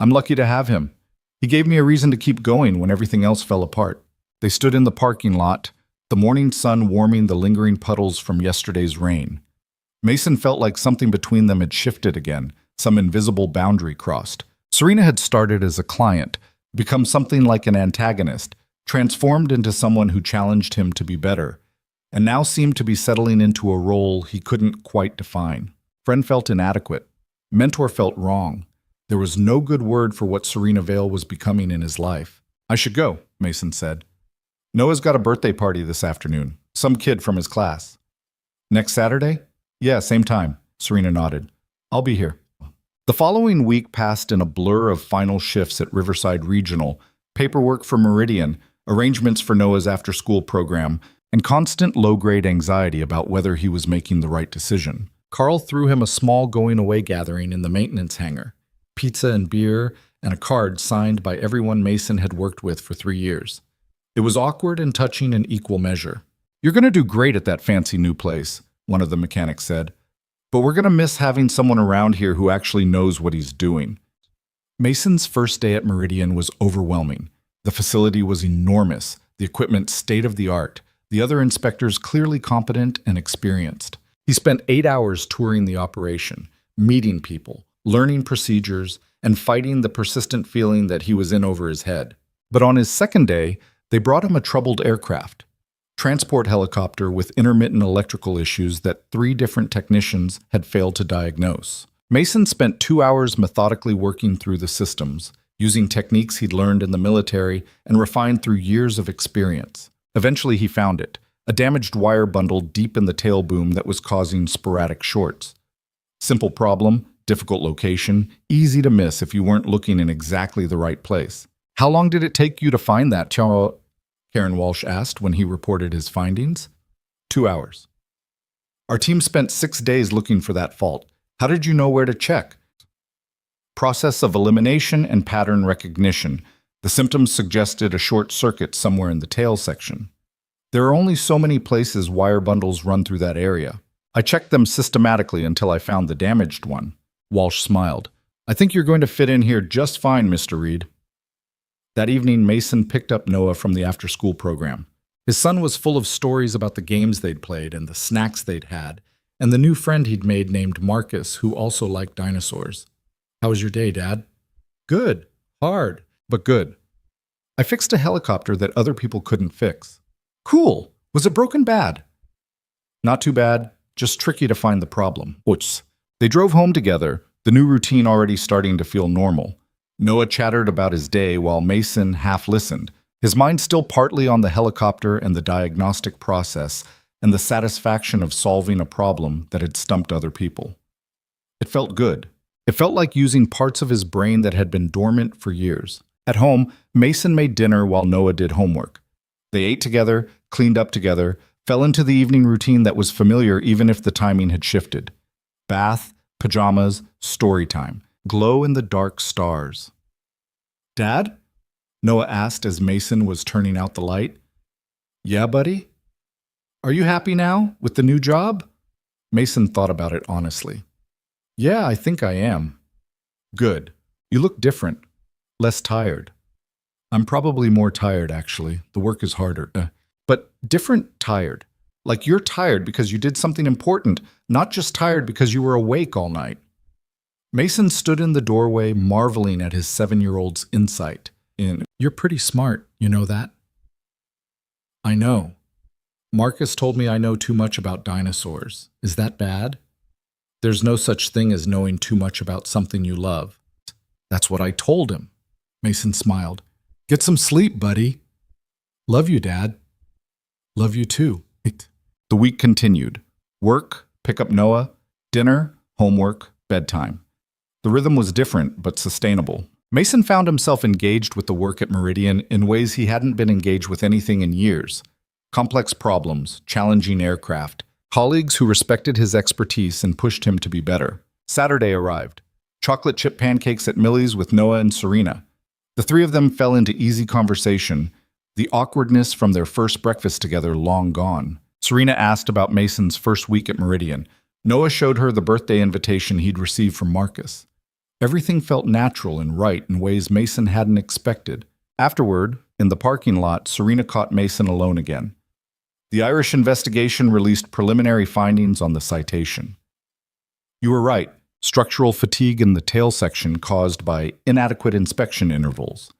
lucky to have him. He gave me a reason to keep going when everything else fell apart. They stood in the parking lot, the morning sun warming the lingering puddles from yesterday's rain. Mason felt like something between them had shifted again, some invisible boundary crossed. Serena had started as a client, become something like an antagonist, transformed into someone who challenged him to be better, and now seemed to be settling into a role he couldn't quite define. Friend felt inadequate. Mentor felt wrong. There was no good word for what Serena Vale was becoming in his life. I should go, Mason said. Noah's got a birthday party this afternoon. Some kid from his class. Next Saturday? Yeah, same time, Serena nodded. I'll be here. The following week passed in a blur of final shifts at Riverside Regional, paperwork for Meridian, arrangements for Noah's after-school program, and constant low-grade anxiety about whether he was making the right decision. Carl threw him a small going-away gathering in the maintenance hangar, pizza and beer, and a card signed by everyone Mason had worked with for 3 years. It was awkward and touching in equal measure. You're going to do great at that fancy new place, one of the mechanics said. But we're going to miss having someone around here who actually knows what he's doing. Mason's first day at Meridian was overwhelming. The facility was enormous, the equipment state-of-the-art, the other inspectors clearly competent and experienced. He spent 8 hours touring the operation, meeting people, learning procedures, and fighting the persistent feeling that he was in over his head. But on his second day, they brought him a troubled aircraft, transport helicopter with intermittent electrical issues that 3 different technicians had failed to diagnose. Mason spent 2 hours methodically working through the systems, using techniques he'd learned in the military and refined through years of experience. Eventually he found it, a damaged wire bundle deep in the tail boom that was causing sporadic shorts. Simple problem, difficult location, easy to miss if you weren't looking in exactly the right place. How long did it take you to find that, Karen Walsh asked when he reported his findings. 2 hours. Our team spent 6 days looking for that fault. How did you know where to check? Process of elimination and pattern recognition. The symptoms suggested a short circuit somewhere in the tail section. There are only so many places wire bundles run through that area. I checked them systematically until I found the damaged one. Walsh smiled. I think you're going to fit in here just fine, Mr. Reed. That evening, Mason picked up Noah from the after-school program. His son was full of stories about the games they'd played and the snacks they'd had, and the new friend he'd made named Marcus, who also liked dinosaurs. How was your day, Dad? Good. Hard, but good. I fixed a helicopter that other people couldn't fix. Cool. Was it broken bad? Not too bad, just tricky to find the problem. Oops. They drove home together, the new routine already starting to feel normal. Noah chattered about his day while Mason half listened, his mind still partly on the helicopter and the diagnostic process and the satisfaction of solving a problem that had stumped other people. It felt good. It felt like using parts of his brain that had been dormant for years. At home, Mason made dinner while Noah did homework. They ate together, cleaned up together, fell into the evening routine that was familiar even if the timing had shifted. Bath, pajamas, story time, glow-in-the-dark stars. Dad? Noah asked as Mason was turning out the light. Yeah, buddy? Are you happy now with the new job? Mason thought about it honestly. Yeah, I think I am. Good. You look different. Less tired. I'm probably more tired, actually. The work is harder. But different tired. Like you're tired because you did something important, not just tired because you were awake all night. Mason stood in the doorway, marveling at his 7-year-old's insight. You're pretty smart, you know that? I know. Marcus told me I know too much about dinosaurs. Is that bad? There's no such thing as knowing too much about something you love. That's what I told him. Mason smiled. Get some sleep, buddy. Love you, Dad. Love you too. The week continued. Work, pick up Noah, dinner, homework, bedtime. The rhythm was different, but sustainable. Mason found himself engaged with the work at Meridian in ways he hadn't been engaged with anything in years. Complex problems, challenging aircraft, colleagues who respected his expertise and pushed him to be better. Saturday arrived. Chocolate chip pancakes at Millie's with Noah and Serena. The 3 of them fell into easy conversation, the awkwardness from their first breakfast together long gone. Serena asked about Mason's first week at Meridian. Noah showed her the birthday invitation he'd received from Marcus. Everything felt natural and right in ways Mason hadn't expected. Afterward, in the parking lot, Serena caught Mason alone again. The Irish investigation released preliminary findings on the citation. You were right. Structural fatigue in the tail section caused by inadequate inspection intervals.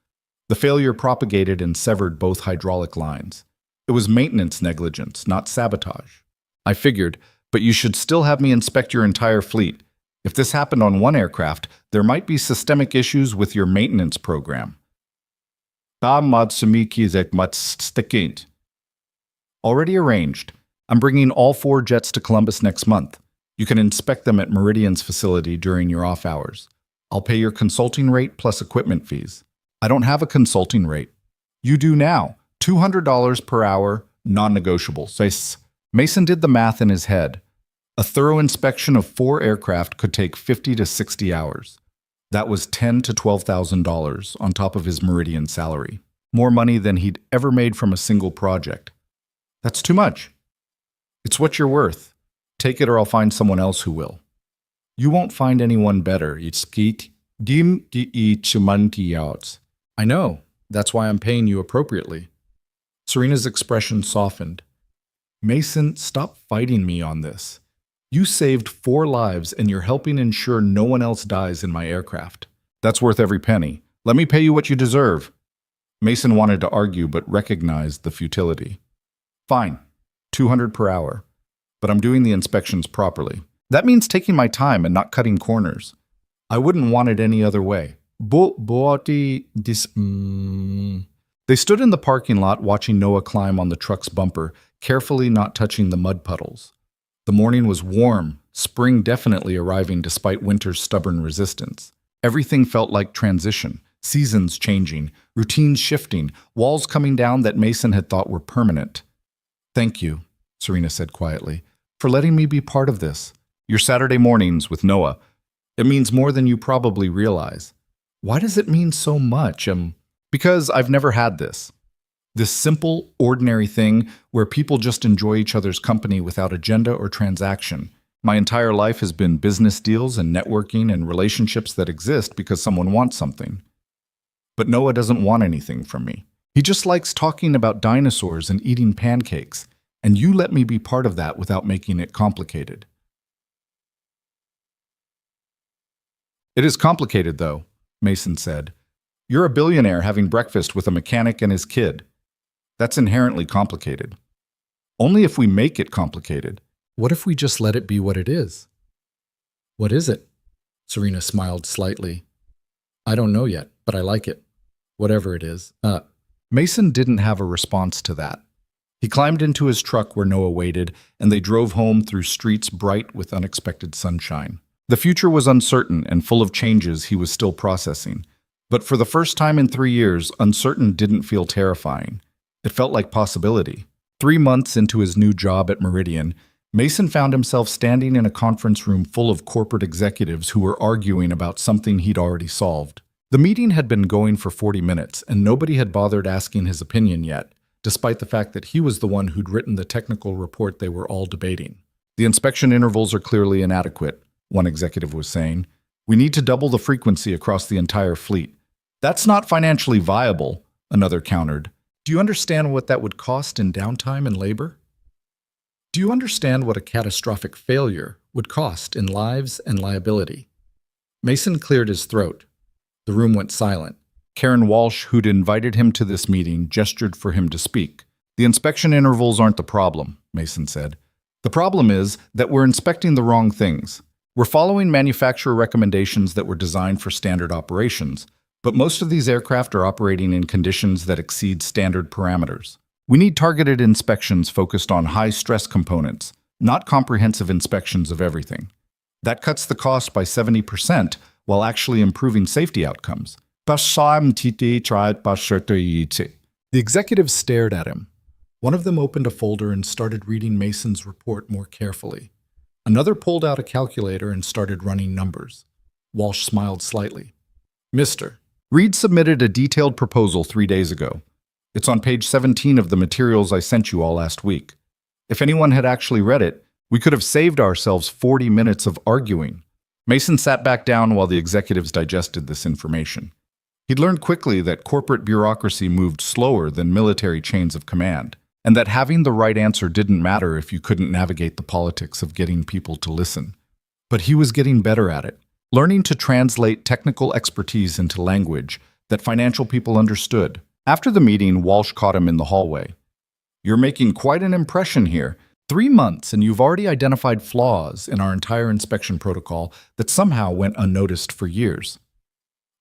The failure propagated and severed both hydraulic lines. It was maintenance negligence, not sabotage. I figured, but you should still have me inspect your entire fleet. If this happened on one aircraft, there might be systemic issues with your maintenance program. Already arranged. I'm bringing all 4 jets to Columbus next month. You can inspect them at Meridian's facility during your off hours. I'll pay your consulting rate plus equipment fees. I don't have a consulting rate. You do now. $200 per hour, non-negotiable. Mason did the math in his head. A thorough inspection of 4 aircraft could take 50 to 60 hours. That was $10,000 to $12,000 on top of his Meridian salary. More money than he'd ever made from a single project. That's too much. It's what you're worth. Take it or I'll find someone else who will. You won't find anyone better. It's skeet. Dim di chimanti. I know. That's why I'm paying you appropriately. Serena's expression softened. Mason, stop fighting me on this. You saved 4 lives and you're helping ensure no one else dies in my aircraft. That's worth every penny. Let me pay you what you deserve. Mason wanted to argue but recognized the futility. Fine, 200 per hour. But I'm doing the inspections properly. That means taking my time and not cutting corners. I wouldn't want it any other way. They stood in the parking lot watching Noah climb on the truck's bumper, carefully not touching the mud puddles. The morning was warm, spring definitely arriving despite winter's stubborn resistance. Everything felt like transition, seasons changing, routines shifting, walls coming down that Mason had thought were permanent. Thank you, Serena said quietly, for letting me be part of this. Your Saturday mornings with Noah. It means more than you probably realize. Why does it mean so much? Because I've never had this. This simple, ordinary thing where people just enjoy each other's company without agenda or transaction. My entire life has been business deals and networking and relationships that exist because someone wants something. But Noah doesn't want anything from me. He just likes talking about dinosaurs and eating pancakes, and you let me be part of that without making it complicated. It is complicated, though, Mason said. You're a billionaire having breakfast with a mechanic and his kid. That's inherently complicated. Only if we make it complicated. What if we just let it be what it is? What is it? Serena smiled slightly. I don't know yet, but I like it. Whatever it is. Mason didn't have a response to that. He climbed into his truck where Noah waited, and they drove home through streets bright with unexpected sunshine. The future was uncertain and full of changes he was still processing. But for the first time in 3 years, uncertain didn't feel terrifying. It felt like possibility. 3 months into his new job at Meridian, Mason found himself standing in a conference room full of corporate executives who were arguing about something he'd already solved. The meeting had been going for 40 minutes, and nobody had bothered asking his opinion yet, despite the fact that he was the one who'd written the technical report they were all debating. The inspection intervals are clearly inadequate, one executive was saying. We need to double the frequency across the entire fleet. That's not financially viable, another countered. Do you understand what that would cost in downtime and labor? Do you understand what a catastrophic failure would cost in lives and liability? Mason cleared his throat. The room went silent. Karen Walsh, who'd invited him to this meeting, gestured for him to speak. The inspection intervals aren't the problem, Mason said. The problem is that we're inspecting the wrong things. We're following manufacturer recommendations that were designed for standard operations, but most of these aircraft are operating in conditions that exceed standard parameters. We need targeted inspections focused on high-stress components, not comprehensive inspections of everything. That cuts the cost by 70% while actually improving safety outcomes. The executives stared at him. One of them opened a folder and started reading Mason's report more carefully. Another pulled out a calculator and started running numbers. Walsh smiled slightly. Mr. Reed submitted a detailed proposal 3 days ago. It's on page 17 of the materials I sent you all last week. If anyone had actually read it, we could have saved ourselves 40 minutes of arguing. Mason sat back down while the executives digested this information. He'd learned quickly that corporate bureaucracy moved slower than military chains of command, and that having the right answer didn't matter if you couldn't navigate the politics of getting people to listen. But he was getting better at it, learning to translate technical expertise into language that financial people understood. After the meeting, Walsh caught him in the hallway. You're making quite an impression here. 3 months and you've already identified flaws in our entire inspection protocol that somehow went unnoticed for years.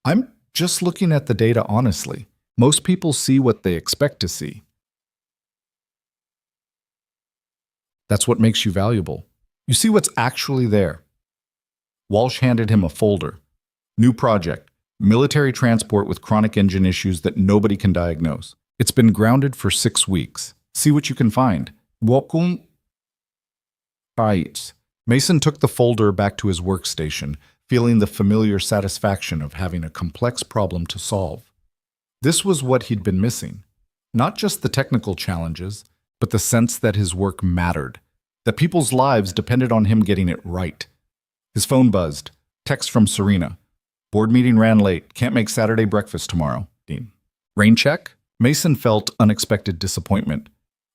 I'm just looking at the data honestly. Most people see what they expect to see. That's what makes you valuable. You see what's actually there. Walsh handed him a folder. New project. Military transport with chronic engine issues that nobody can diagnose. It's been grounded for 6 weeks. See what you can find. Mason took the folder back to his workstation, feeling the familiar satisfaction of having a complex problem to solve. This was what he'd been missing. Not just the technical challenges, but the sense that his work mattered, that people's lives depended on him getting it right. His phone buzzed. Text from Serena. Board meeting ran late. Can't make Saturday breakfast tomorrow. Dean. Rain check? Mason felt unexpected disappointment.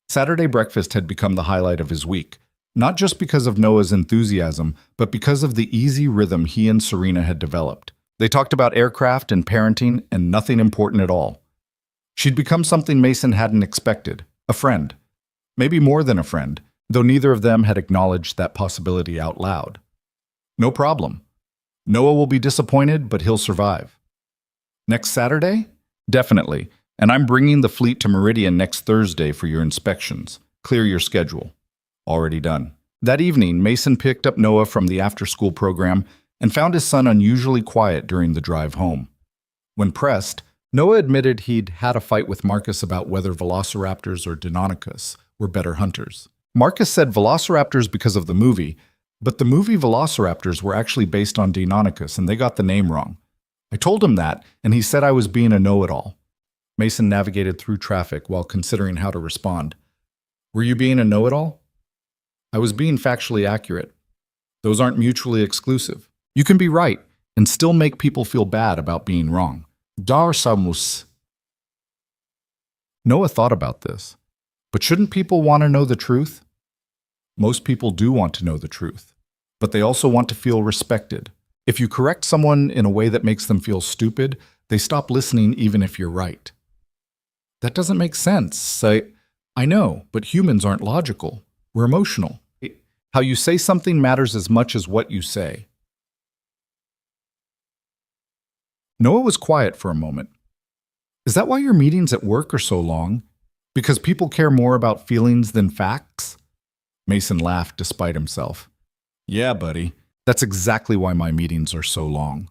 Saturday breakfast had become the highlight of his week, not just because of Noah's enthusiasm, but because of the easy rhythm he and Serena had developed. They talked about aircraft and parenting and nothing important at all. She'd become something Mason hadn't expected, a friend. Maybe more than a friend, though neither of them had acknowledged that possibility out loud. No problem. Noah will be disappointed, but he'll survive. Next Saturday? Definitely. And I'm bringing the fleet to Meridian next Thursday for your inspections. Clear your schedule. Already done. That evening, Mason picked up Noah from the after-school program and found his son unusually quiet during the drive home. When pressed, Noah admitted he'd had a fight with Marcus about whether velociraptors or Deinonychus were better hunters. Marcus said velociraptors because of the movie, but the movie Velociraptors were actually based on Deinonychus, and they got the name wrong. I told him that, and he said I was being a know-it-all. Mason navigated through traffic while considering how to respond. Were you being a know-it-all? I was being factually accurate. Those aren't mutually exclusive. You can be right and still make people feel bad about being wrong. Darsamus. Noah thought about this. But shouldn't people want to know the truth? Most people do want to know the truth, but they also want to feel respected. If you correct someone in a way that makes them feel stupid, they stop listening even if you're right. That doesn't make sense. I know, but humans aren't logical. We're emotional. How you say something matters as much as what you say. Noah was quiet for a moment. Is that why your meetings at work are so long? Because people care more about feelings than facts? Mason laughed despite himself. Yeah, buddy. That's exactly why my meetings are so long.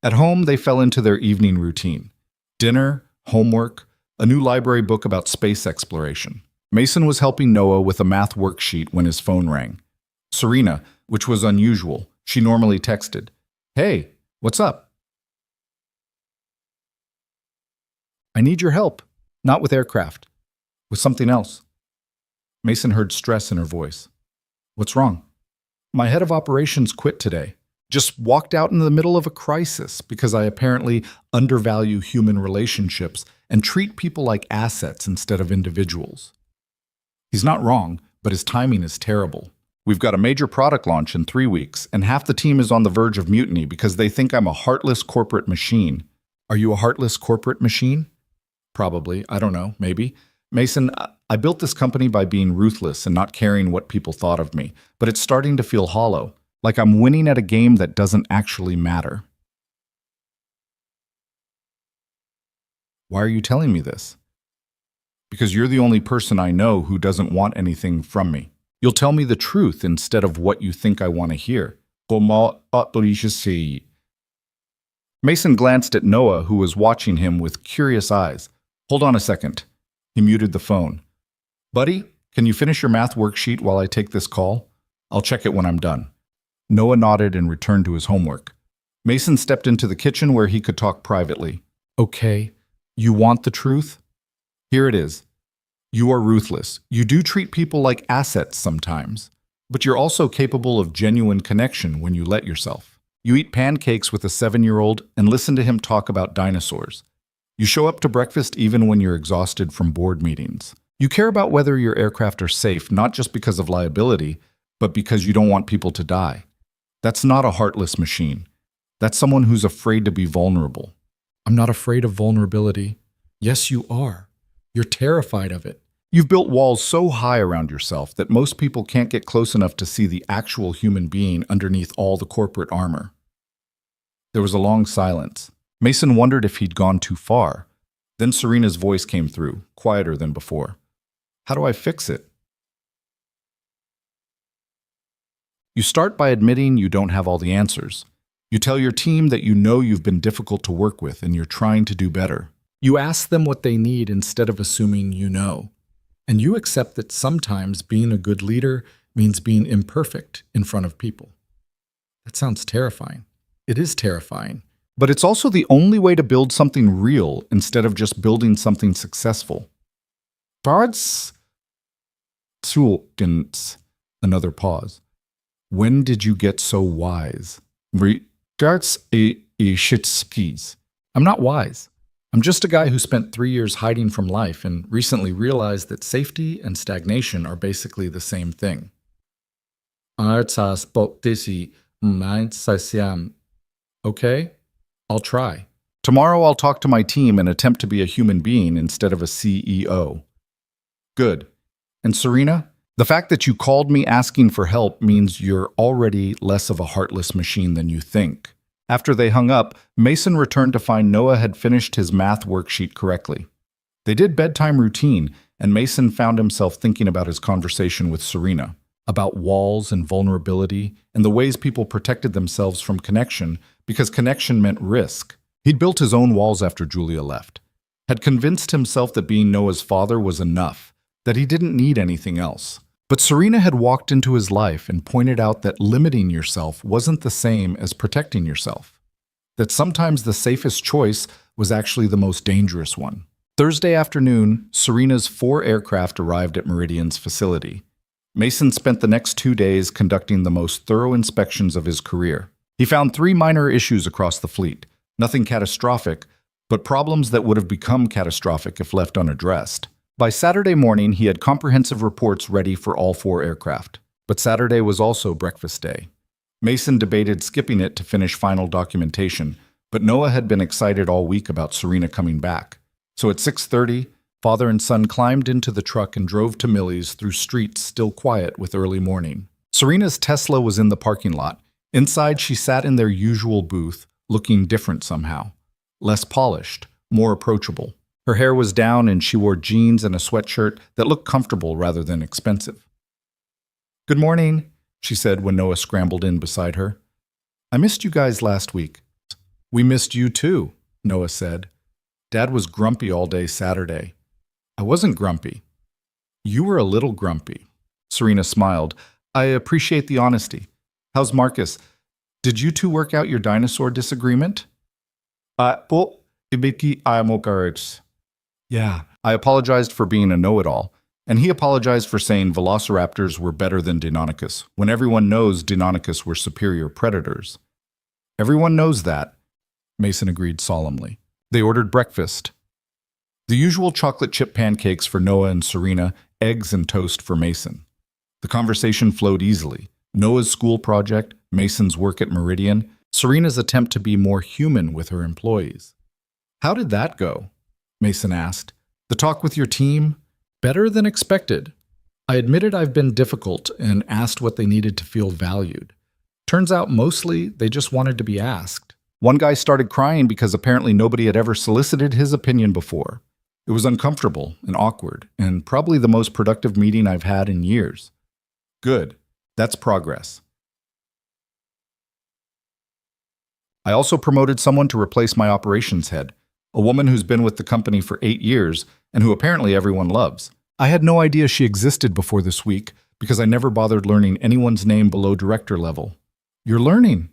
At home, they fell into their evening routine. Dinner, homework, a new library book about space exploration. Mason was helping Noah with a math worksheet when his phone rang. Serena, which was unusual, she normally texted, "Hey, what's up?" "I need your help. Not with aircraft. With something else." Mason heard stress in her voice. "What's wrong?" "My head of operations quit today. Just walked out in the middle of a crisis because I apparently undervalue human relationships and treat people like assets instead of individuals." He's not wrong, but his timing is terrible. We've got a major product launch in 3 weeks, and half the team is on the verge of mutiny because they think I'm a heartless corporate machine. Are you a heartless corporate machine? Probably. I don't know. Maybe. Mason, I built this company by being ruthless and not caring what people thought of me, but it's starting to feel hollow, like I'm winning at a game that doesn't actually matter. Why are you telling me this? Because you're the only person I know who doesn't want anything from me. You'll tell me the truth instead of what you think I want to hear. Mason glanced at Noah, who was watching him with curious eyes. Hold on a second. He muted the phone. Buddy, can you finish your math worksheet while I take this call? I'll check it when I'm done. Noah nodded and returned to his homework. Mason stepped into the kitchen where he could talk privately. Okay, you want the truth? Here it is. You are ruthless. You do treat people like assets sometimes, but you're also capable of genuine connection when you let yourself. You eat pancakes with a 7-year-old and listen to him talk about dinosaurs. You show up to breakfast even when you're exhausted from board meetings. You care about whether your aircraft are safe, not just because of liability, but because you don't want people to die. That's not a heartless machine. That's someone who's afraid to be vulnerable. I'm not afraid of vulnerability. Yes, you are. You're terrified of it. You've built walls so high around yourself that most people can't get close enough to see the actual human being underneath all the corporate armor. There was a long silence. Mason wondered if he'd gone too far. Then Serena's voice came through, quieter than before. How do I fix it? You start by admitting you don't have all the answers. You tell your team that you know you've been difficult to work with and you're trying to do better. You ask them what they need instead of assuming you know. And you accept that sometimes being a good leader means being imperfect in front of people. That sounds terrifying. It is terrifying. But it's also the only way to build something real instead of just building something successful. Bards? Sultans. Another pause. When did you get so wise? Darts a shitskis. I'm not wise. I'm just a guy who spent 3 years hiding from life and recently realized that safety and stagnation are basically the same thing. Okay, I'll try. Tomorrow I'll talk to my team and attempt to be a human being instead of a CEO. Good. And Serena, the fact that you called me asking for help means you're already less of a heartless machine than you think. After they hung up, Mason returned to find Noah had finished his math worksheet correctly. They did bedtime routine, and Mason found himself thinking about his conversation with Serena, about walls and vulnerability, and the ways people protected themselves from connection because connection meant risk. He'd built his own walls after Julia left, had convinced himself that being Noah's father was enough, that he didn't need anything else. But Serena had walked into his life and pointed out that limiting yourself wasn't the same as protecting yourself, that sometimes the safest choice was actually the most dangerous one. Thursday afternoon, Serena's 4 aircraft arrived at Meridian's facility. Mason spent the next 2 days conducting the most thorough inspections of his career. He found 3 minor issues across the fleet, nothing catastrophic, but problems that would have become catastrophic if left unaddressed. By Saturday morning, he had comprehensive reports ready for all 4 aircraft. But Saturday was also breakfast day. Mason debated skipping it to finish final documentation, but Noah had been excited all week about Serena coming back. So at 6:30, father and son climbed into the truck and drove to Millie's through streets still quiet with early morning. Serena's Tesla was in the parking lot. Inside, she sat in their usual booth, looking different somehow. Less polished, more approachable. Her hair was down and she wore jeans and a sweatshirt that looked comfortable rather than expensive. "Good morning," she said when Noah scrambled in beside her. "I missed you guys last week." "We missed you too," Noah said. "Dad was grumpy all day Saturday." "I wasn't grumpy." "You were a little grumpy." Serena smiled. "I appreciate the honesty. How's Marcus? Did you two work out your dinosaur disagreement?" Yeah, I apologized for being a know-it-all, and he apologized for saying velociraptors were better than Deinonychus, when everyone knows Deinonychus were superior predators. "Everyone knows that," Mason agreed solemnly. They ordered breakfast. The usual chocolate chip pancakes for Noah and Serena, eggs and toast for Mason. The conversation flowed easily. Noah's school project, Mason's work at Meridian, Serena's attempt to be more human with her employees. "How did that go?" Mason asked. "The talk with your team?" "Better than expected. I admitted I've been difficult and asked what they needed to feel valued. Turns out mostly they just wanted to be asked. One guy started crying because apparently nobody had ever solicited his opinion before. It was uncomfortable and awkward, and probably the most productive meeting I've had in years." "Good. That's progress." "I also promoted someone to replace my operations head, a woman who's been with the company for 8 years and who apparently everyone loves. I had no idea she existed before this week because I never bothered learning anyone's name below director level." "You're learning."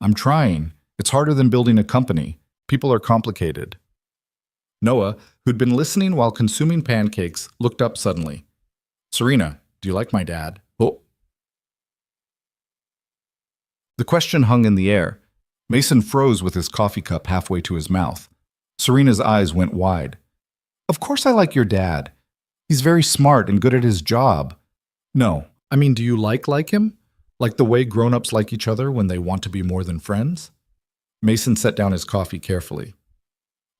"I'm trying. It's harder than building a company. People are complicated." Noah, who'd been listening while consuming pancakes, looked up suddenly. "Serena, do you like my dad?" "Oh." The question hung in the air. Mason froze with his coffee cup halfway to his mouth. Serena's eyes went wide. "Of course I like your dad. He's very smart and good at his job." "No, I mean, do you like him? Like the way grown-ups like each other when they want to be more than friends?" Mason set down his coffee carefully.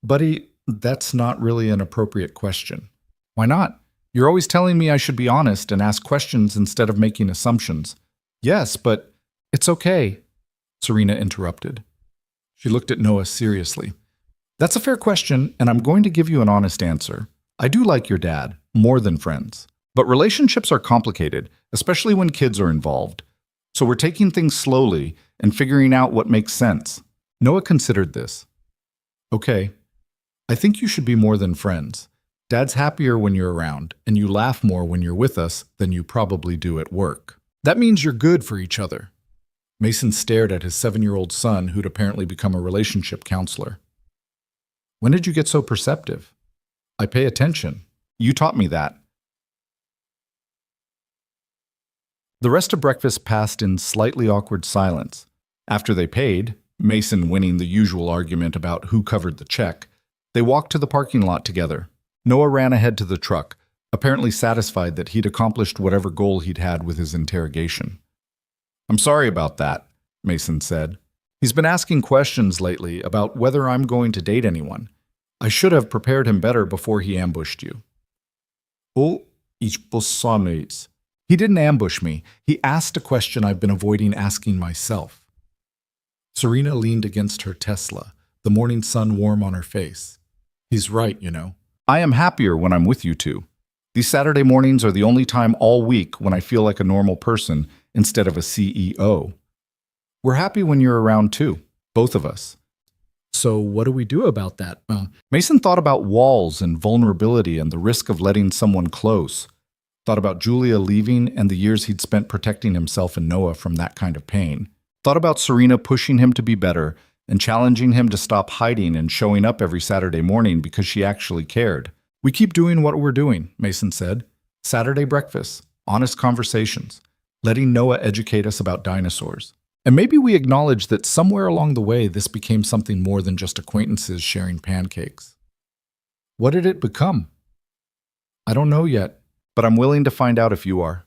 "Buddy, that's not really an appropriate question." "Why not? You're always telling me I should be honest and ask questions instead of making assumptions." "Yes, but it's okay," Serena interrupted. She looked at Noah seriously. "That's a fair question, and I'm going to give you an honest answer. I do like your dad, more than friends. But relationships are complicated, especially when kids are involved. So we're taking things slowly and figuring out what makes sense." Noah considered this. "Okay, I think you should be more than friends. Dad's happier when you're around, and you laugh more when you're with us than you probably do at work. That means you're good for each other." Mason stared at his 7-year-old son, who'd apparently become a relationship counselor. "When did you get so perceptive?" "I pay attention. You taught me that." The rest of breakfast passed in slightly awkward silence. After they paid, Mason winning the usual argument about who covered the check, they walked to the parking lot together. Noah ran ahead to the truck, apparently satisfied that he'd accomplished whatever goal he'd had with his interrogation. "I'm sorry about that," Mason said. "He's been asking questions lately about whether I'm going to date anyone. I should have prepared him better before he ambushed you." "Oh, ich besommets." "He didn't ambush me. He asked a question I've been avoiding asking myself." Serena leaned against her Tesla, the morning sun warm on her face. "He's right, you know. I am happier when I'm with you two. These Saturday mornings are the only time all week when I feel like a normal person instead of a CEO. We're happy when you're around too, both of us." "So what do we do about that?" Mason thought about walls and vulnerability and the risk of letting someone close. Thought about Julia leaving and the years he'd spent protecting himself and Noah from that kind of pain. Thought about Serena pushing him to be better and challenging him to stop hiding and showing up every Saturday morning because she actually cared. "We keep doing what we're doing," Mason said. "Saturday breakfasts, honest conversations, letting Noah educate us about dinosaurs. And maybe we acknowledge that somewhere along the way this became something more than just acquaintances sharing pancakes." "What did it become?" "I don't know yet, but I'm willing to find out if you are."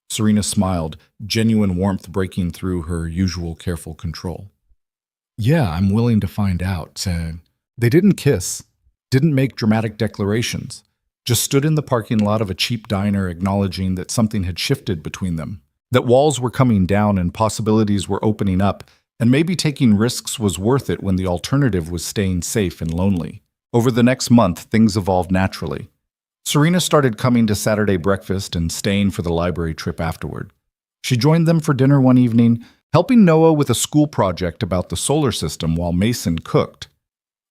Serena smiled, genuine warmth breaking through her usual careful control. "Yeah, I'm willing to find out." They didn't kiss, didn't make dramatic declarations, just stood in the parking lot of a cheap diner acknowledging that something had shifted between them, that walls were coming down and possibilities were opening up, and maybe taking risks was worth it when the alternative was staying safe and lonely. Over the next month, things evolved naturally. Serena started coming to Saturday breakfast and staying for the library trip afterward. She joined them for dinner one evening, helping Noah with a school project about the solar system while Mason cooked.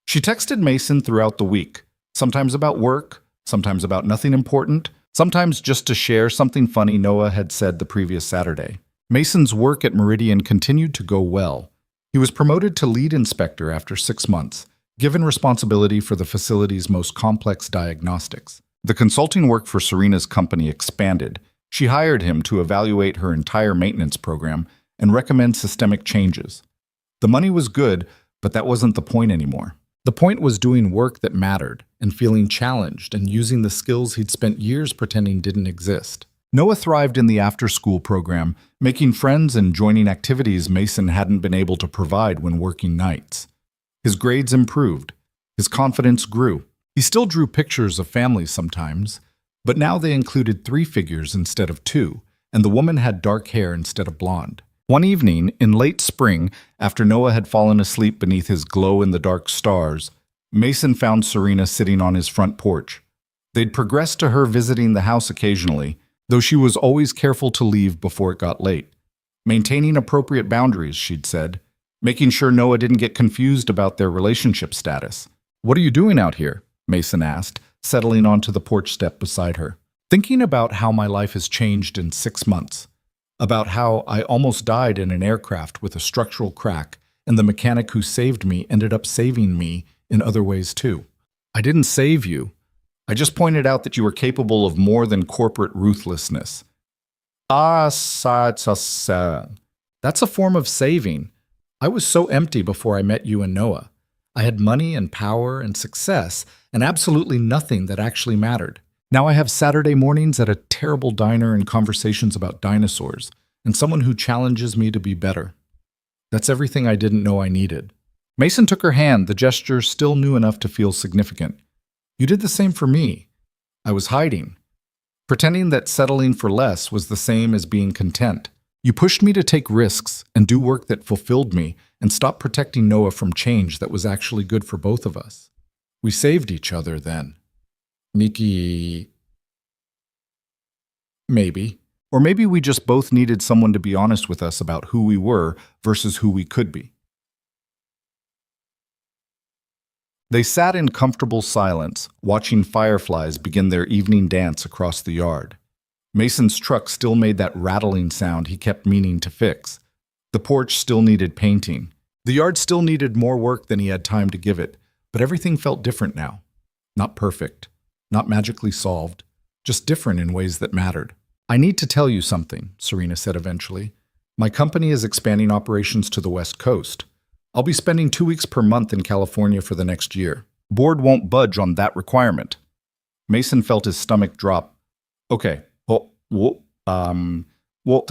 She texted Mason throughout the week, sometimes about work, sometimes about nothing important, sometimes just to share something funny Noah had said the previous Saturday. Mason's work at Meridian continued to go well. He was promoted to lead inspector after 6 months, given responsibility for the facility's most complex diagnostics. The consulting work for Serena's company expanded. She hired him to evaluate her entire maintenance program and recommend systemic changes. The money was good, but that wasn't the point anymore. The point was doing work that mattered and feeling challenged and using the skills he'd spent years pretending didn't exist. Noah thrived in the after-school program, making friends and joining activities Mason hadn't been able to provide when working nights. His grades improved. His confidence grew. He still drew pictures of families sometimes, but now they included 3 figures instead of 2, and the woman had dark hair instead of blonde. One evening, in late spring, after Noah had fallen asleep beneath his glow-in-the-dark stars, Mason found Serena sitting on his front porch. They'd progressed to her visiting the house occasionally, though she was always careful to leave before it got late. Maintaining appropriate boundaries, she'd said, making sure Noah didn't get confused about their relationship status. "What are you doing out here?" Mason asked, settling onto the porch step beside her. "Thinking about how my life has changed in 6 months. About how I almost died in an aircraft with a structural crack, and the mechanic who saved me ended up saving me in other ways too. I didn't save you. I just pointed out that you were capable of more than corporate ruthlessness." That's a form of saving. I was so empty before I met you and Noah. I had money and power and success, and absolutely nothing that actually mattered. Now I have Saturday mornings at a terrible diner and conversations about dinosaurs, and someone who challenges me to be better. That's everything I didn't know I needed. Mason took her hand, the gesture still new enough to feel significant. "You did the same for me. I was hiding, pretending that settling for less was the same as being content. You pushed me to take risks and do work that fulfilled me and stop protecting Noah from change that was actually good for both of us. We saved each other then." Nikki. Maybe. Or maybe we just both needed someone to be honest with us about who we were versus who we could be. They sat in comfortable silence, watching fireflies begin their evening dance across the yard. Mason's truck still made that rattling sound he kept meaning to fix. The porch still needed painting. The yard still needed more work than he had time to give it, but everything felt different now. Not perfect, not magically solved, just different in ways that mattered. I need to tell you something, Serena said eventually. My company is expanding operations to the West Coast. I'll be spending 2 weeks per month in California for the next year. Board won't budge on that requirement. Mason felt his stomach drop. Okay,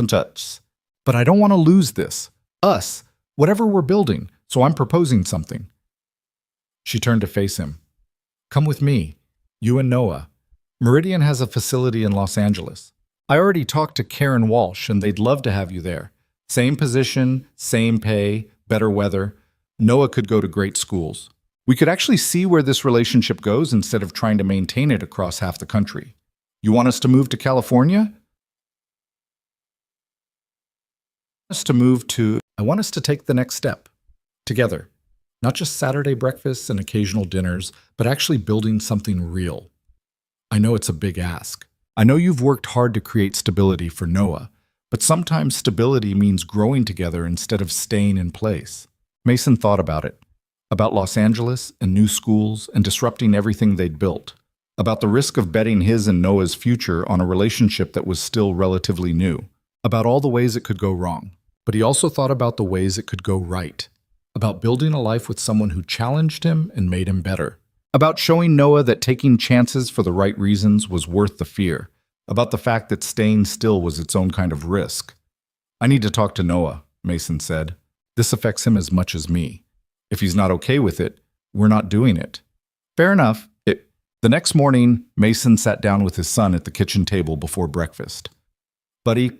touch. But I don't want to lose this. Us. Whatever we're building. So I'm proposing something. She turned to face him. Come with me. You and Noah. Meridian has a facility in Los Angeles. I already talked to Karen Walsh, and they'd love to have you there. Same position, same pay, better weather. Noah could go to great schools. We could actually see where this relationship goes instead of trying to maintain it across half the country. You want us to move to California? I want us to take the next step. Together. Not just Saturday breakfasts and occasional dinners, but actually building something real. I know it's a big ask. I know you've worked hard to create stability for Noah, but sometimes stability means growing together instead of staying in place. Mason thought about it. About Los Angeles and new schools and disrupting everything they'd built. About the risk of betting his and Noah's future on a relationship that was still relatively new. About all the ways it could go wrong. But he also thought about the ways it could go right. About building a life with someone who challenged him and made him better. About showing Noah that taking chances for the right reasons was worth the fear. About the fact that staying still was its own kind of risk. I need to talk to Noah, Mason said. This affects him as much as me. If he's not okay with it, we're not doing it. Fair enough. The next morning, Mason sat down with his son at the kitchen table before breakfast. Buddy,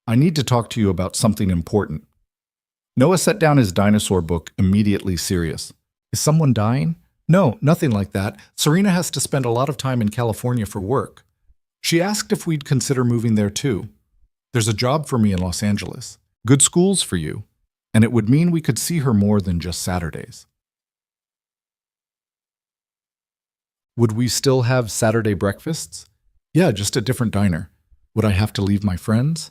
I need to talk to you about something important. Noah set down his dinosaur book, immediately serious. Is someone dying? No, nothing like that. Serena has to spend a lot of time in California for work. She asked if we'd consider moving there too. There's a job for me in Los Angeles. Good schools for you. And it would mean we could see her more than just Saturdays. Would we still have Saturday breakfasts? Yeah, just a different diner. Would I have to leave my friends?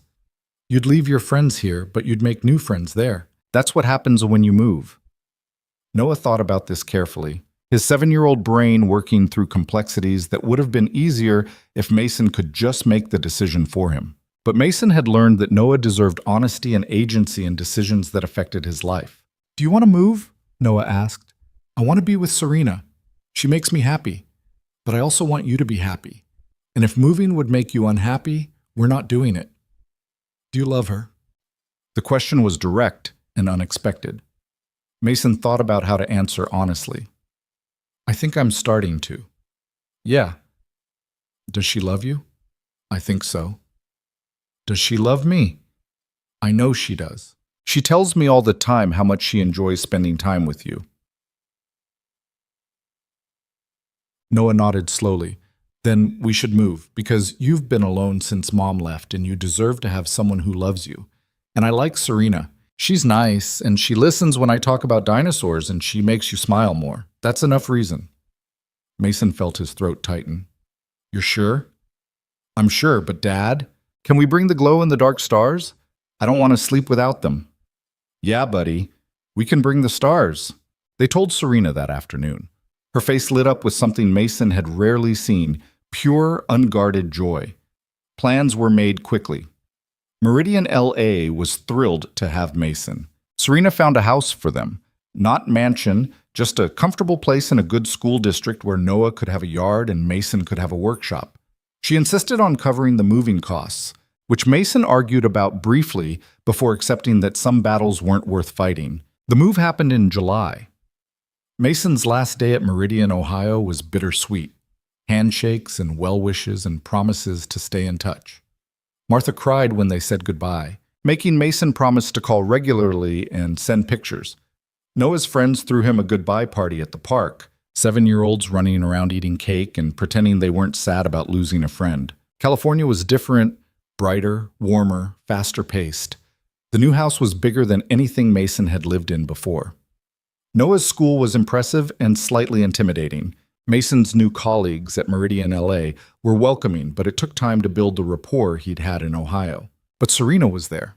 You'd leave your friends here, but you'd make new friends there. That's what happens when you move. Noah thought about this carefully, his 7-year-old brain working through complexities that would have been easier if Mason could just make the decision for him. But Mason had learned that Noah deserved honesty and agency in decisions that affected his life. Do you want to move? Noah asked. I want to be with Serena. She makes me happy. But I also want you to be happy. And if moving would make you unhappy, we're not doing it. Do you love her? The question was direct and unexpected. Mason thought about how to answer honestly. I think I'm starting to. Yeah. Does she love you? I think so. Does she love me? I know she does. She tells me all the time how much she enjoys spending time with you. Noah nodded slowly. Then we should move, because you've been alone since Mom left and you deserve to have someone who loves you. And I like Serena. She's nice, and she listens when I talk about dinosaurs, and she makes you smile more. That's enough reason. Mason felt his throat tighten. You're sure? I'm sure, but Dad, can we bring the glow-in-the-dark stars? I don't want to sleep without them. Yeah, buddy. We can bring the stars. They told Serena that afternoon. Her face lit up with something Mason had rarely seen, pure, unguarded joy. Plans were made quickly. Meridian, LA was thrilled to have Mason. Serena found a house for them. Not mansion, just a comfortable place in a good school district where Noah could have a yard and Mason could have a workshop. She insisted on covering the moving costs, which Mason argued about briefly before accepting that some battles weren't worth fighting. The move happened in July. Mason's last day at Meridian, Ohio was bittersweet. Handshakes and well wishes and promises to stay in touch. Martha cried when they said goodbye, making Mason promise to call regularly and send pictures. Noah's friends threw him a goodbye party at the park, 7-year-olds running around eating cake and pretending they weren't sad about losing a friend. California was different, brighter, warmer, faster paced. The new house was bigger than anything Mason had lived in before. Noah's school was impressive and slightly intimidating. Mason's new colleagues at Meridian, LA were welcoming, but it took time to build the rapport he'd had in Ohio. But Serena was there.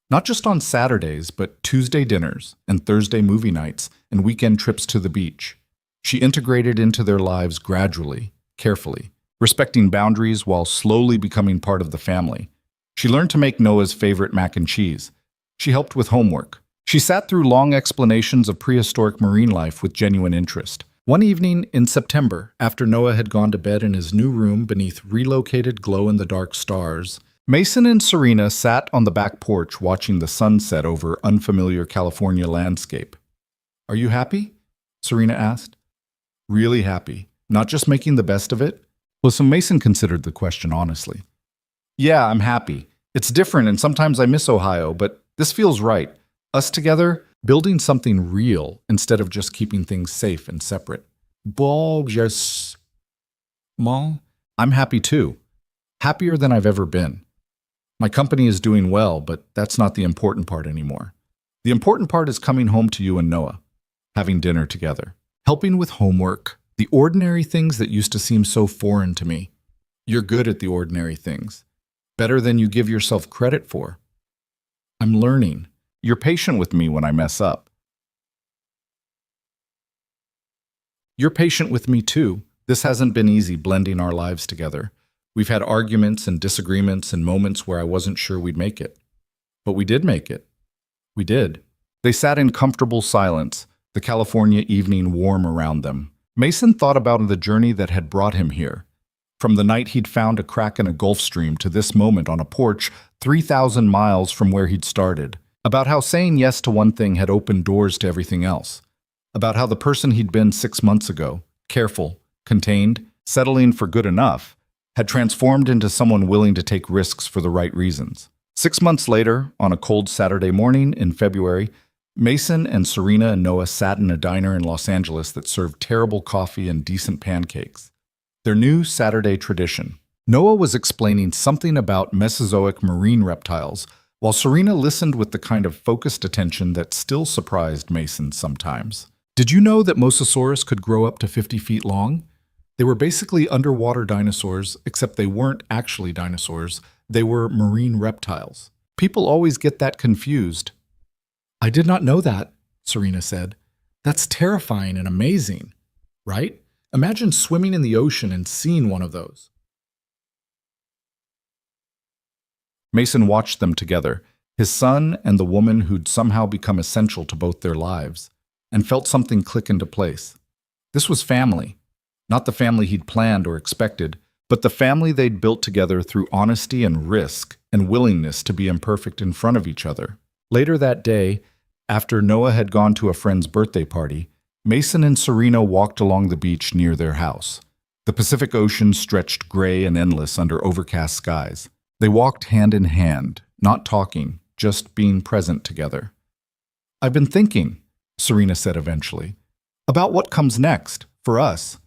Not just on Saturdays, but Tuesday dinners and Thursday movie nights and weekend trips to the beach. She integrated into their lives gradually, carefully, respecting boundaries while slowly becoming part of the family. She learned to make Noah's favorite mac and cheese. She helped with homework. She sat through long explanations of prehistoric marine life with genuine interest. One evening in September, after Noah had gone to bed in his new room beneath relocated glow-in-the-dark stars, Mason and Serena sat on the back porch watching the sunset over unfamiliar California landscape. "Are you happy?" Serena asked. "Really happy. Not just making the best of it?" Well, so Mason considered the question honestly. "Yeah, I'm happy. It's different and sometimes I miss Ohio, but this feels right. Us together, building something real instead of just keeping things safe and separate." Yes. Mom, I'm happy too. Happier than I've ever been. My company is doing well, but that's not the important part anymore. The important part is coming home to you and Noah, having dinner together, helping with homework, the ordinary things that used to seem so foreign to me. You're good at the ordinary things, better than you give yourself credit for. I'm learning. You're patient with me when I mess up. You're patient with me too. This hasn't been easy blending our lives together. We've had arguments and disagreements and moments where I wasn't sure we'd make it. But we did make it. We did. They sat in comfortable silence, the California evening warm around them. Mason thought about the journey that had brought him here. From the night he'd found a crack in a Gulf Stream to this moment on a porch 3,000 miles from where he'd started. About how saying yes to one thing had opened doors to everything else. About how the person he'd been 6 months ago, careful, contained, settling for good enough, had transformed into someone willing to take risks for the right reasons. 6 months later, on a cold Saturday morning in February, Mason and Serena and Noah sat in a diner in Los Angeles that served terrible coffee and decent pancakes. Their new Saturday tradition. Noah was explaining something about Mesozoic marine reptiles, while Serena listened with the kind of focused attention that still surprised Mason sometimes. Did you know that Mosasaurus could grow up to 50 feet long? They were basically underwater dinosaurs, except they weren't actually dinosaurs. They were marine reptiles. People always get that confused. "I did not know that," Serena said. "That's terrifying and amazing, right? Imagine swimming in the ocean and seeing one of those." Mason watched them together, his son and the woman who'd somehow become essential to both their lives, and felt something click into place. This was family. Not the family he'd planned or expected, but the family they'd built together through honesty and risk and willingness to be imperfect in front of each other. Later that day, after Noah had gone to a friend's birthday party, Mason and Serena walked along the beach near their house. The Pacific Ocean stretched gray and endless under overcast skies. They walked hand in hand, not talking, just being present together. "I've been thinking," Serena said eventually, "about what comes next for us."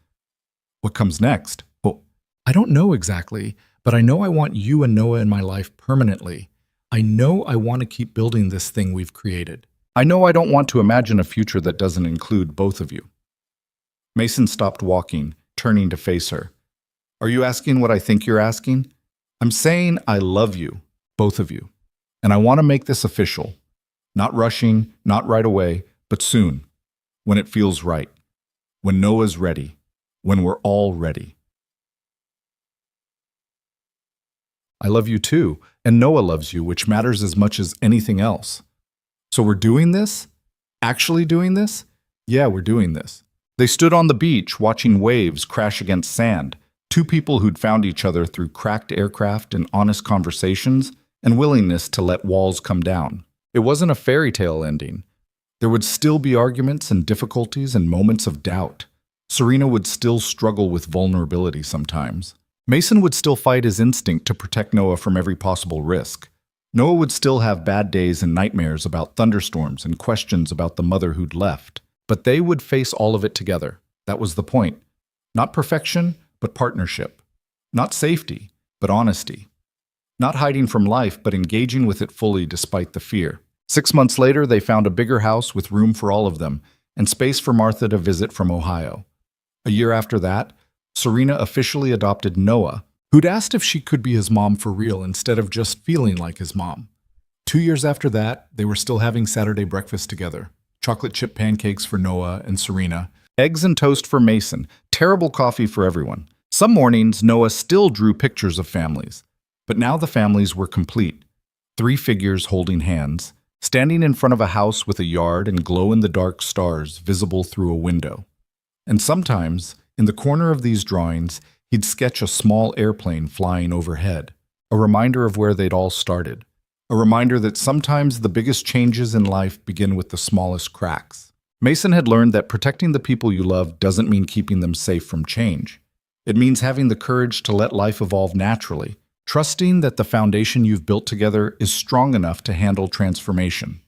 "What comes next?" "Well, I don't know exactly, but I know I want you and Noah in my life permanently. I know I want to keep building this thing we've created. I know I don't want to imagine a future that doesn't include both of you." Mason stopped walking, turning to face her. "Are you asking what I think you're asking? I'm saying I love you, both of you. And I want to make this official. Not rushing, not right away, but soon. When it feels right. When Noah's ready. When we're all ready." "I love you too, and Noah loves you, which matters as much as anything else." "So we're doing this? Actually doing this?" "Yeah, we're doing this." They stood on the beach, watching waves crash against sand, two people who'd found each other through cracked aircraft and honest conversations and willingness to let walls come down. It wasn't a fairy tale ending. There would still be arguments and difficulties and moments of doubt. Serena would still struggle with vulnerability sometimes. Mason would still fight his instinct to protect Noah from every possible risk. Noah would still have bad days and nightmares about thunderstorms and questions about the mother who'd left. But they would face all of it together. That was the point. Not perfection, but partnership. Not safety, but honesty. Not hiding from life, but engaging with it fully despite the fear. 6 months later, they found a bigger house with room for all of them, and space for Martha to visit from Ohio. A year after that, Serena officially adopted Noah, who'd asked if she could be his mom for real instead of just feeling like his mom. 2 years after that, they were still having Saturday breakfast together. Chocolate chip pancakes for Noah and Serena, eggs and toast for Mason, terrible coffee for everyone. Some mornings, Noah still drew pictures of families, but now the families were complete. 3 figures holding hands, standing in front of a house with a yard and glow-in-the-dark stars visible through a window. And sometimes, in the corner of these drawings, he'd sketch a small airplane flying overhead, a reminder of where they'd all started, a reminder that sometimes the biggest changes in life begin with the smallest cracks. Mason had learned that protecting the people you love doesn't mean keeping them safe from change. It means having the courage to let life evolve naturally, trusting that the foundation you've built together is strong enough to handle transformation.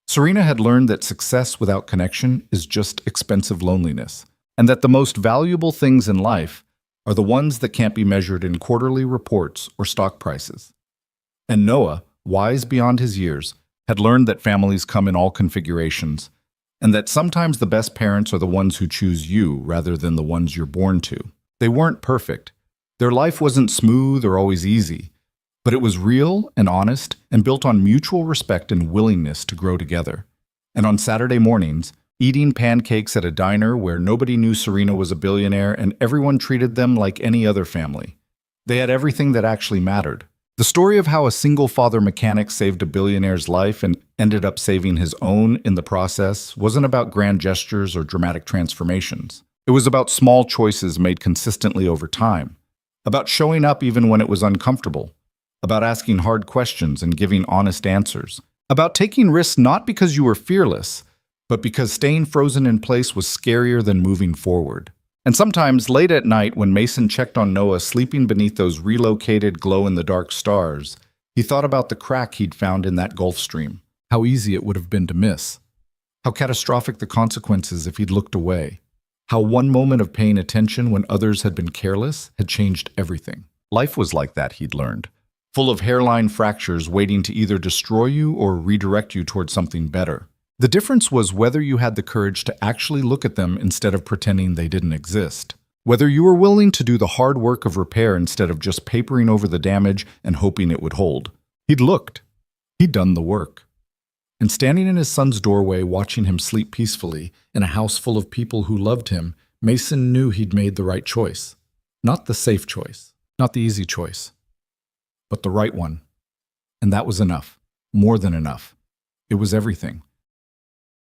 Serena had learned that success without connection is just expensive loneliness, and that the most valuable things in life are the ones that can't be measured in quarterly reports or stock prices. And Noah, wise beyond his years, had learned that families come in all configurations, and that sometimes the best parents are the ones who choose you rather than the ones you're born to. They weren't perfect. Their life wasn't smooth or always easy, but it was real and honest and built on mutual respect and willingness to grow together. And on Saturday mornings, eating pancakes at a diner where nobody knew Serena was a billionaire and everyone treated them like any other family. They had everything that actually mattered. The story of how a single-father mechanic saved a billionaire's life and ended up saving his own in the process wasn't about grand gestures or dramatic transformations. It was about small choices made consistently over time, about showing up even when it was uncomfortable, about asking hard questions and giving honest answers, about taking risks not because you were fearless, but because staying frozen in place was scarier than moving forward. And sometimes, late at night, when Mason checked on Noah sleeping beneath those relocated glow-in-the-dark stars, he thought about the crack he'd found in that Gulf Stream, how easy it would have been to miss, how catastrophic the consequences if he'd looked away, how one moment of paying attention when others had been careless had changed everything. Life was like that, he'd learned, full of hairline fractures waiting to either destroy you or redirect you towards something better. The difference was whether you had the courage to actually look at them instead of pretending they didn't exist. Whether you were willing to do the hard work of repair instead of just papering over the damage and hoping it would hold. He'd looked. He'd done the work. And standing in his son's doorway, watching him sleep peacefully in a house full of people who loved him, Mason knew he'd made the right choice. Not the safe choice, not the easy choice, but the right one. And that was enough. More than enough. It was everything.